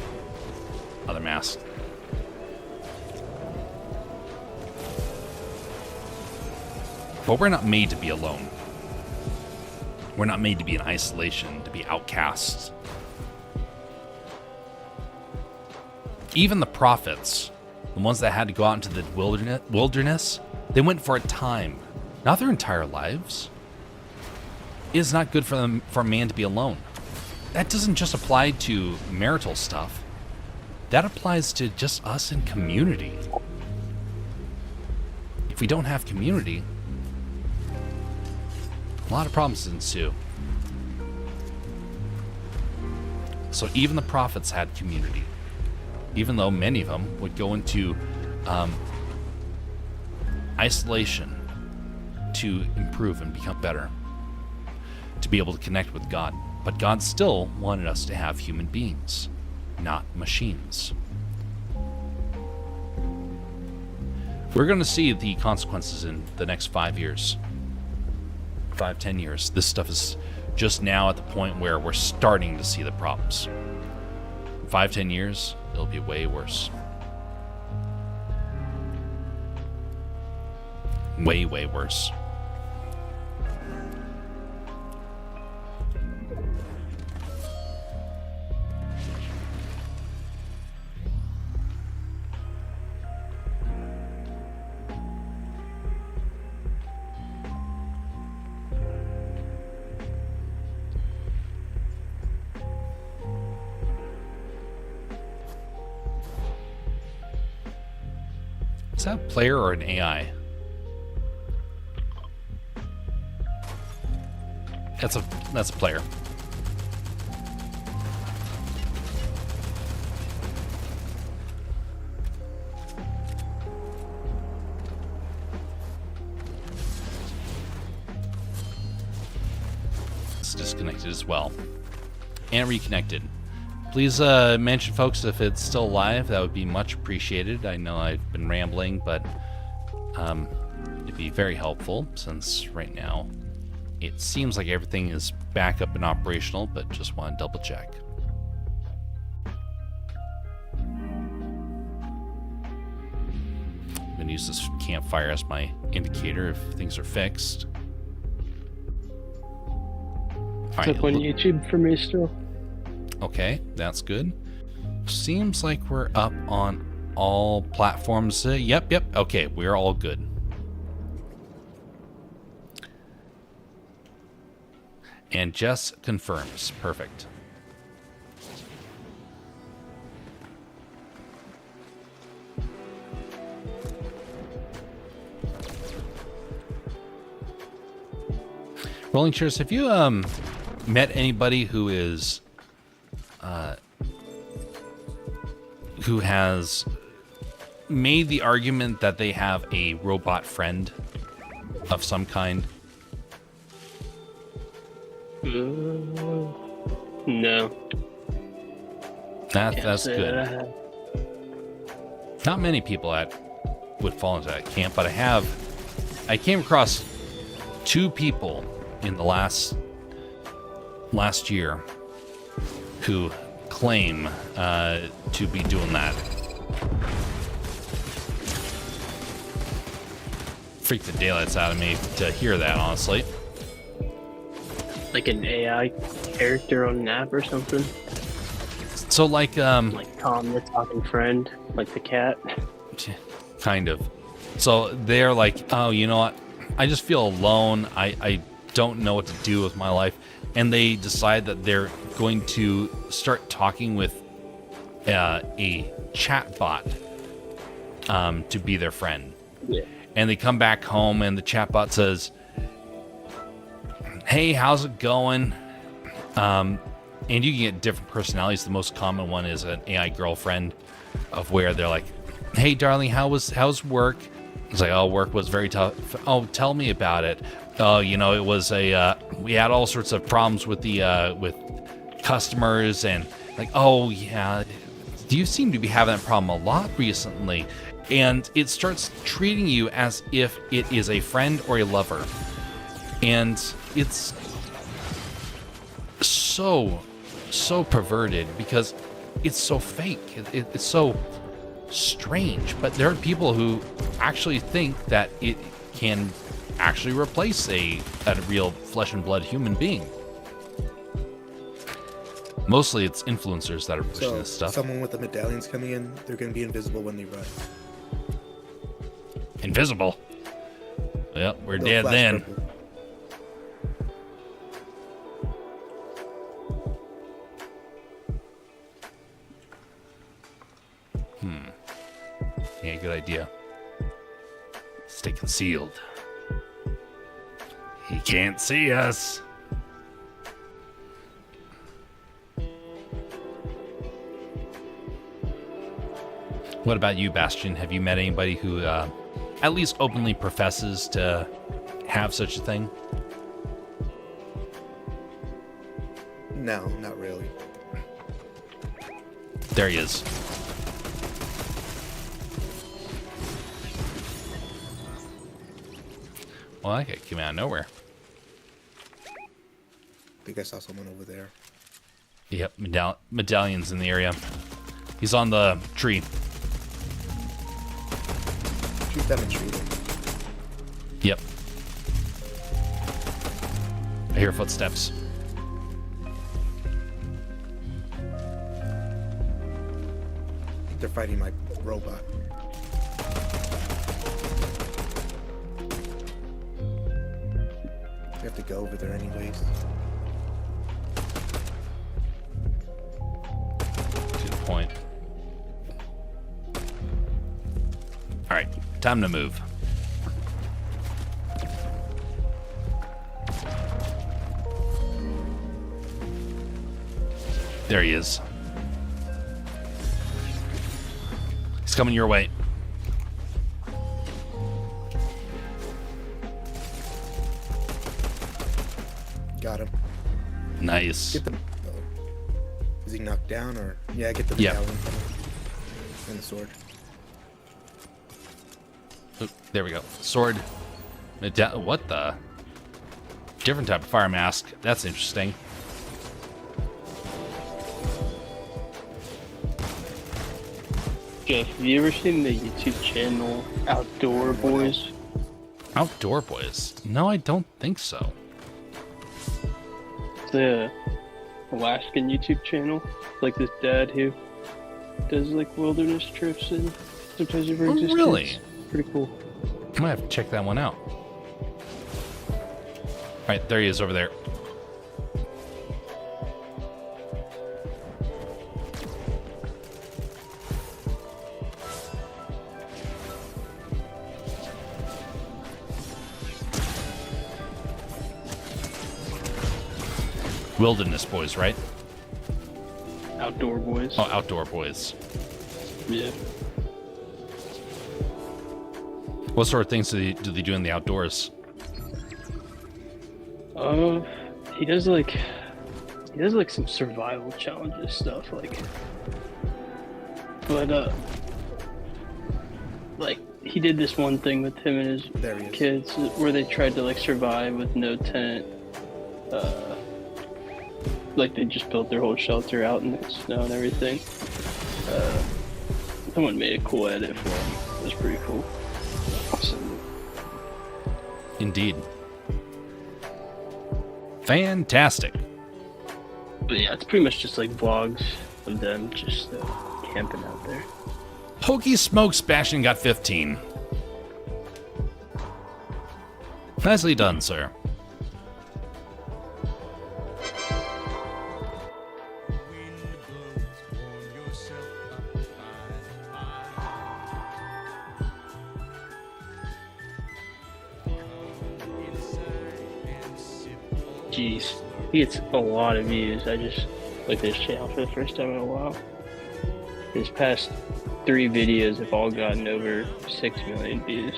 Other mask. But we're not made to be alone. We're not made to be in isolation, to be outcasts. Even the prophets, the ones that had to go out into the wilderness, they went for a time, not their entire lives. It is not good for a man to be alone. That doesn't just apply to marital stuff. That applies to just us in community. If we don't have community, a lot of problems ensue. So even the prophets had community, even though many of them would go into isolation to improve and become better, to be able to connect with God. But God still wanted us to have human beings, not machines. We're going to see the consequences in the next 5 years. 5-10 years. This stuff is just now at the point where we're starting to see the problems. 5-10 years, it'll be way worse. Way, way worse. Is that a player or an AI? That's a player. It's disconnected as well. And reconnected. Please mention, folks, if it's still live. That would be much appreciated. I know I've been rambling, but it'd be very helpful since right now it seems like everything is back up and operational, but just want to double check. I'm going to use this campfire as my indicator if things are fixed. It's up on YouTube for me still. Okay, that's good. Seems like we're up on all platforms. Yep. Okay, we're all good. And Jess confirms. Perfect. Rolling Chairs, have you met anybody who is who has made the argument that they have a robot friend of some kind? No. That's good. Not many people would fall into that camp, but I came across 2 people in the last year who claim to be doing that. Freaked the daylights out of me to hear that, honestly. Like an AI character on an app or something? So like Tom, the talking friend, like the cat. Kind of. So they're like, oh, you know what? I just feel alone. I don't know what to do with my life. And they decide that they're going to start talking with a chat bot to be their friend. Yeah. And they come back home and the chat bot says, hey, how's it going? And you can get different personalities. The most common one is an AI girlfriend, of where they're like, hey, darling, how's work? It's like, oh, work was very tough. Oh, tell me about it. Oh, you know, it was we had all sorts of problems with the with customers, and like, oh yeah, you seem to be having that problem a lot recently. And it starts treating you as if it is a friend or a lover. And it's so perverted because it's so fake. It's so strange. But there are people who actually think that it can actually replace a real flesh and blood human being. Mostly it's influencers that are pushing this stuff. Someone with the medallions coming in, they're going to be invisible when they run. Invisible? Yep, we're They'll dead flash then. purple. Yeah, good idea. Stay concealed. He can't see us. What about you, Bastion? Have you met anybody who at least openly professes to have such a thing? No, not really. There he is. Well, that guy came out of nowhere. I think I saw someone over there. Yep, medallions in the area. He's on the tree. Shoot them and treat them. Yep. I hear footsteps. They're fighting my robot. We have to go over there anyways. To the point. All right, time to move. There he is. He's coming your way. Got him. Nice. Get them. Oh. Is he knocked down or? Yeah, get the Yeah. medallion and the sword. Oop, there we go. Sword. What the? Different type of fire mask. That's interesting. Jeff, have you ever seen the YouTube channel Outdoor Boys? Outdoor Boys? No, I don't think so. It's the Alaskan YouTube channel. It's like this dad who does like wilderness trips and sometimes he brings his really? kids. Pretty cool. I might have to check that one out. Alright, there he is over there. Wilderness boys, right? Outdoor boys. Oh, outdoor boys. Yeah. What sort of things do they do in the outdoors? He does like some survival challenges stuff, like he did this one thing with him and his kids where they tried to like survive with no tent. Like they just built their whole shelter out in the snow and everything. Someone made a cool edit for him. It was pretty cool. Awesome. Indeed. Fantastic. But yeah, it's pretty much just like vlogs of them just camping out there. Hokey Smokes Bastion got 15. Nicely done, sir. Jeez, he gets a lot of views. I just looked at his channel for the first time in a while. His past 3 videos have all gotten over 6 million views.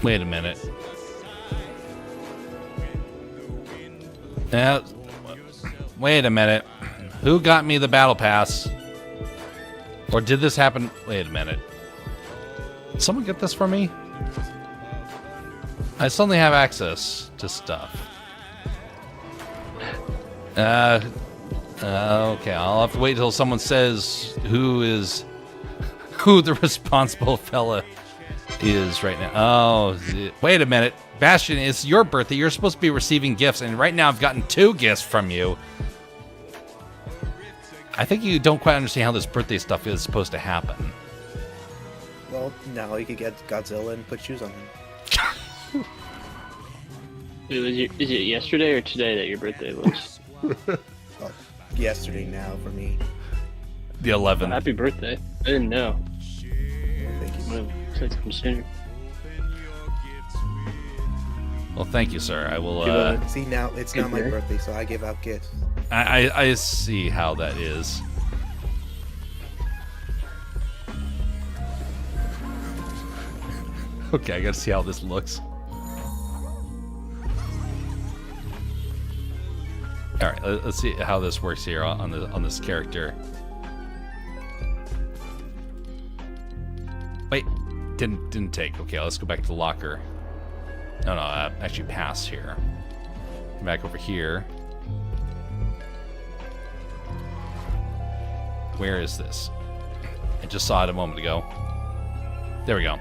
Wait a minute. Wait a minute. Who got me the battle pass? Or did this happen? Wait a minute. Did someone get this for me? I suddenly have access to stuff. Okay, I'll have to wait till someone says who the responsible fella is right now. Oh, wait a minute. Bastion, it's your birthday. You're supposed to be receiving gifts, and right now I've gotten 2 gifts from you. I think you don't quite understand how this birthday stuff is supposed to happen. Well, now you could get Godzilla and put shoes on him. Is it yesterday or today that your birthday was? Well, yesterday now for me. The 11th. Well, happy birthday. I didn't know. Thank you. I'm gonna say something sooner. Well, thank you, sir. I will, See, now it's not my birthday, so I give out gifts. I see how that is. Okay, I gotta see how this looks. All right, let's see how this works here on this character. Wait, didn't take. Okay, let's go back to the locker. No, actually pass here. Back over here. Where is this? I just saw it a moment ago. There we go.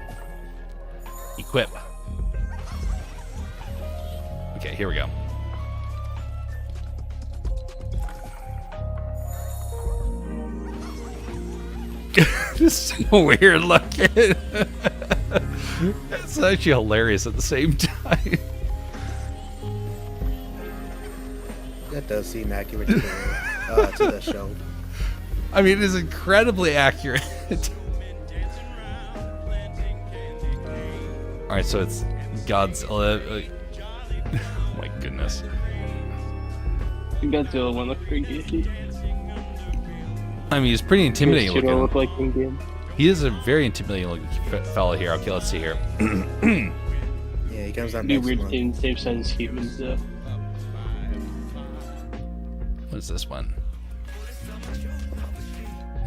Equip. Okay, here we go. This is so weird looking. It's actually hilarious at the same time. That does seem accurate to the show. I mean, it is incredibly accurate. Alright, so it's Godzilla. Oh my goodness. Godzilla one looked pretty goofy. I mean, he's pretty intimidating looking. Look like Indian. He is a very intimidating looking fellow here. Okay, let's see here. Yeah, he comes out Be next weird month. seeing same size as humans though. What is this one?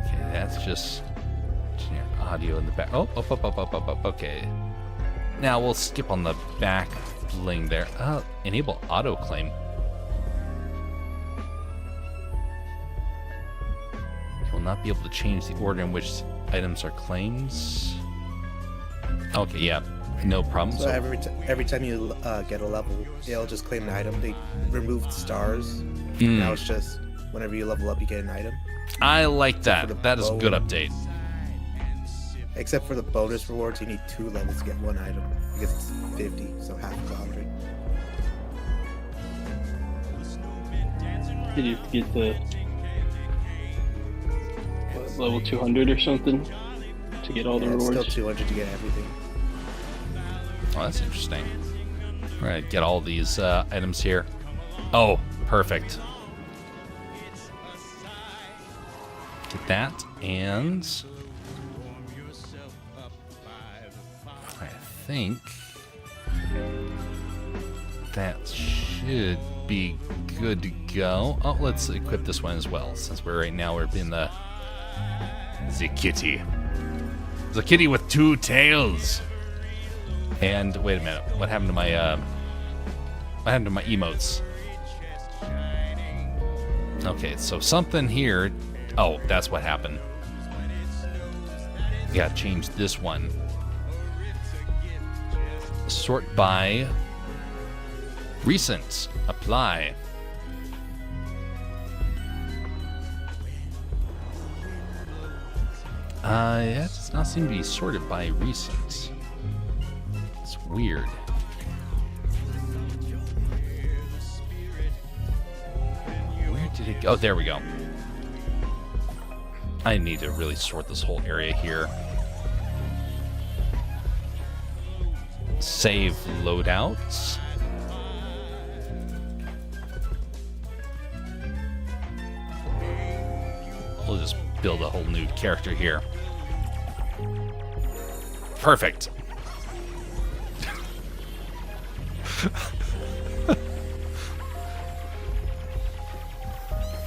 Okay, that's just generic audio in the back. Oh, up. Okay. Now we'll skip on the back bling there. Enable auto claim. You will not be able to change the order in which items are claims. Okay, yeah, no problem. So every time you get a level, they'll just claim an item. They removed stars. Now it's just whenever you level up, you get an item. I like that. That is a good update. Except for the bonus rewards, you need 2 levels to get 1 item because it's 50, so half of 100. Did you get the level 200 or something to get all the It's rewards. still 200 to get everything. Oh, that's interesting. All right, get all these items here. Oh, perfect. Get that, and I think that should be good to go. Oh, let's equip this one as well, since we're right now we're in the kitty. The kitty with two tails. And wait a minute, what happened to my emotes? Okay, so something here. Oh, that's what happened. Yeah, change this one. Sort by recent. Apply. That does not seem to be sorted by recent. It's weird. Where did it go? Oh, there we go. I need to really sort this whole area here. Save loadouts. We'll just build a whole new character here. Perfect.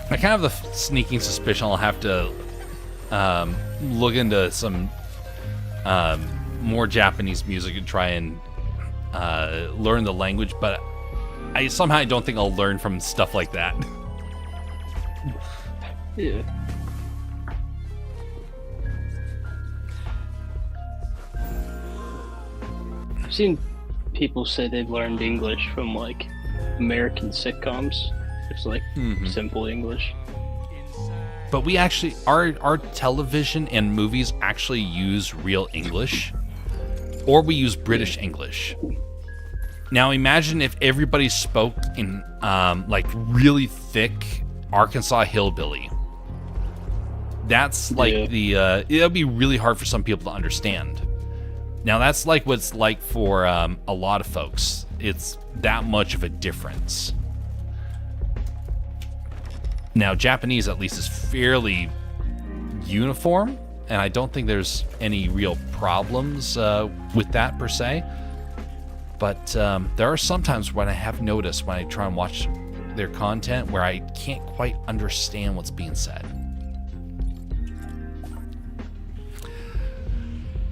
I kind of have the sneaking suspicion I'll have to look into some more Japanese music and try and learn the language, but I somehow don't think I'll learn from stuff like that. Yeah. I've seen people say they've learned English from like American sitcoms. It's like simple English. But we actually, our television and movies actually use real English, or we use British English. Now imagine if everybody spoke in like really thick Arkansas hillbilly. That's like it'll be really hard for some people to understand. Now that's like what's like for a lot of folks. It's that much of a difference. Now Japanese at least is fairly uniform, and I don't think there's any real problems with that per se. But there are some times when I have noticed when I try and watch their content where I can't quite understand what's being said.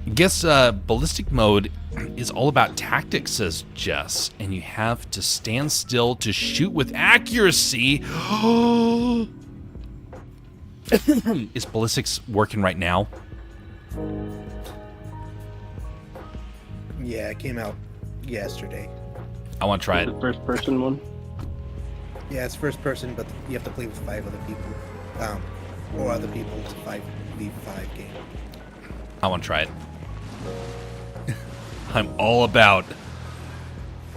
I guess ballistic mode is all about tactics, says Jess, and you have to stand still to shoot with accuracy. Is ballistics working right now? Yeah, it came out yesterday. I want to try it. The first person one. Yeah, it's first person, but you have to play with 5 other people. Or other people. It's a 5v5 game. I want to try it. I'm all about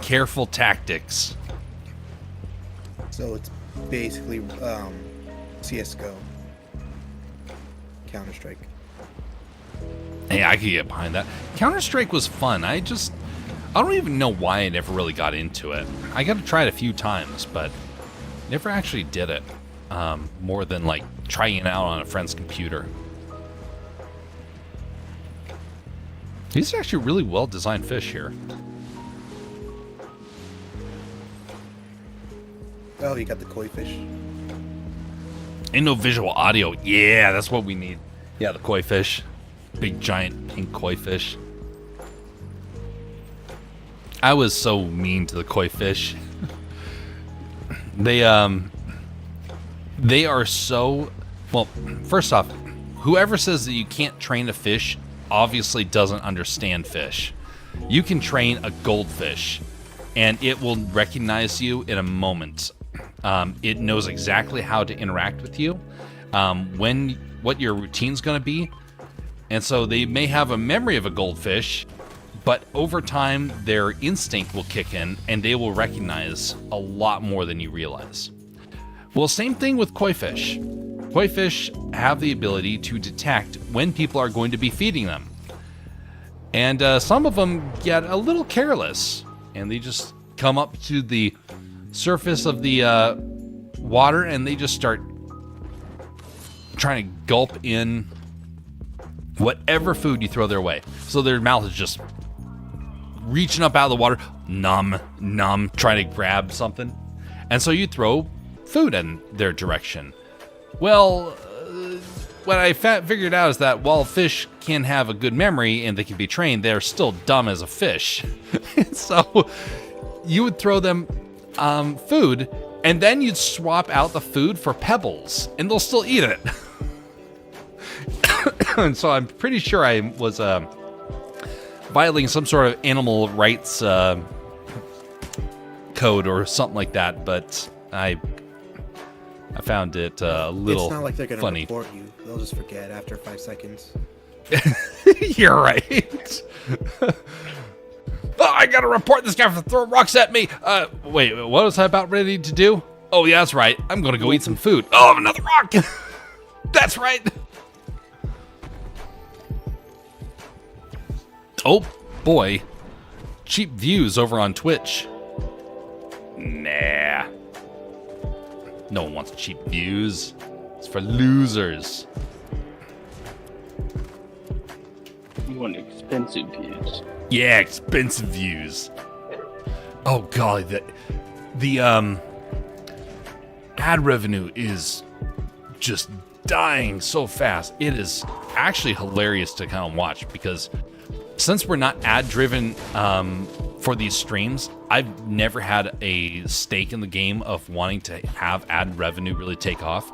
careful tactics. So it's basically CSGO. Counter-Strike. Hey, I could get behind that. Counter-Strike was fun. I don't even know why I never really got into it. I got to try it a few times, but never actually did it. More than like trying it out on a friend's computer. These are actually really well-designed fish here. Oh, you got the koi fish. And no visual audio. Yeah, that's what we need. Yeah, the koi fish. Big, giant, pink koi fish. I was so mean to the koi fish. They are so... Well, first off, whoever says that you can't train a fish obviously doesn't understand fish. You can train a goldfish, and it will recognize you in a moment. It knows exactly how to interact with you, what your routine's going to be, and so they may have a memory of a goldfish, but over time their instinct will kick in, and they will recognize a lot more than you realize. Well, same thing with koi fish. Koi fish have the ability to detect when people are going to be feeding them. And some of them get a little careless, and they just come up to the surface of the water, and they just start trying to gulp in whatever food you throw their way. So their mouth is just reaching up out of the water, nom, nom, trying to grab something. And so you throw food in their direction. Well, what I figured out is that while fish can have a good memory and they can be trained, they're still dumb as a fish. So you would throw them food, and then you'd swap out the food for pebbles, and they'll still eat it. And so I'm pretty sure I was violating some sort of animal rights code or something like that, but I found it a little funny. It's not like they're gonna report you. They'll just forget after 5 seconds. You're right. Oh, I gotta report this guy for throwing rocks at me. Wait, what was I about ready to do? Oh, yeah, that's right. I'm gonna go eat some food. Oh, another rock. That's right. Oh, boy. Cheap views over on Twitch. Nah. No one wants cheap views. It's for losers. You want expensive views. Yeah, expensive views. Oh golly, the ad revenue is just dying so fast. It is actually hilarious to kind of watch, because since we're not ad driven for these streams, I've never had a stake in the game of wanting to have ad revenue really take off.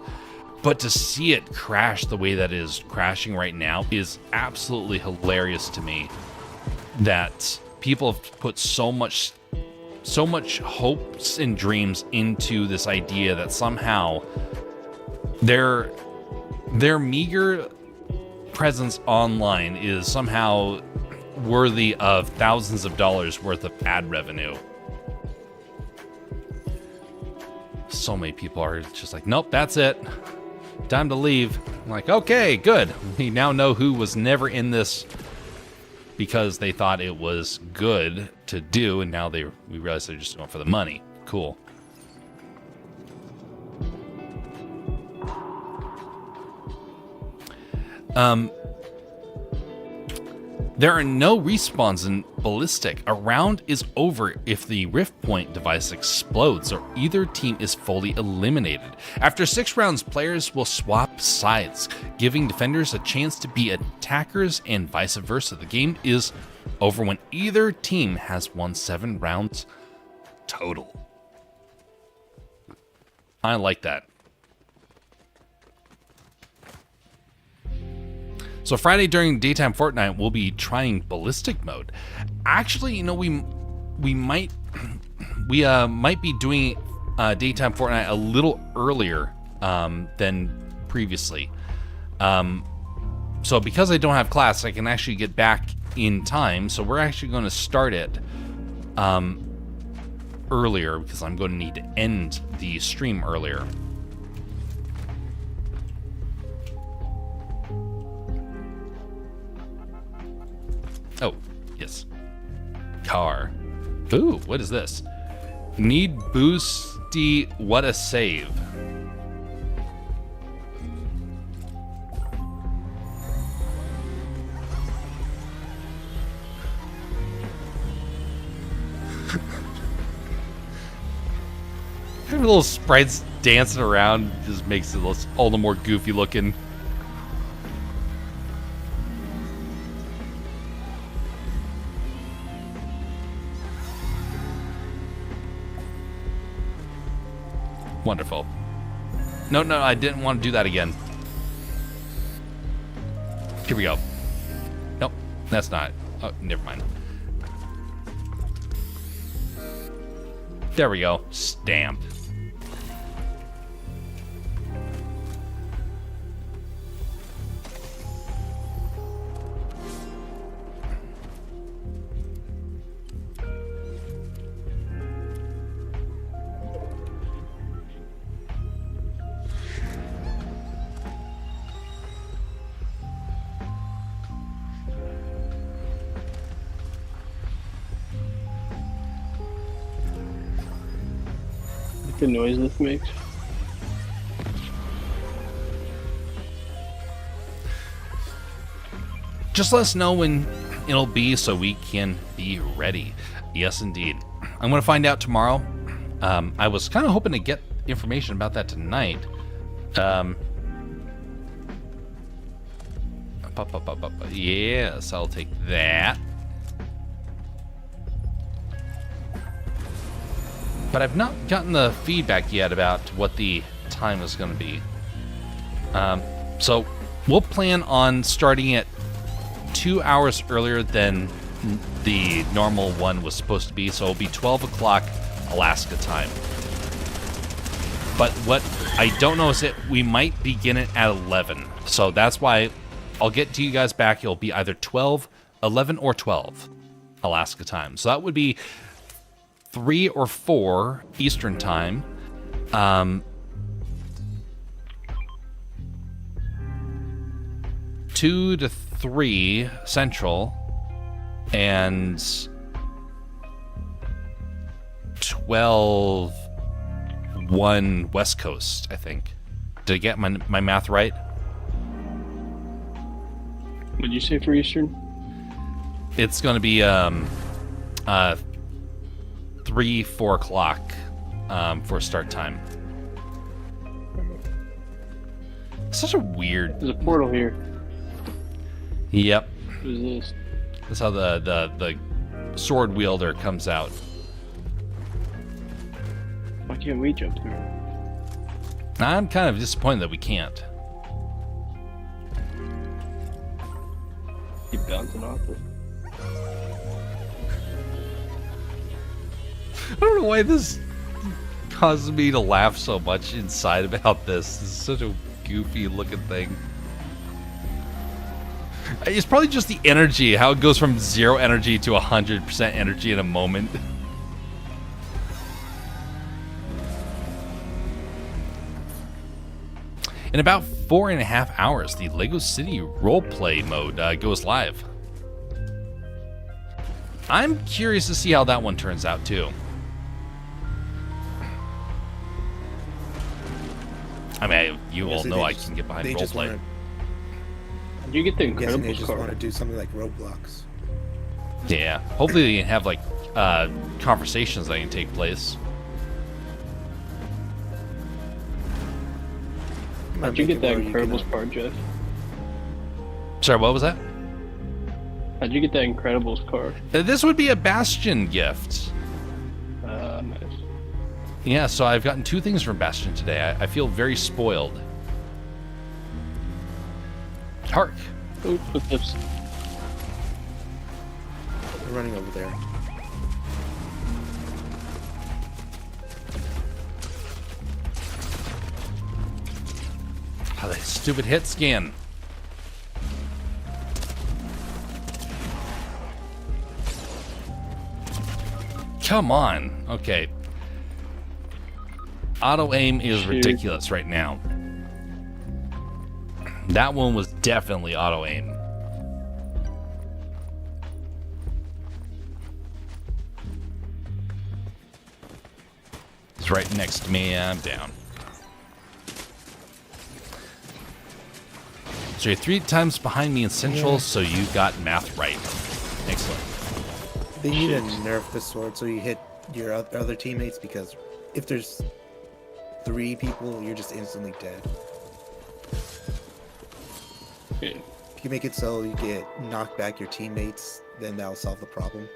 But to see it crash the way that it is crashing right now is absolutely hilarious to me. That people have put so much hopes and dreams into this idea that somehow their meager presence online is somehow worthy of thousands of dollars worth of ad revenue. So many people are just like, nope, that's it. Time to leave. I'm like, okay, good. We now know who was never in this because they thought it was good to do, and now we realize they're just going for the money. Cool. There are no respawns in Ballistic. A round is over if the Rift Point device explodes or either team is fully eliminated. After 6 rounds, players will swap sides, giving defenders a chance to be attackers and vice versa. The game is over when either team has won 7 rounds total. I like that. So Friday during daytime Fortnite, we'll be trying ballistic mode. Actually, you know, we might be doing daytime Fortnite a little earlier than previously. So because I don't have class, I can actually get back in time. So we're actually going to start it earlier because I'm going to need to end the stream earlier. Oh, yes. Car. Ooh, what is this? Need boosty, what a save. Little sprites dancing around just makes it all the more goofy looking. Wonderful. No, I didn't want to do that again. Here we go. Nope, that's not. Oh, never mind. There we go. Stamp. the noise this makes? Just let us know when it'll be so we can be ready. Yes, indeed. I'm going to find out tomorrow. I was kind of hoping to get information about that tonight. Yes, I'll take that. But I've not gotten the feedback yet about what the time is going to be. So we'll plan on starting at 2 hours earlier than the normal one was supposed to be, so it'll be 12 o'clock Alaska time. But what I don't know is that we might begin it at 11, so that's why I'll get to you guys back. It'll be either 12, 11, or 12 Alaska time. So that would be 3 or 4 Eastern time. 2 to 3 Central, and 12, 1 West Coast, I think. Did I get my math right? What did you say for Eastern? It's going to be 3, 4 o'clock for start time. Such a weird... There's a portal here. Yep. What is this? That's how the sword wielder comes out. Why can't we jump through? I'm kind of disappointed that we can't. Keep bouncing off it. I don't know why this causes me to laugh so much inside about this. This is such a goofy looking thing. It's probably just the energy, how it goes from 0 energy to 100% energy in a moment. In about 4.5 hours, the Lego City roleplay mode goes live. I'm curious to see how that one turns out, too. I mean, you all know I can get behind roleplay. Did you get the I'm guessing they Incredibles just card? want to do something like Roblox. Yeah, hopefully they can have like conversations that can take place. How'd you get that Incredibles card, Jeff? Sorry, what was that? How'd you get that Incredibles card? This would be a Bastion gift. Nice. Yeah, so I've gotten 2 things from Bastion today. I feel very spoiled. Hark. Ooh, footsteps. They're running over there. Oh, that stupid hit scan. Come on. Okay. Auto aim is ridiculous right now. That one was definitely auto aim. It's right next to me. I'm down. So you're 3 times behind me in Central, so you got math right. Excellent. They need to nerf the sword so you hit your other teammates, because if there's 3 people, you're just instantly dead. Okay. If you make it so you get knocked back your teammates, then that'll solve the problem.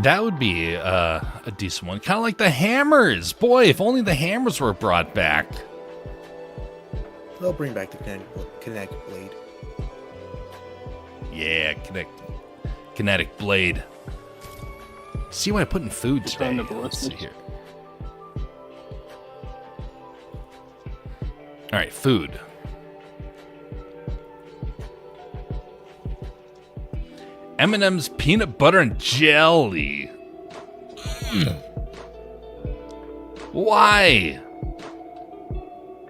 That would be a decent one. Kind of like the hammers. Boy, if only the hammers were brought back. They'll bring back the kinetic blade. Yeah, kinetic blade. See what I put in food Just today. found the Let's see ballistics. here. All right, food. M&M's peanut butter and jelly. Why?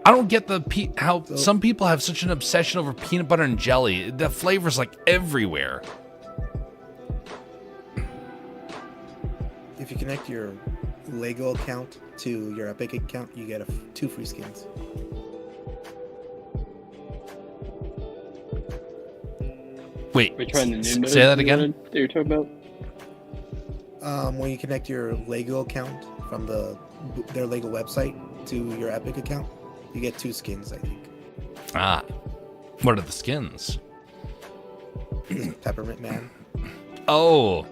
I don't get how some people have such an obsession over peanut butter and jelly. The flavor's like everywhere. If you connect your Lego account to your Epic account, you get 2 free skins. Wait, We're trying the new mode say that again? that you're talking about? When you connect your Lego account from their Lego website to your Epic account, you get 2 skins, I think. Ah, what are the skins? Peppermint Man. Oh,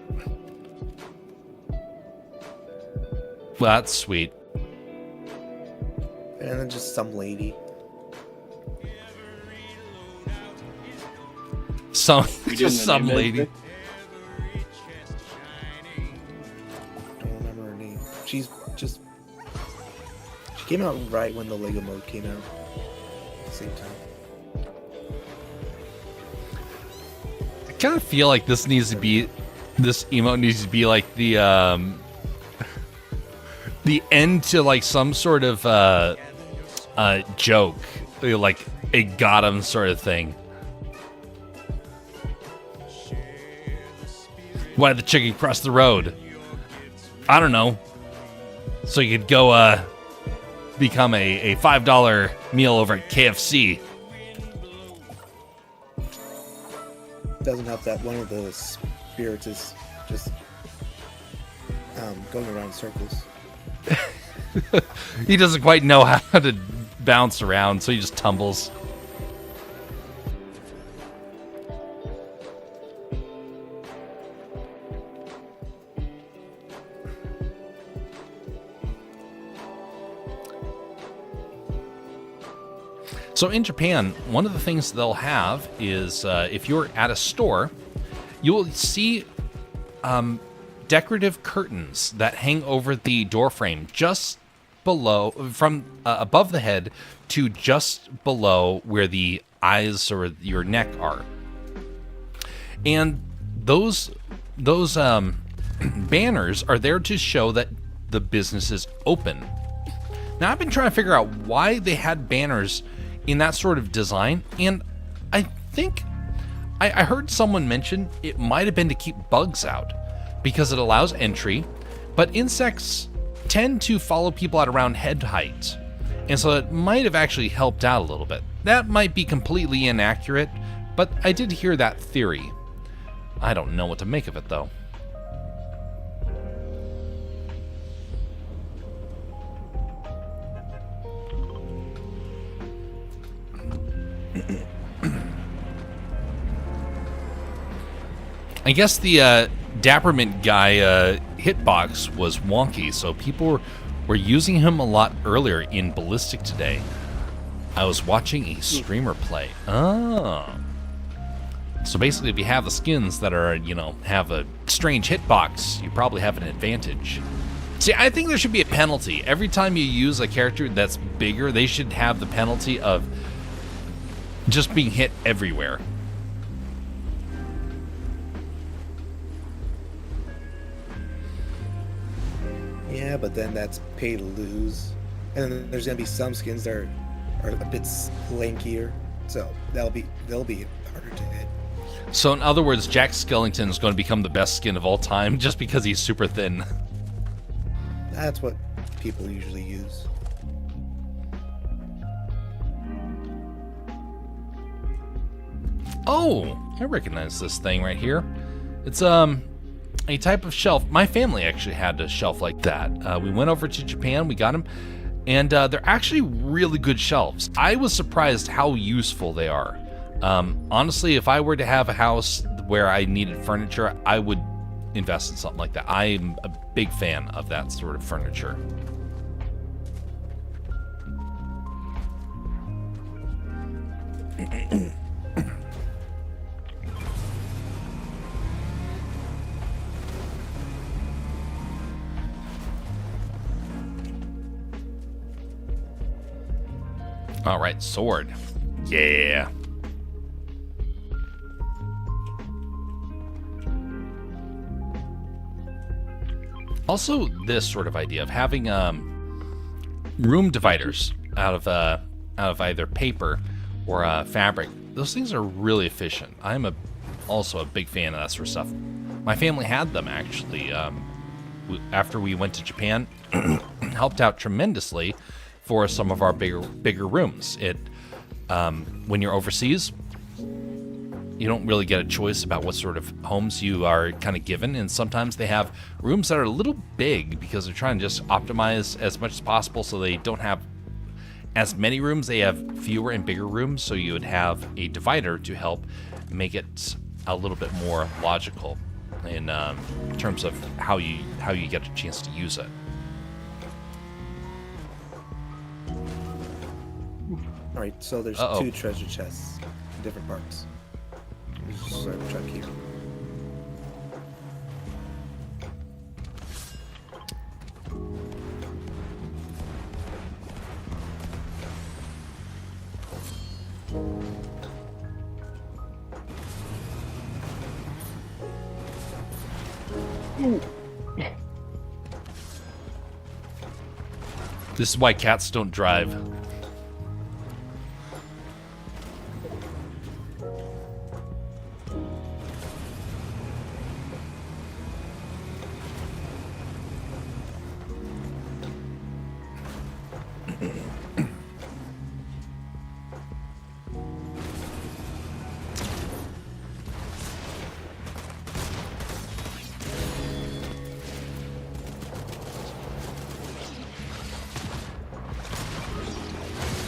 well, that's sweet. And then just some lady. Just some lady. Don't remember her name. She came out right when the Lego mode came out. At the same time. I kind of feel like this emote needs to be like the end to like some sort of joke, like a got him sort of thing. Why the chicken crossed the road? I don't know. So you could go become a $5 meal over at KFC. Doesn't help that one of the spirits is just going around in circles. He doesn't quite know how to bounce around, so he just tumbles. So in Japan, one of the things they'll have is if you're at a store, you will see decorative curtains that hang over the door frame just below, from above the head to just below where the eyes or your neck are. And those banners are there to show that the business is open. Now, I've been trying to figure out why they had banners in that sort of design, and I think I heard someone mention it might have been to keep bugs out because it allows entry, but insects tend to follow people at around head height, and so it might have actually helped out a little bit. That might be completely inaccurate, but I did hear that theory. I don't know what to make of it, though. I guess the Dappermint guy hitbox was wonky, so people were using him a lot earlier in Ballistic today. I was watching a streamer play. Oh. So basically, if you have the skins that are, have a strange hitbox, you probably have an advantage. See, I think there should be a penalty. Every time you use a character that's bigger, they should have the penalty of just being hit everywhere. Yeah, but then that's pay to lose. And then there's gonna be some skins that are a bit lankier, so they'll be harder to hit. So in other words, Jack Skellington is going to become the best skin of all time just because he's super thin. That's what people usually use. Oh, I recognize this thing right here. It's a type of shelf. My family actually had a shelf like that. We went over to Japan, we got them, and they're actually really good shelves. I was surprised how useful they are. Honestly, if I were to have a house where I needed furniture, I would invest in something like that. I'm a big fan of that sort of furniture. All right, sword. Yeah. Also, this sort of idea of having room dividers out of either paper or fabric. Those things are really efficient. I'm also a big fan of that sort of stuff. My family had them actually after we went to Japan helped out tremendously for some of our bigger rooms. It when you're overseas, you don't really get a choice about what sort of homes you are kind of given, and sometimes they have rooms that are a little big because they're trying to just optimize as much as possible so they don't have as many rooms. They have fewer and bigger rooms, so you would have a divider to help make it a little bit more logical in terms of how you get a chance to use it. All right, so there's two treasure chests in different parts. There's a truck here. This is why cats don't drive.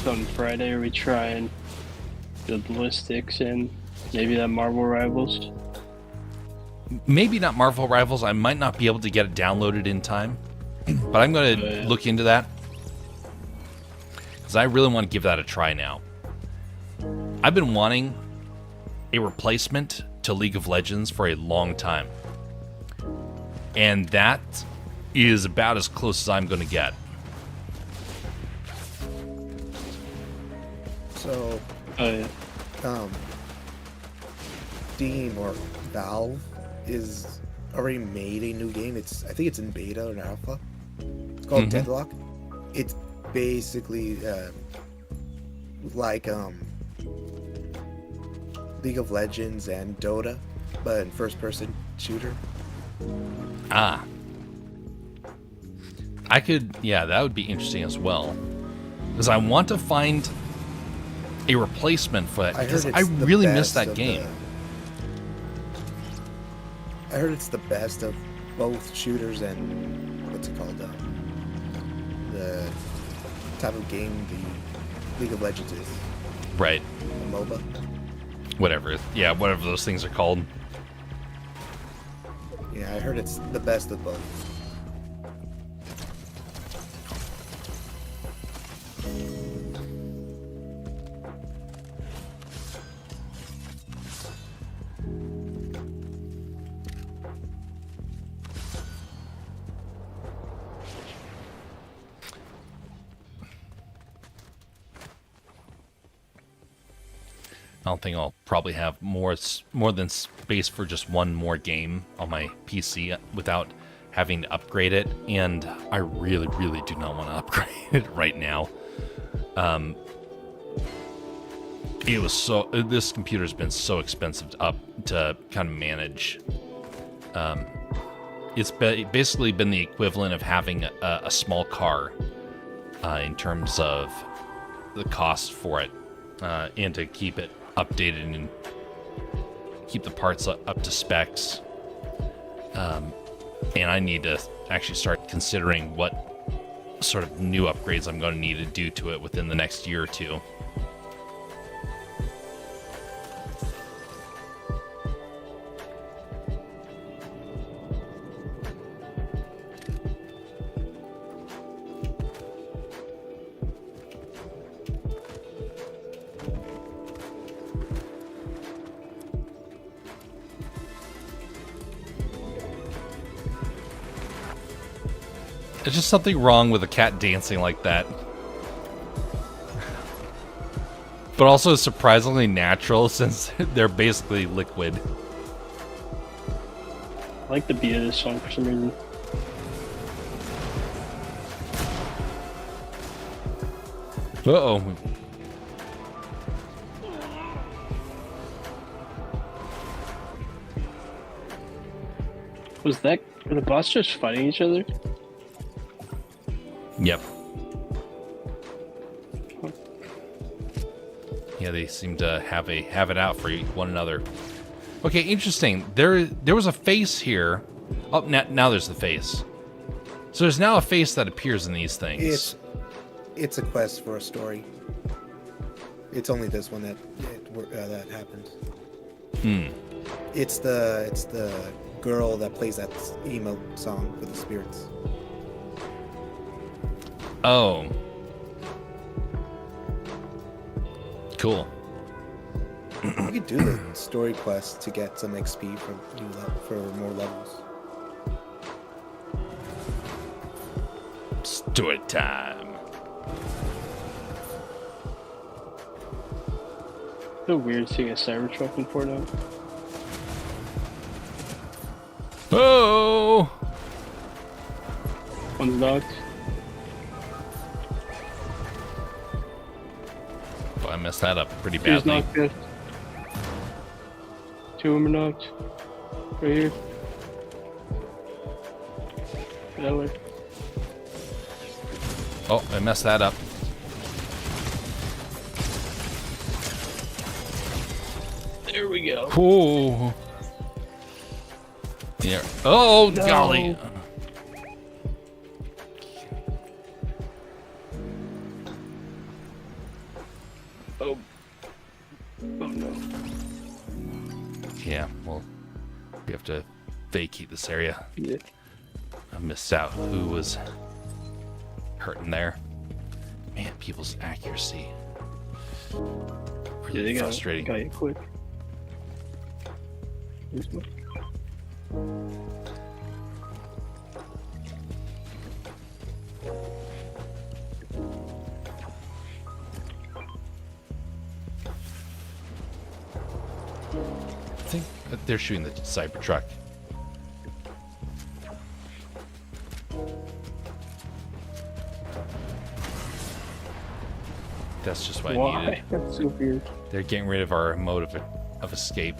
On Friday, are we trying the ballistics and maybe that Marvel Rivals? Maybe not Marvel Rivals. I might not be able to get it downloaded in time, but I'm going to look into that because I really want to give that a try now. I've been wanting a replacement to League of Legends for a long time, and that is about as close as I'm going to get. So, Steam or Valve is already made a new game. I think it's in beta or in alpha. It's called Deadlock. It's basically like League of Legends and Dota, but in first-person shooter. That would be interesting as well, because I want to find a replacement for that, because I really miss that game. I heard it's the best of both shooters and what's it called? The type of game the League of Legends is. Right. A MOBA. Whatever those things are called. Yeah, I heard it's the best of both. I don't think I'll probably have more than space for just one more game on my PC without having to upgrade it, and I really, really do not want to upgrade it right now. This computer's been so expensive to kind of manage. It's basically been the equivalent of having a small car in terms of the cost for it, and to keep it updated and keep the parts up to specs. And I need to actually start considering what sort of new upgrades I'm going to need to do to it within the next year or two. There's just something wrong with a cat dancing like that. But also surprisingly natural since they're basically liquid. I like the beat of this song for some reason. Uh-oh. Were the bots just fighting each other? Yep. Yeah, they seem to have it out for one another. Okay, interesting. There was a face here. Oh, now there's the face. So there's now a face that appears in these things. It's a quest for a story. It's only this one that happens. It's the girl that plays that emo song for the spirits. Oh. Cool. You could do the story quest to get some XP for more levels. Story time. So weird seeing a Cybertruck in Fortnite. Oh! One's knocked. Oh, I messed that up pretty Two's badly. knocked. Yes. Two of them are knocked. Right here. That way. Oh, I messed that up. There we go. Oh. Yeah. Oh, No. golly. Oh. Oh no. Yeah, well, we have to vacate this area. Yeah. I missed out who was hurting there. Man, people's accuracy. Really They frustrating. Got you quick. This one. I think that they're shooting the Cybertruck. That's just what I Why? needed. That's so weird. They're getting rid of our mode of escape.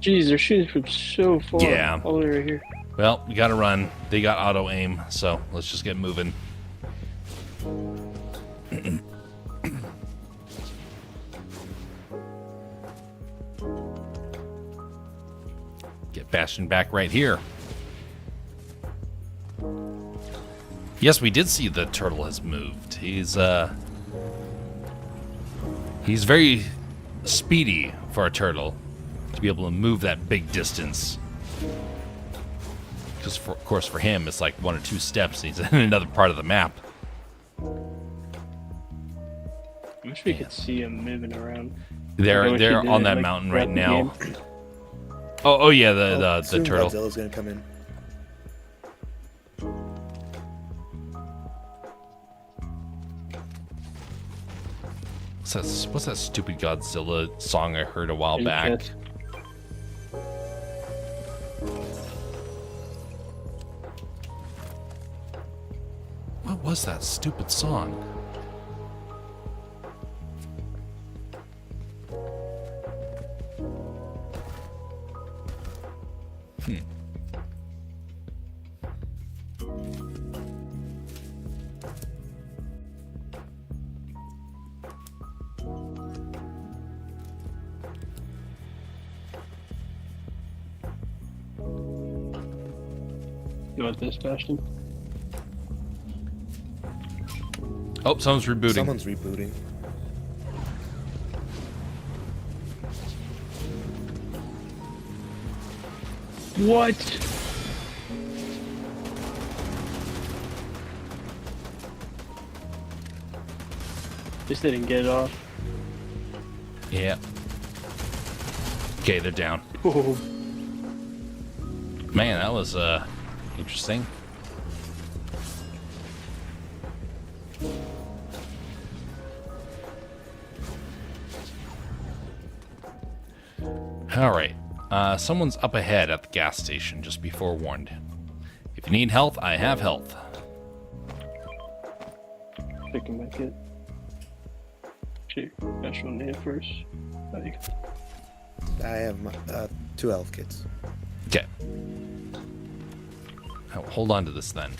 Jeez, they're shooting from so far. Yeah. All the way right here. Well, we gotta run. They got auto aim, so let's just get moving. Get Bastion back right here. Yes, we did see the turtle has moved. He's very speedy for a turtle to be able to move that big distance. Because, of course, for him, it's like 1 or 2 steps. He's in another part of the map. I wish we could see him moving around. They're Like he did on it, that like, mountain throughout right the now. game. Oh yeah, the Soon turtle. Godzilla's gonna come in. What's that stupid Godzilla song I heard a while back? Yes. What was that stupid song? You want this, Bastion? Oh, someone's rebooting. Someone's rebooting. What? Just didn't get it off. Yeah. Okay, they're down. Oh, Man, that was interesting. All right. Someone's up ahead at the gas station, just be forewarned. If you need health, I have health. picking my kid. Shoot, Bastion need it first. I have 2 health kits. Okay. Hold on to this then.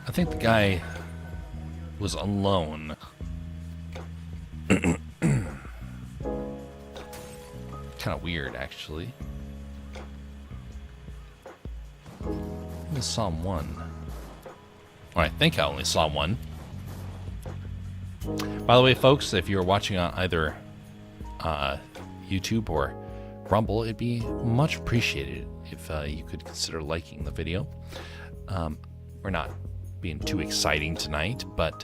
I think the guy was alone. Kind of weird, actually. I only saw one. Well, I think I only saw one. By the way, folks, if you're watching on either YouTube or Rumble, it'd be much appreciated if you could consider liking the video. We're not being too exciting tonight, but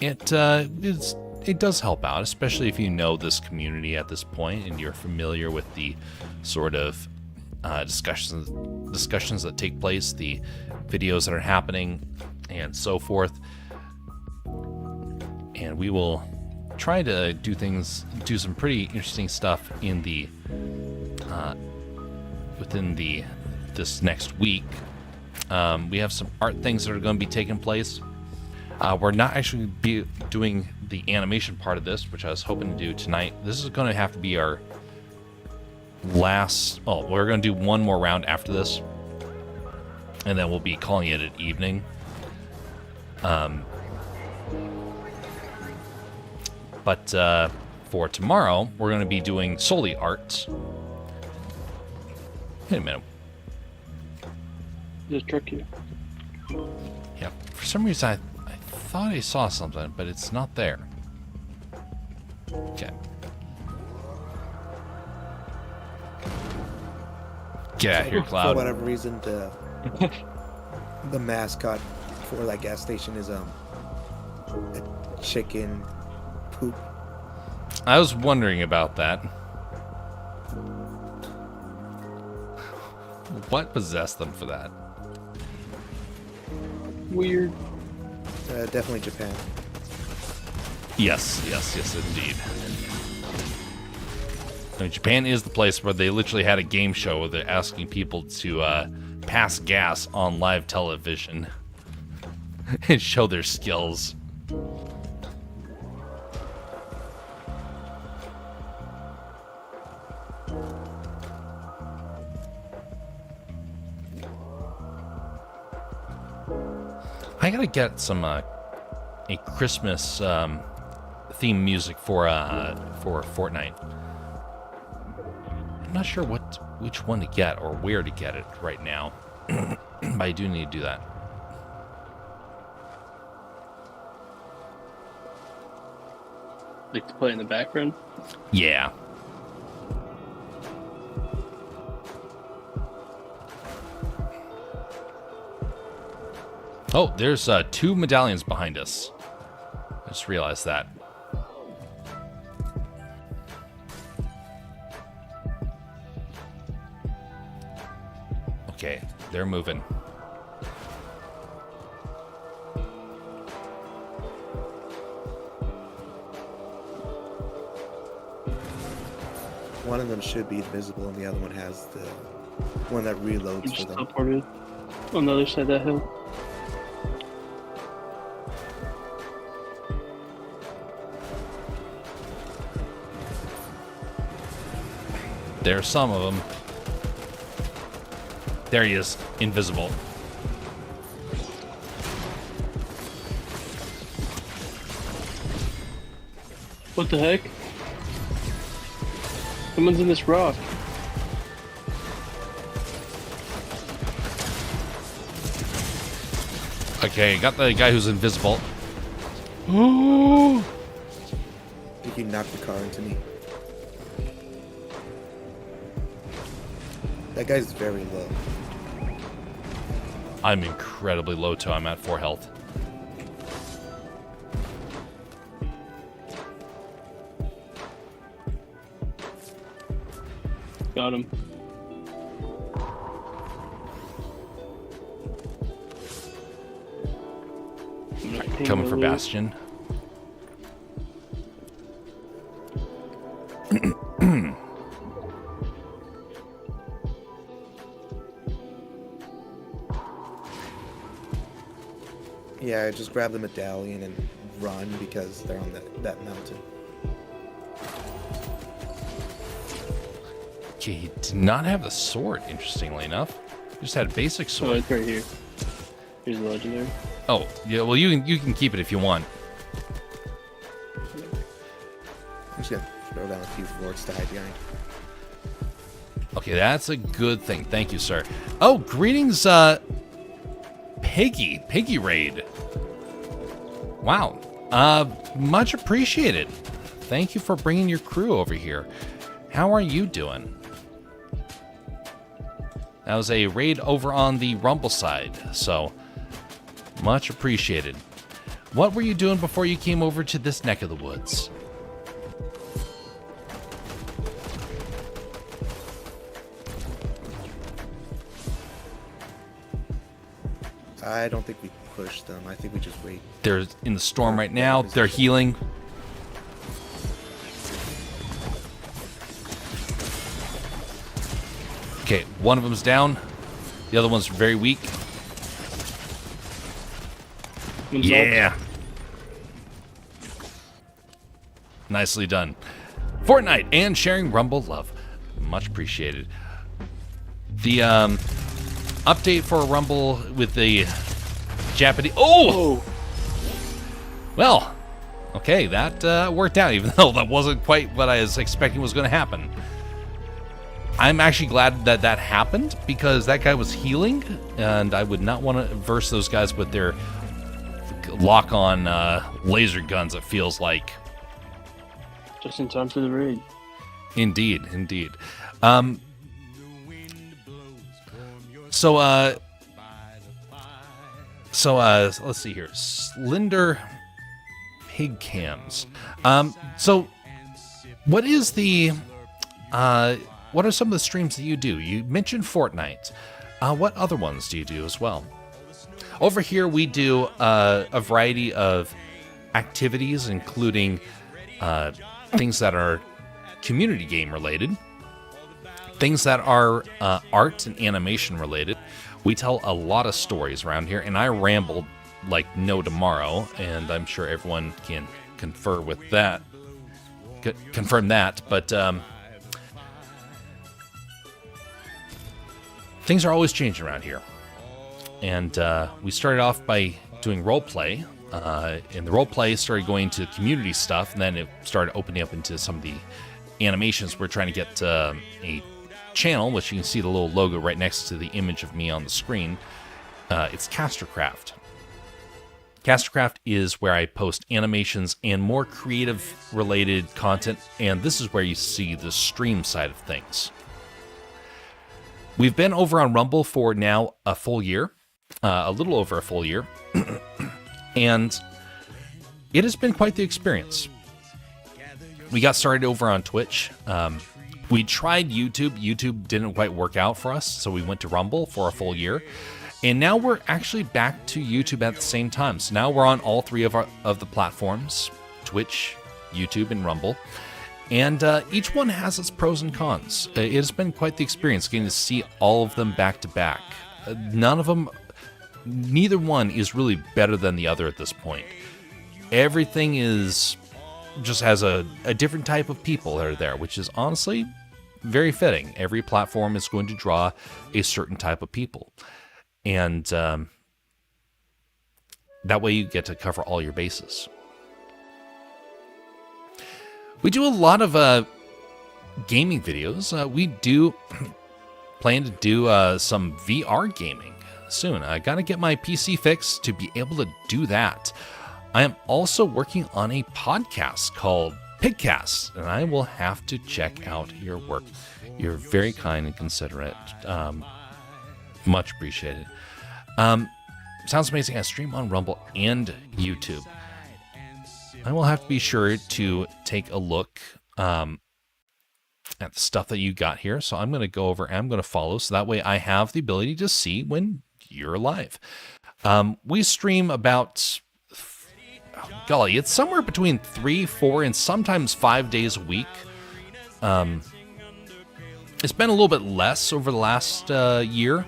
it does help out, especially if you know this community at this point and you're familiar with the sort of discussions that take place, the videos that are happening, and so forth. And we will try to do some pretty interesting stuff in the within this next week. We have some art things that are going to be taking place. We're not actually be doing the animation part of this, which I was hoping to do tonight. This is going to have to be our last. Oh, we're going to do one more round after this, and then we'll be calling it an evening. But for tomorrow, we're going to be doing solely art. Wait a minute. Just trick you. Yeah, for some reason I thought I saw something, but it's not there. Okay. Get out of here, Cloud. For whatever reason, the mascot for that gas station is a chicken poop. I was wondering about that. What possessed them for that? Weird. Definitely Japan. Yes, indeed. I mean, Japan is the place where they literally had a game show where they're asking people to pass gas on live television and show their skills. I gotta get some a Christmas theme music for Fortnite. I'm not sure which one to get or where to get it right now, but I do need to do that. Like to play in the background? Yeah. Oh, there's 2 medallions behind us. I just realized that. Okay, they're moving. One of them should be invisible, and the other one has the one that reloads Just for them. teleported on the other side of that hill. There's some of them. There he is, invisible. What the heck? Someone's in this rock. Okay, got the guy who's invisible. Ooh. I think he knocked the car into me. That guy's very low. I'm incredibly low too. I'm at 4 health. Got him. Coming for Bastion. Yeah, just grab the medallion and run because they're on that mountain. Okay, he did not have the sword, interestingly enough. He just had a basic Oh, sword. it's right here. Here's the legendary. Oh, yeah, well, you can keep it if you want. I'm just gonna throw down a few forts to hide behind. Okay, that's a good thing. Thank you, sir. Oh, greetings, Piggy Raid. Wow. Much appreciated. Thank you for bringing your crew over here. How are you doing? That was a raid over on the Rumble side, so much appreciated. What were you doing before you came over to this neck of the woods? I don't think we pushed them. I think we just wait. They're in the storm right now. They're healing. Okay, one of them's down. The other one's very weak. Yeah. Nicely done. Fortnite and sharing Rumble love. Much appreciated. The update for Rumble with the Japanese... Oh! Well, okay, that worked out, even though that wasn't quite what I was expecting was going to happen. I'm actually glad that that happened, because that guy was healing, and I would not want to verse those guys with their lock-on laser guns, it feels like. Just in time for the raid. Indeed, indeed. So let's see here. Slender Pig Cams. So what is the what are some of the streams that you do? You mentioned Fortnite. What other ones do you do as well? Over here we do a variety of activities, including things that are community game related, things that are art and animation related. We tell a lot of stories around here, and I rambled like no tomorrow, and I'm sure everyone can confer with that, confirm that, but things are always changing around here. And we started off by doing role play, and the role play started going to community stuff, and then it started opening up into some of the animations. We're trying to get a channel, which you can see the little logo right next to the image of me on the screen. It's Castercraft. Castercraft is where I post animations and more creative related content, and this is where you see the stream side of things. We've been over on Rumble for now a full year, a little over a full year, and it has been quite the experience. We got started over on Twitch. We tried YouTube. YouTube didn't quite work out for us, so we went to Rumble for a full year. And now we're actually back to YouTube at the same time. So now we're on all three of the platforms, Twitch, YouTube, and Rumble. And each one has its pros and cons. It has been quite the experience getting to see all of them back to back. Neither one is really better than the other at this point. Everything just has a different type of people that are there, which is honestly very fitting. Every platform is going to draw a certain type of people. And that way you get to cover all your bases. We do a lot of gaming videos. We do plan to do some VR gaming soon. I got to get my PC fixed to be able to do that. I am also working on a podcast called Pigcast, and I will have to check out your work. You're very kind and considerate. Much appreciated. Sounds amazing. I stream on Rumble and YouTube. I will have to be sure to take a look at the stuff that you got here. So I'm going to go over and I'm going to follow. So that way I have the ability to see when you're live. We stream about, golly, it's somewhere between 3, 4, and sometimes 5 days a week. It's been a little bit less over the last year,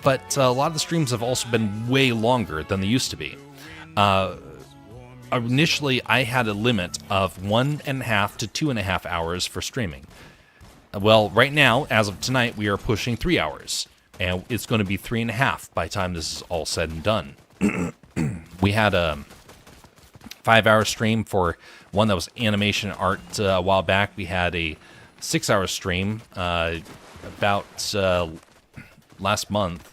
but a lot of the streams have also been way longer than they used to be. Initially, I had a limit of 1.5 to 2.5 hours for streaming. Well, right now, as of tonight, we are pushing 3 hours, and it's going to be 3.5 by the time this is all said and done. We had a 5-hour stream for one that was animation art a while back. We had a 6-hour stream about last month.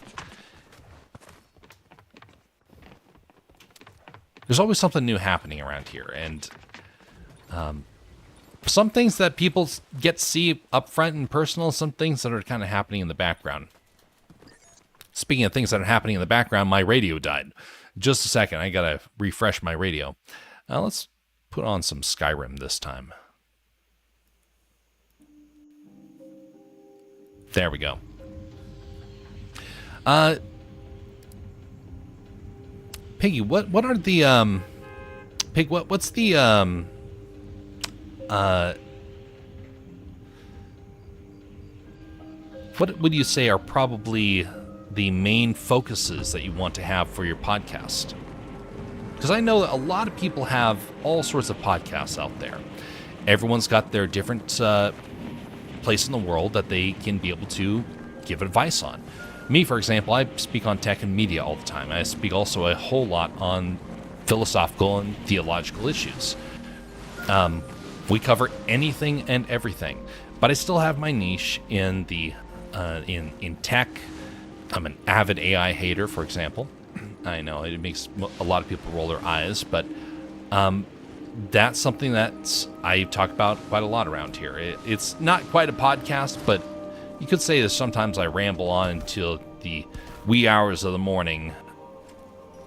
There's always something new happening around here, and some things that people get to see up front and personal, some things that are kind of happening in the background. Speaking of things that are happening in the background, my radio died. Just a second, I gotta refresh my radio. Let's put on some Skyrim this time. There we go. Piggy, what are the Pig, what's the what would you say are probably the main focuses that you want to have for your podcast? Because I know that a lot of people have all sorts of podcasts out there. Everyone's got their different place in the world that they can be able to give advice on. Me, for example, I speak on tech and media all the time. I speak also a whole lot on philosophical and theological issues. We cover anything and everything, but I still have my niche in the in tech. I'm an avid AI hater, for example. I know it makes a lot of people roll their eyes, but that's something that I talk about quite a lot around here. It's not quite a podcast, but you could say that sometimes I ramble on until the wee hours of the morning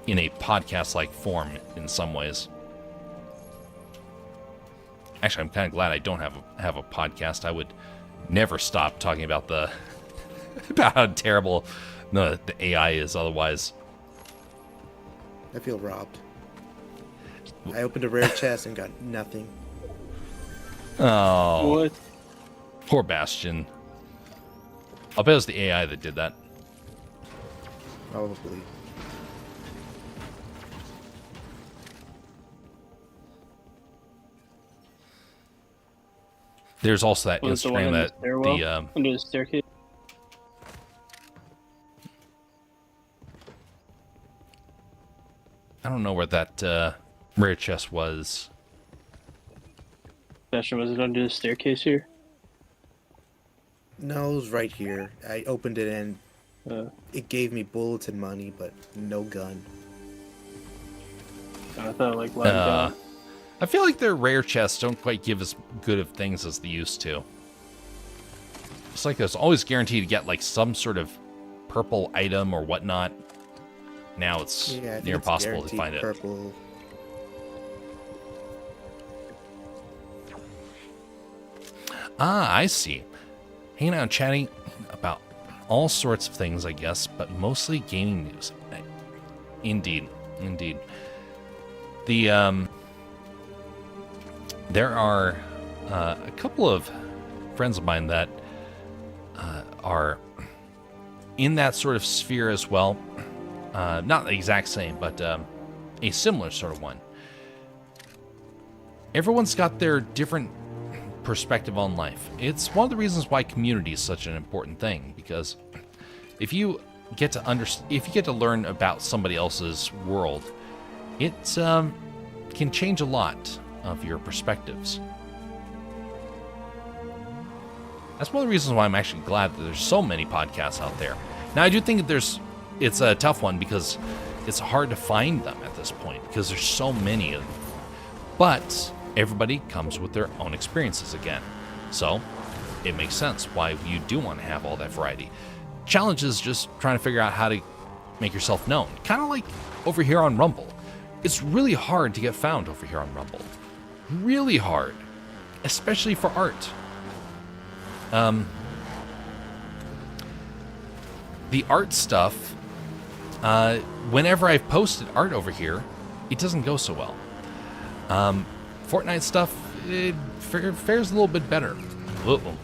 in a podcast-like form in some ways. Actually, I'm kind of glad I don't have a podcast. I would never stop talking about about how terrible the AI is otherwise. I feel robbed. I opened a rare chest and got nothing. Oh. What? Poor Bastion. I'll bet it was the AI that did that. Probably. There's also that Was it the one Instagram in the that stairwell? Under the staircase. I don't know where that rare chest was. Bastion, was it under the staircase here? No, it was right here. I opened it and it gave me bullets and money, but no gun. I thought like lying down. I feel like their rare chests don't quite give as good of things as they used to. It's like there's always guaranteed to get like some sort of purple item or whatnot. Now it's near impossible to find purple. Ah, I see. Hanging out and chatting about all sorts of things, I guess, but mostly gaming news. Indeed. There are a couple of friends of mine that are in that sort of sphere as well. Not the exact same, but a similar sort of one. Everyone's got their different perspective on life. It's one of the reasons why community is such an important thing, because if you get to learn about somebody else's world, it can change a lot of your perspectives. That's one of the reasons why I'm actually glad that there's so many podcasts out there. Now, I do think it's a tough one because it's hard to find them at this point because there's so many of them. But everybody comes with their own experiences again. So it makes sense why you do want to have all that variety. Challenge is just trying to figure out how to make yourself known. Kind of like over here on Rumble. It's really hard to get found over here on Rumble. Really hard. Especially for art. The art stuff, whenever I've posted art over here, it doesn't go so well. Fortnite stuff, it fares a little bit better. Uh-oh.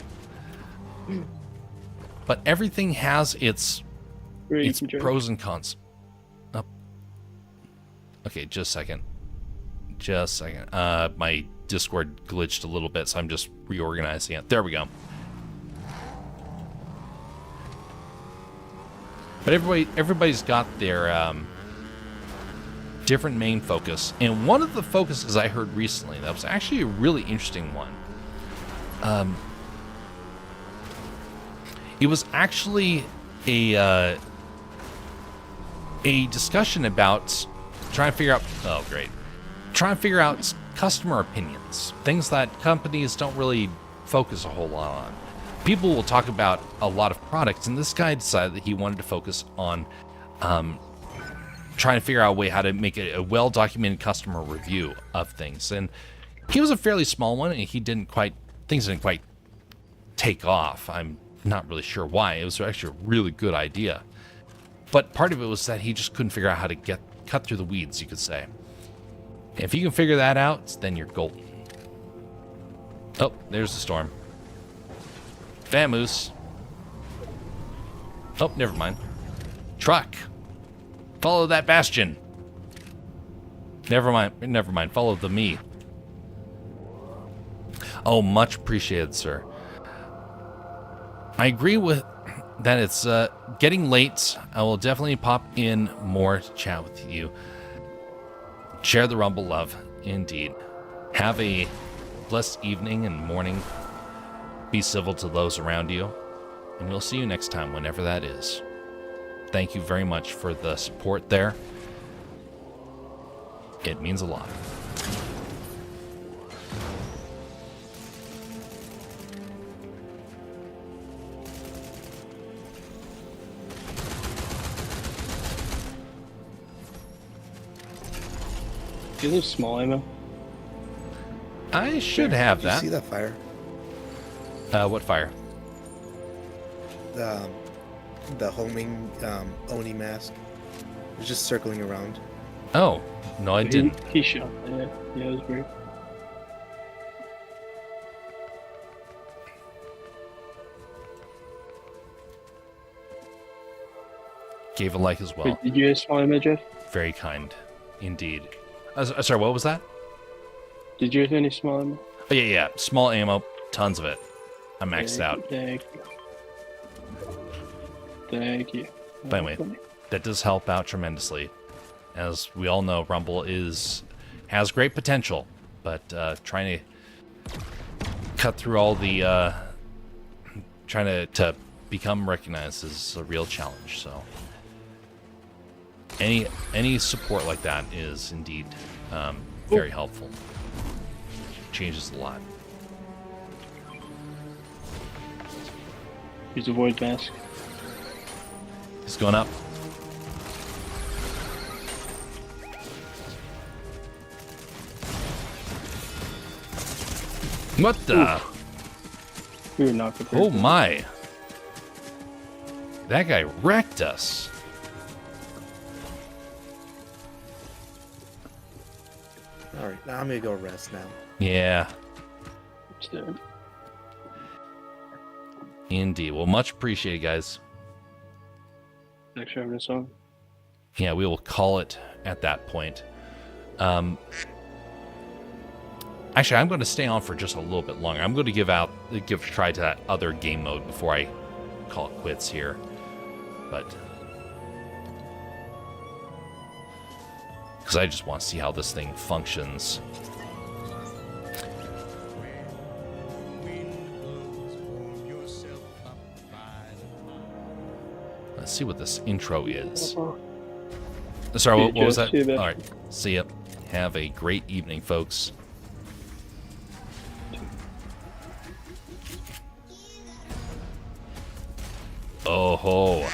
But everything has its pros and cons. Oh. Okay, just a second. My Discord glitched a little bit, so I'm just reorganizing it. There we go. But everybody's got their different main focus. And one of the focuses I heard recently that was actually a really interesting one. It was actually a discussion about trying to figure out customer opinions, things that companies don't really focus a whole lot on. People will talk about a lot of products, and this guy decided that he wanted to focus on trying to figure out a way how to make a well-documented customer review of things. And he was a fairly small one, and things didn't quite take off. I'm not really sure why. It was actually a really good idea. But part of it was that he just couldn't figure out how to cut through the weeds, you could say. If you can figure that out, then you're golden. Oh, there's the storm. Vamoose. Oh, never mind. Truck. Follow that bastion. Never mind. Follow the me. Oh, much appreciated, sir. I agree with that. It's getting late. I will definitely pop in more to chat with you. Share the Rumble love, indeed. Have a blessed evening and morning. Be civil to those around you. And we'll see you next time, whenever that is. Thank you very much for the support there. It means a lot. Do you have small ammo? I should have Did you that. see that fire? What fire? The homing Oni mask. It was just circling around. Oh, no, I didn't. He shot that. Yeah, it was weird. Gave a like as well. Wait, did you have small ammo, Jeff? Very kind, indeed. Sorry, what was that? Did you have any small ammo? Oh, yeah. Small ammo, tons of it. I'm maxed out. Thank you. Thank you. By the way, that does help out tremendously. As we all know, Rumble has great potential, but trying to cut through all the trying to become recognized is a real challenge. So any support like that is indeed very helpful. Changes a lot. Use a void mask. He's going up. What the? We were not prepared. Oh my. That guy wrecked us. Alright, now I'm gonna go rest now. Yeah, Let's do it. indeed. Well, much appreciated, guys. Thanks for having us on. Yeah, we will call it at that point. Actually, I'm going to stay on for just a little bit longer. I'm going to give a try to that other game mode before I call it quits here. But because I just want to see how this thing functions. Let's see what this intro is. Sorry, what was that? All right, see ya. Have a great evening, folks. Oh ho.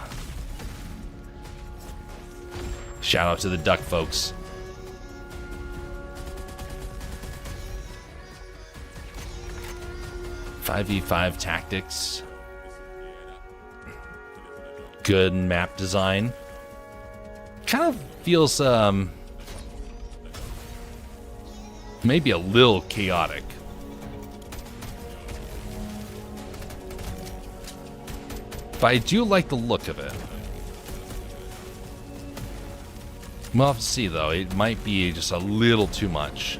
Shout out to the duck folks. 5v5 tactics. Good map design. Kind of feels maybe a little chaotic. But I do like the look of it. We'll have to see, though. It might be just a little too much.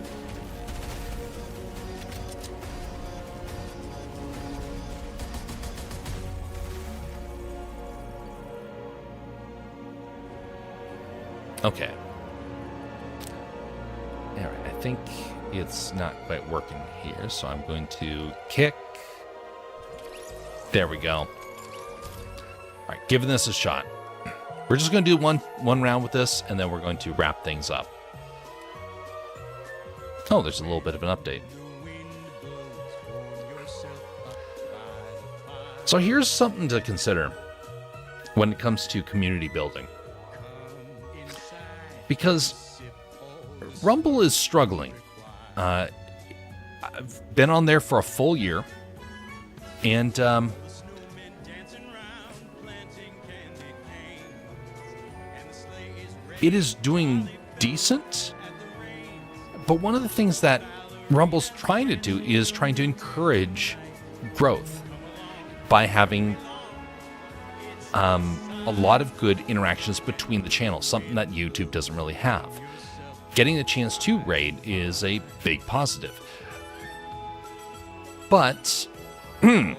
Okay. All right, I think it's not quite working here, so I'm going to kick. There we go. All right, giving this a shot. We're just going to do one round with this, and then we're going to wrap things up. Oh, there's a little bit of an update. So here's something to consider when it comes to community building. Because Rumble is struggling. I've been on there for a full year, and it is doing decent. But one of the things that Rumble's trying to do is trying to encourage growth by having a lot of good interactions between the channels, something that YouTube doesn't really have. Getting the chance to raid is a big positive. But at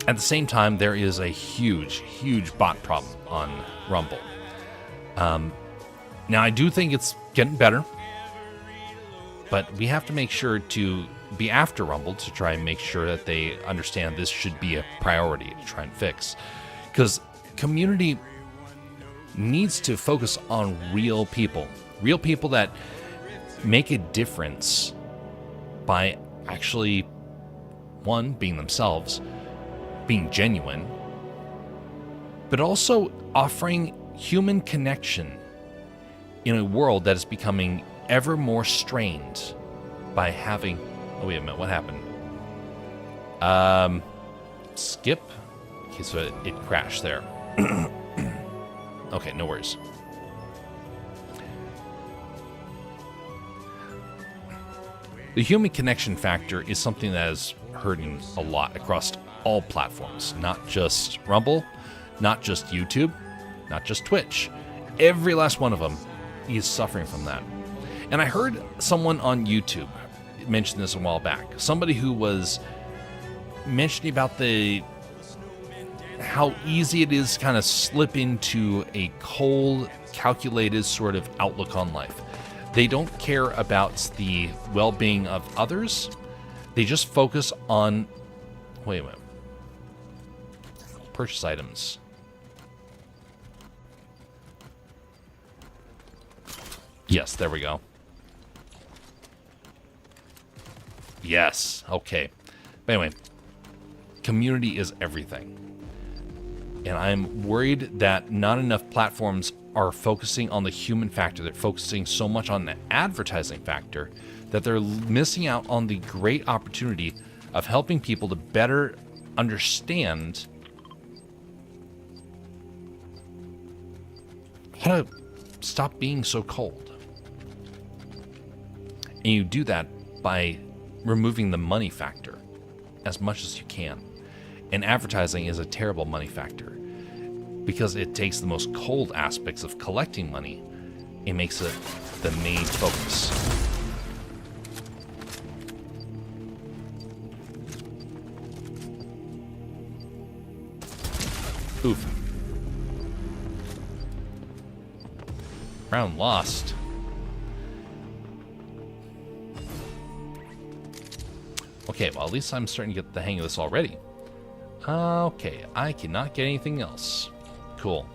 the same time, there is a huge bot problem on Rumble. Now, I do think it's getting better, but we have to make sure to be after Rumble to try and make sure that they understand this should be a priority to try and fix. Because community needs to focus on real people that make a difference by actually, one, being themselves, being genuine, but also offering human connection in a world that is becoming ever more strained by having... Oh, wait a minute, what happened? Skip? Okay, so it crashed there. Okay, no worries. The human connection factor is something that is hurting a lot across all platforms, not just Rumble, not just YouTube, not just Twitch. Every last one of them is suffering from that. And I heard someone on YouTube mention this a while back. Somebody who was mentioning about how easy it is to kind of slip into a cold, calculated sort of outlook on life. They don't care about the well-being of others. They just focus on... Wait a minute. Purchase items. Yes, there we go. Yes, okay. But anyway, community is everything. And I'm worried that not enough platforms are focusing on the human factor. They're focusing so much on the advertising factor that they're missing out on the great opportunity of helping people to better understand how to stop being so cold. And you do that by removing the money factor as much as you can. And advertising is a terrible money factor because it takes the most cold aspects of collecting money and makes it the main focus. Oof. Round lost. Okay, well, at least I'm starting to get the hang of this already. Okay, I cannot get anything else. Cool.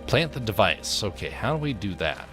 Plant the device. Okay, how do we do that?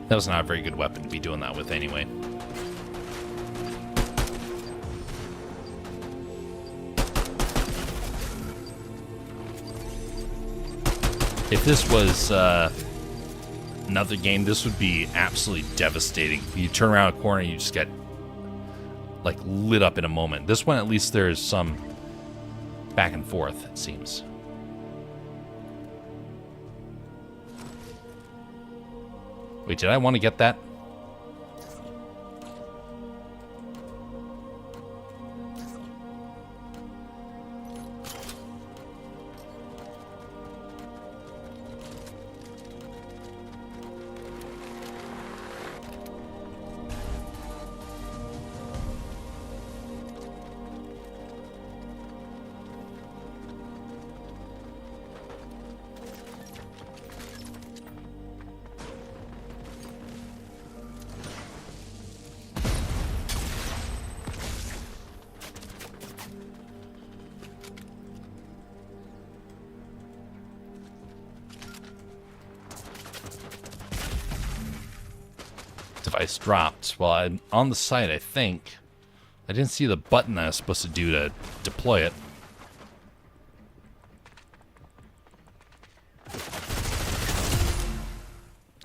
That was not a very good weapon to be doing that with anyway. If this was another game, this would be absolutely devastating. You turn around a corner and you just get like lit up in a moment. This one, at least there's some back and forth, it seems. Wait, did I want to get that? Device dropped. Well, I'm on the site, I think. I didn't see the button I was supposed to do to deploy it.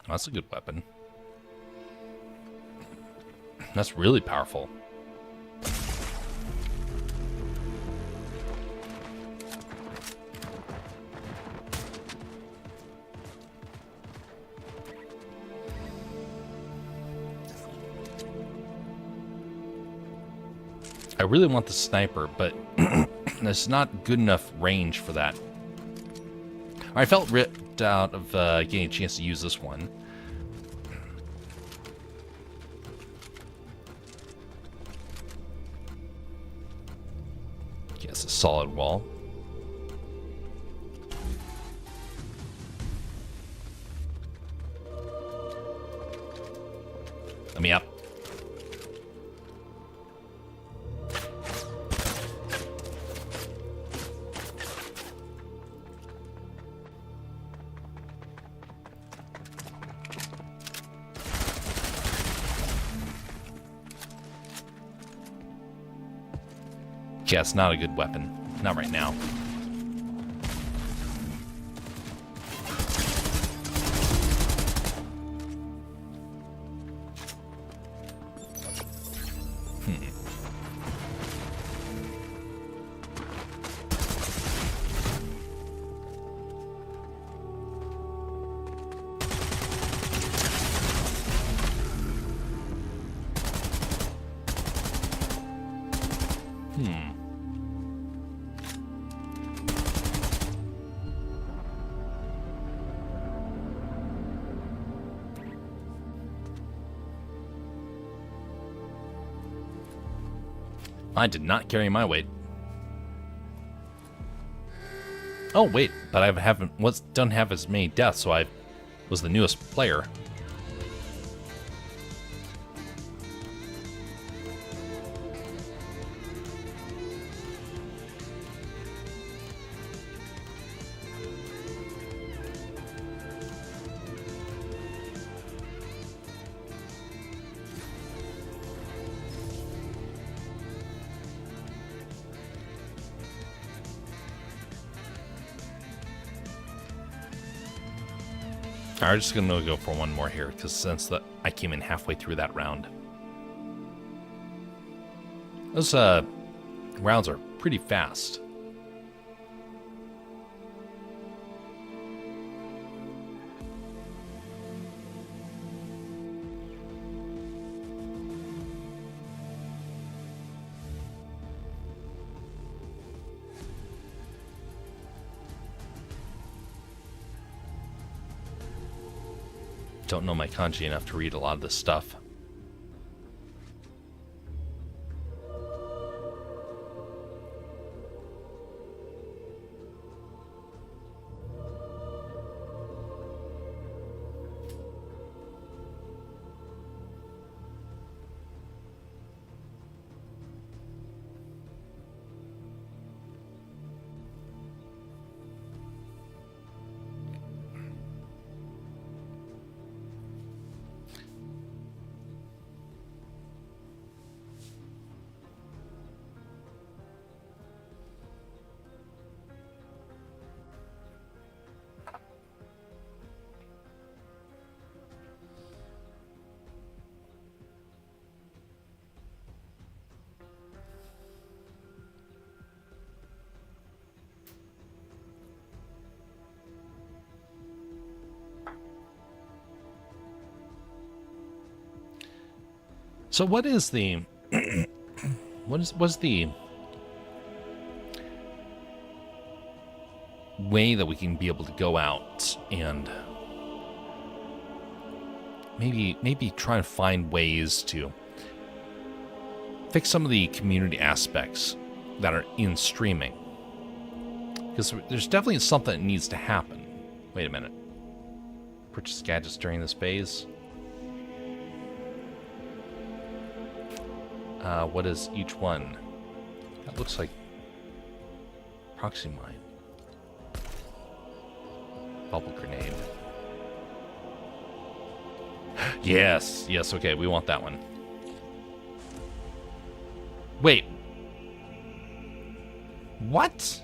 Oh, that's a good weapon. That's really powerful. I really want the sniper, but there's not good enough range for that. I felt ripped out of getting a chance to use this one. Guess a solid wall. Let me up. Yeah, it's not a good weapon. Not right now. I did not carry my weight. Oh wait, but I don't have as many deaths, so I was the newest player. Alright, I'm just gonna go for one more here, because since I came in halfway through that round. Those rounds are pretty fast. Don't know my kanji enough to read a lot of this stuff. So what is the what's the way that we can be able to go out and maybe try to find ways to fix some of the community aspects that are in streaming? Because there's definitely something that needs to happen. Wait a minute. Purchase gadgets during this phase. What is each one? That looks like proxy mine. Bubble grenade. Yes, okay, we want that one. Wait. What?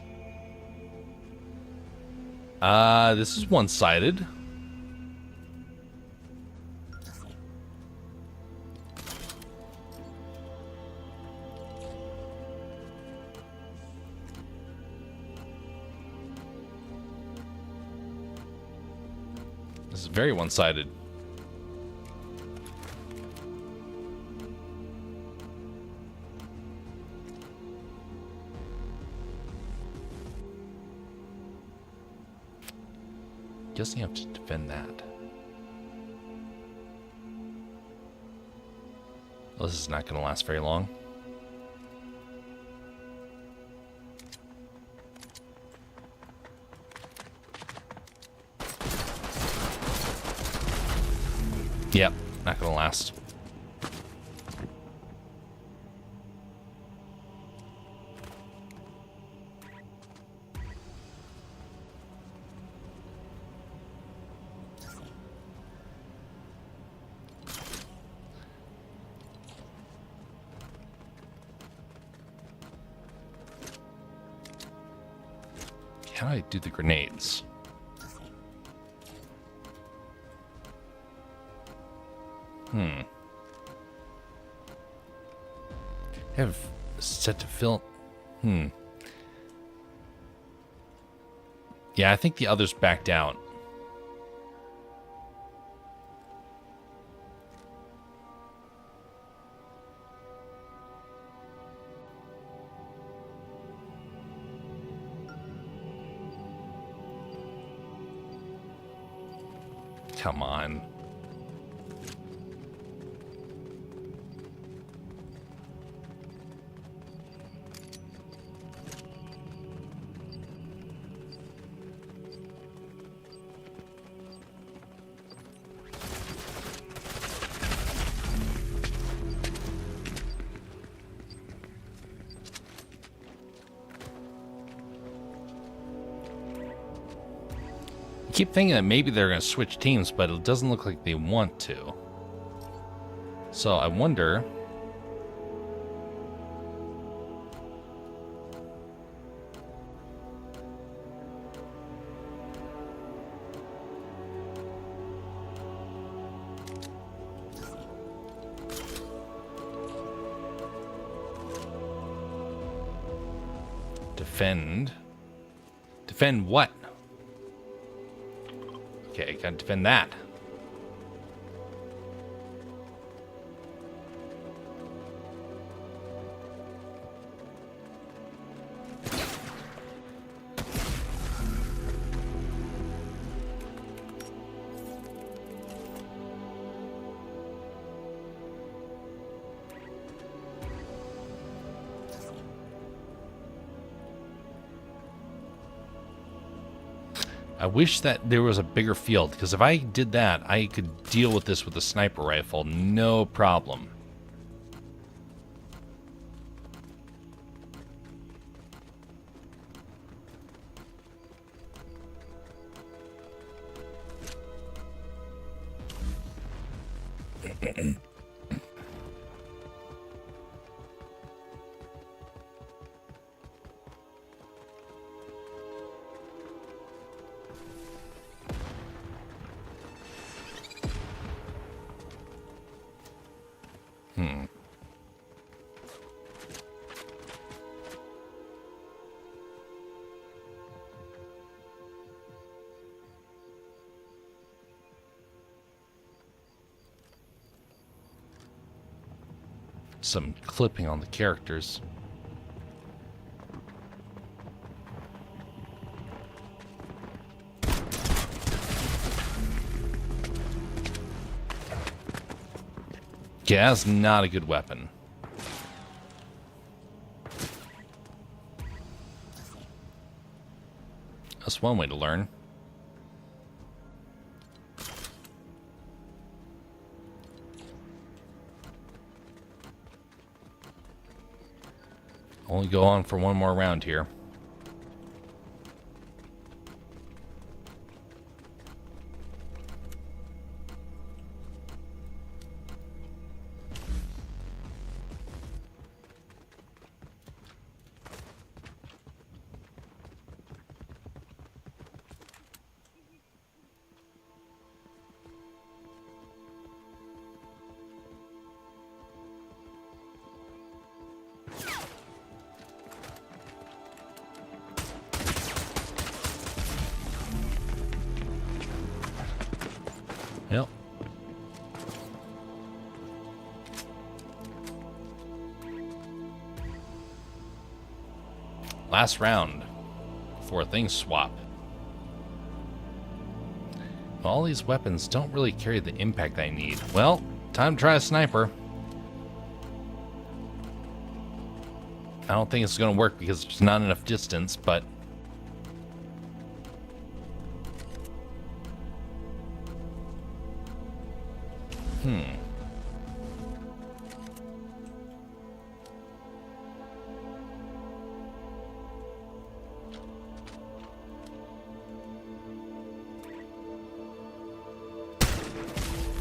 This is one-sided. This is very one-sided. Guessing you have to defend that. Well, this is not going to last very long. Yep, not going to last. How do I do the grenades? I have set to fill. Yeah, I think the others backed out. Come on. I keep thinking that maybe they're going to switch teams, but it doesn't look like they want to. So I wonder... Defend? Defend what? Okay, gotta defend that. I wish that there was a bigger field, because if I did that, I could deal with this with a sniper rifle, no problem. some clipping on the characters. Yeah, that's not a good weapon. That's one way to learn. Only go on for one more round here. Yep. Last round before things swap. All these weapons don't really carry the impact I need. Well, time to try a sniper. I don't think it's going to work because there's not enough distance, but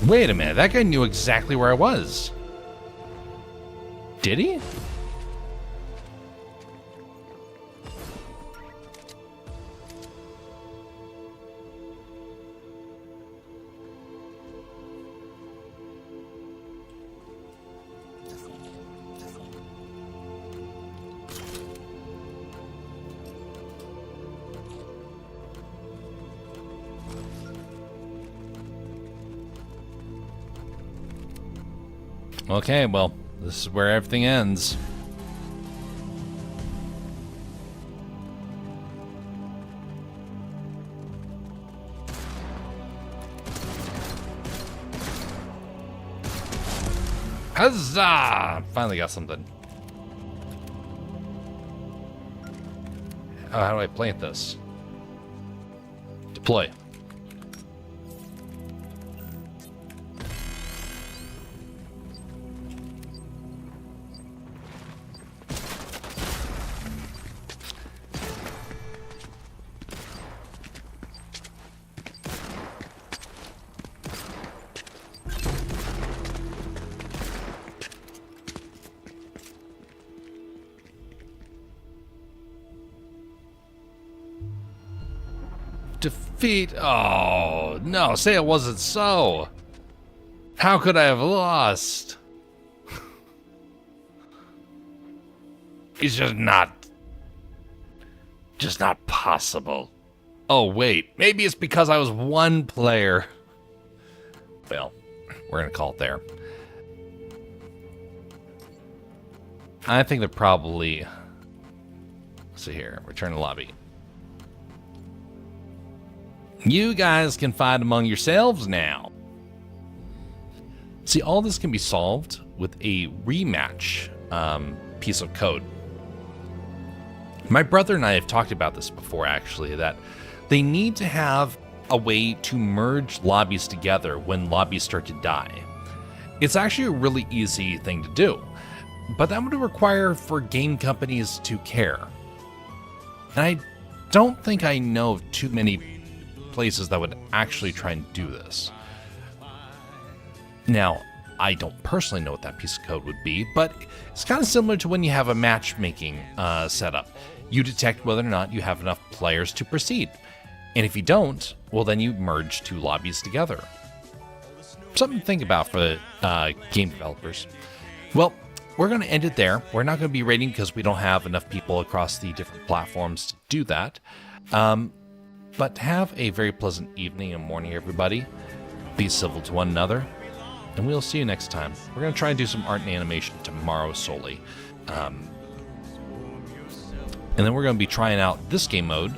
wait a minute, that guy knew exactly where I was. Did he? Okay, well, this is where everything ends. Huzzah! Finally got something. Oh, how do I plant this? Deploy. Defeat. Oh, no, say it wasn't so. How could I have lost? It's just not possible. Oh, wait, maybe it's because I was one player. Well, we're gonna call it there. I think they're probably, let's see here, return to lobby. You guys can fight among yourselves now. See, all this can be solved with a rematch piece of code. My brother and I have talked about this before, actually, that they need to have a way to merge lobbies together when lobbies start to die. It's actually a really easy thing to do, but that would require for game companies to care. And I don't think I know of too many places that would actually try and do this. Now, I don't personally know what that piece of code would be, but it's kind of similar to when you have a matchmaking setup. You detect whether or not you have enough players to proceed. And if you don't, well, then you merge two lobbies together. Something to think about for the game developers. Well, we're going to end it there. We're not going to be rating because we don't have enough people across the different platforms to do that. But have a very pleasant evening and morning, everybody. Be civil to one another, and we'll see you next time. We're going to try and do some art and animation tomorrow solely. And then we're going to be trying out this game mode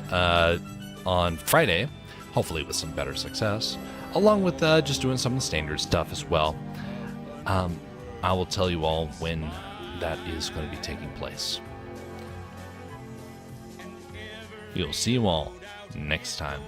on Friday, hopefully with some better success, along with just doing some of the standard stuff as well. I will tell you all when that is going to be taking place. We'll see you all next time.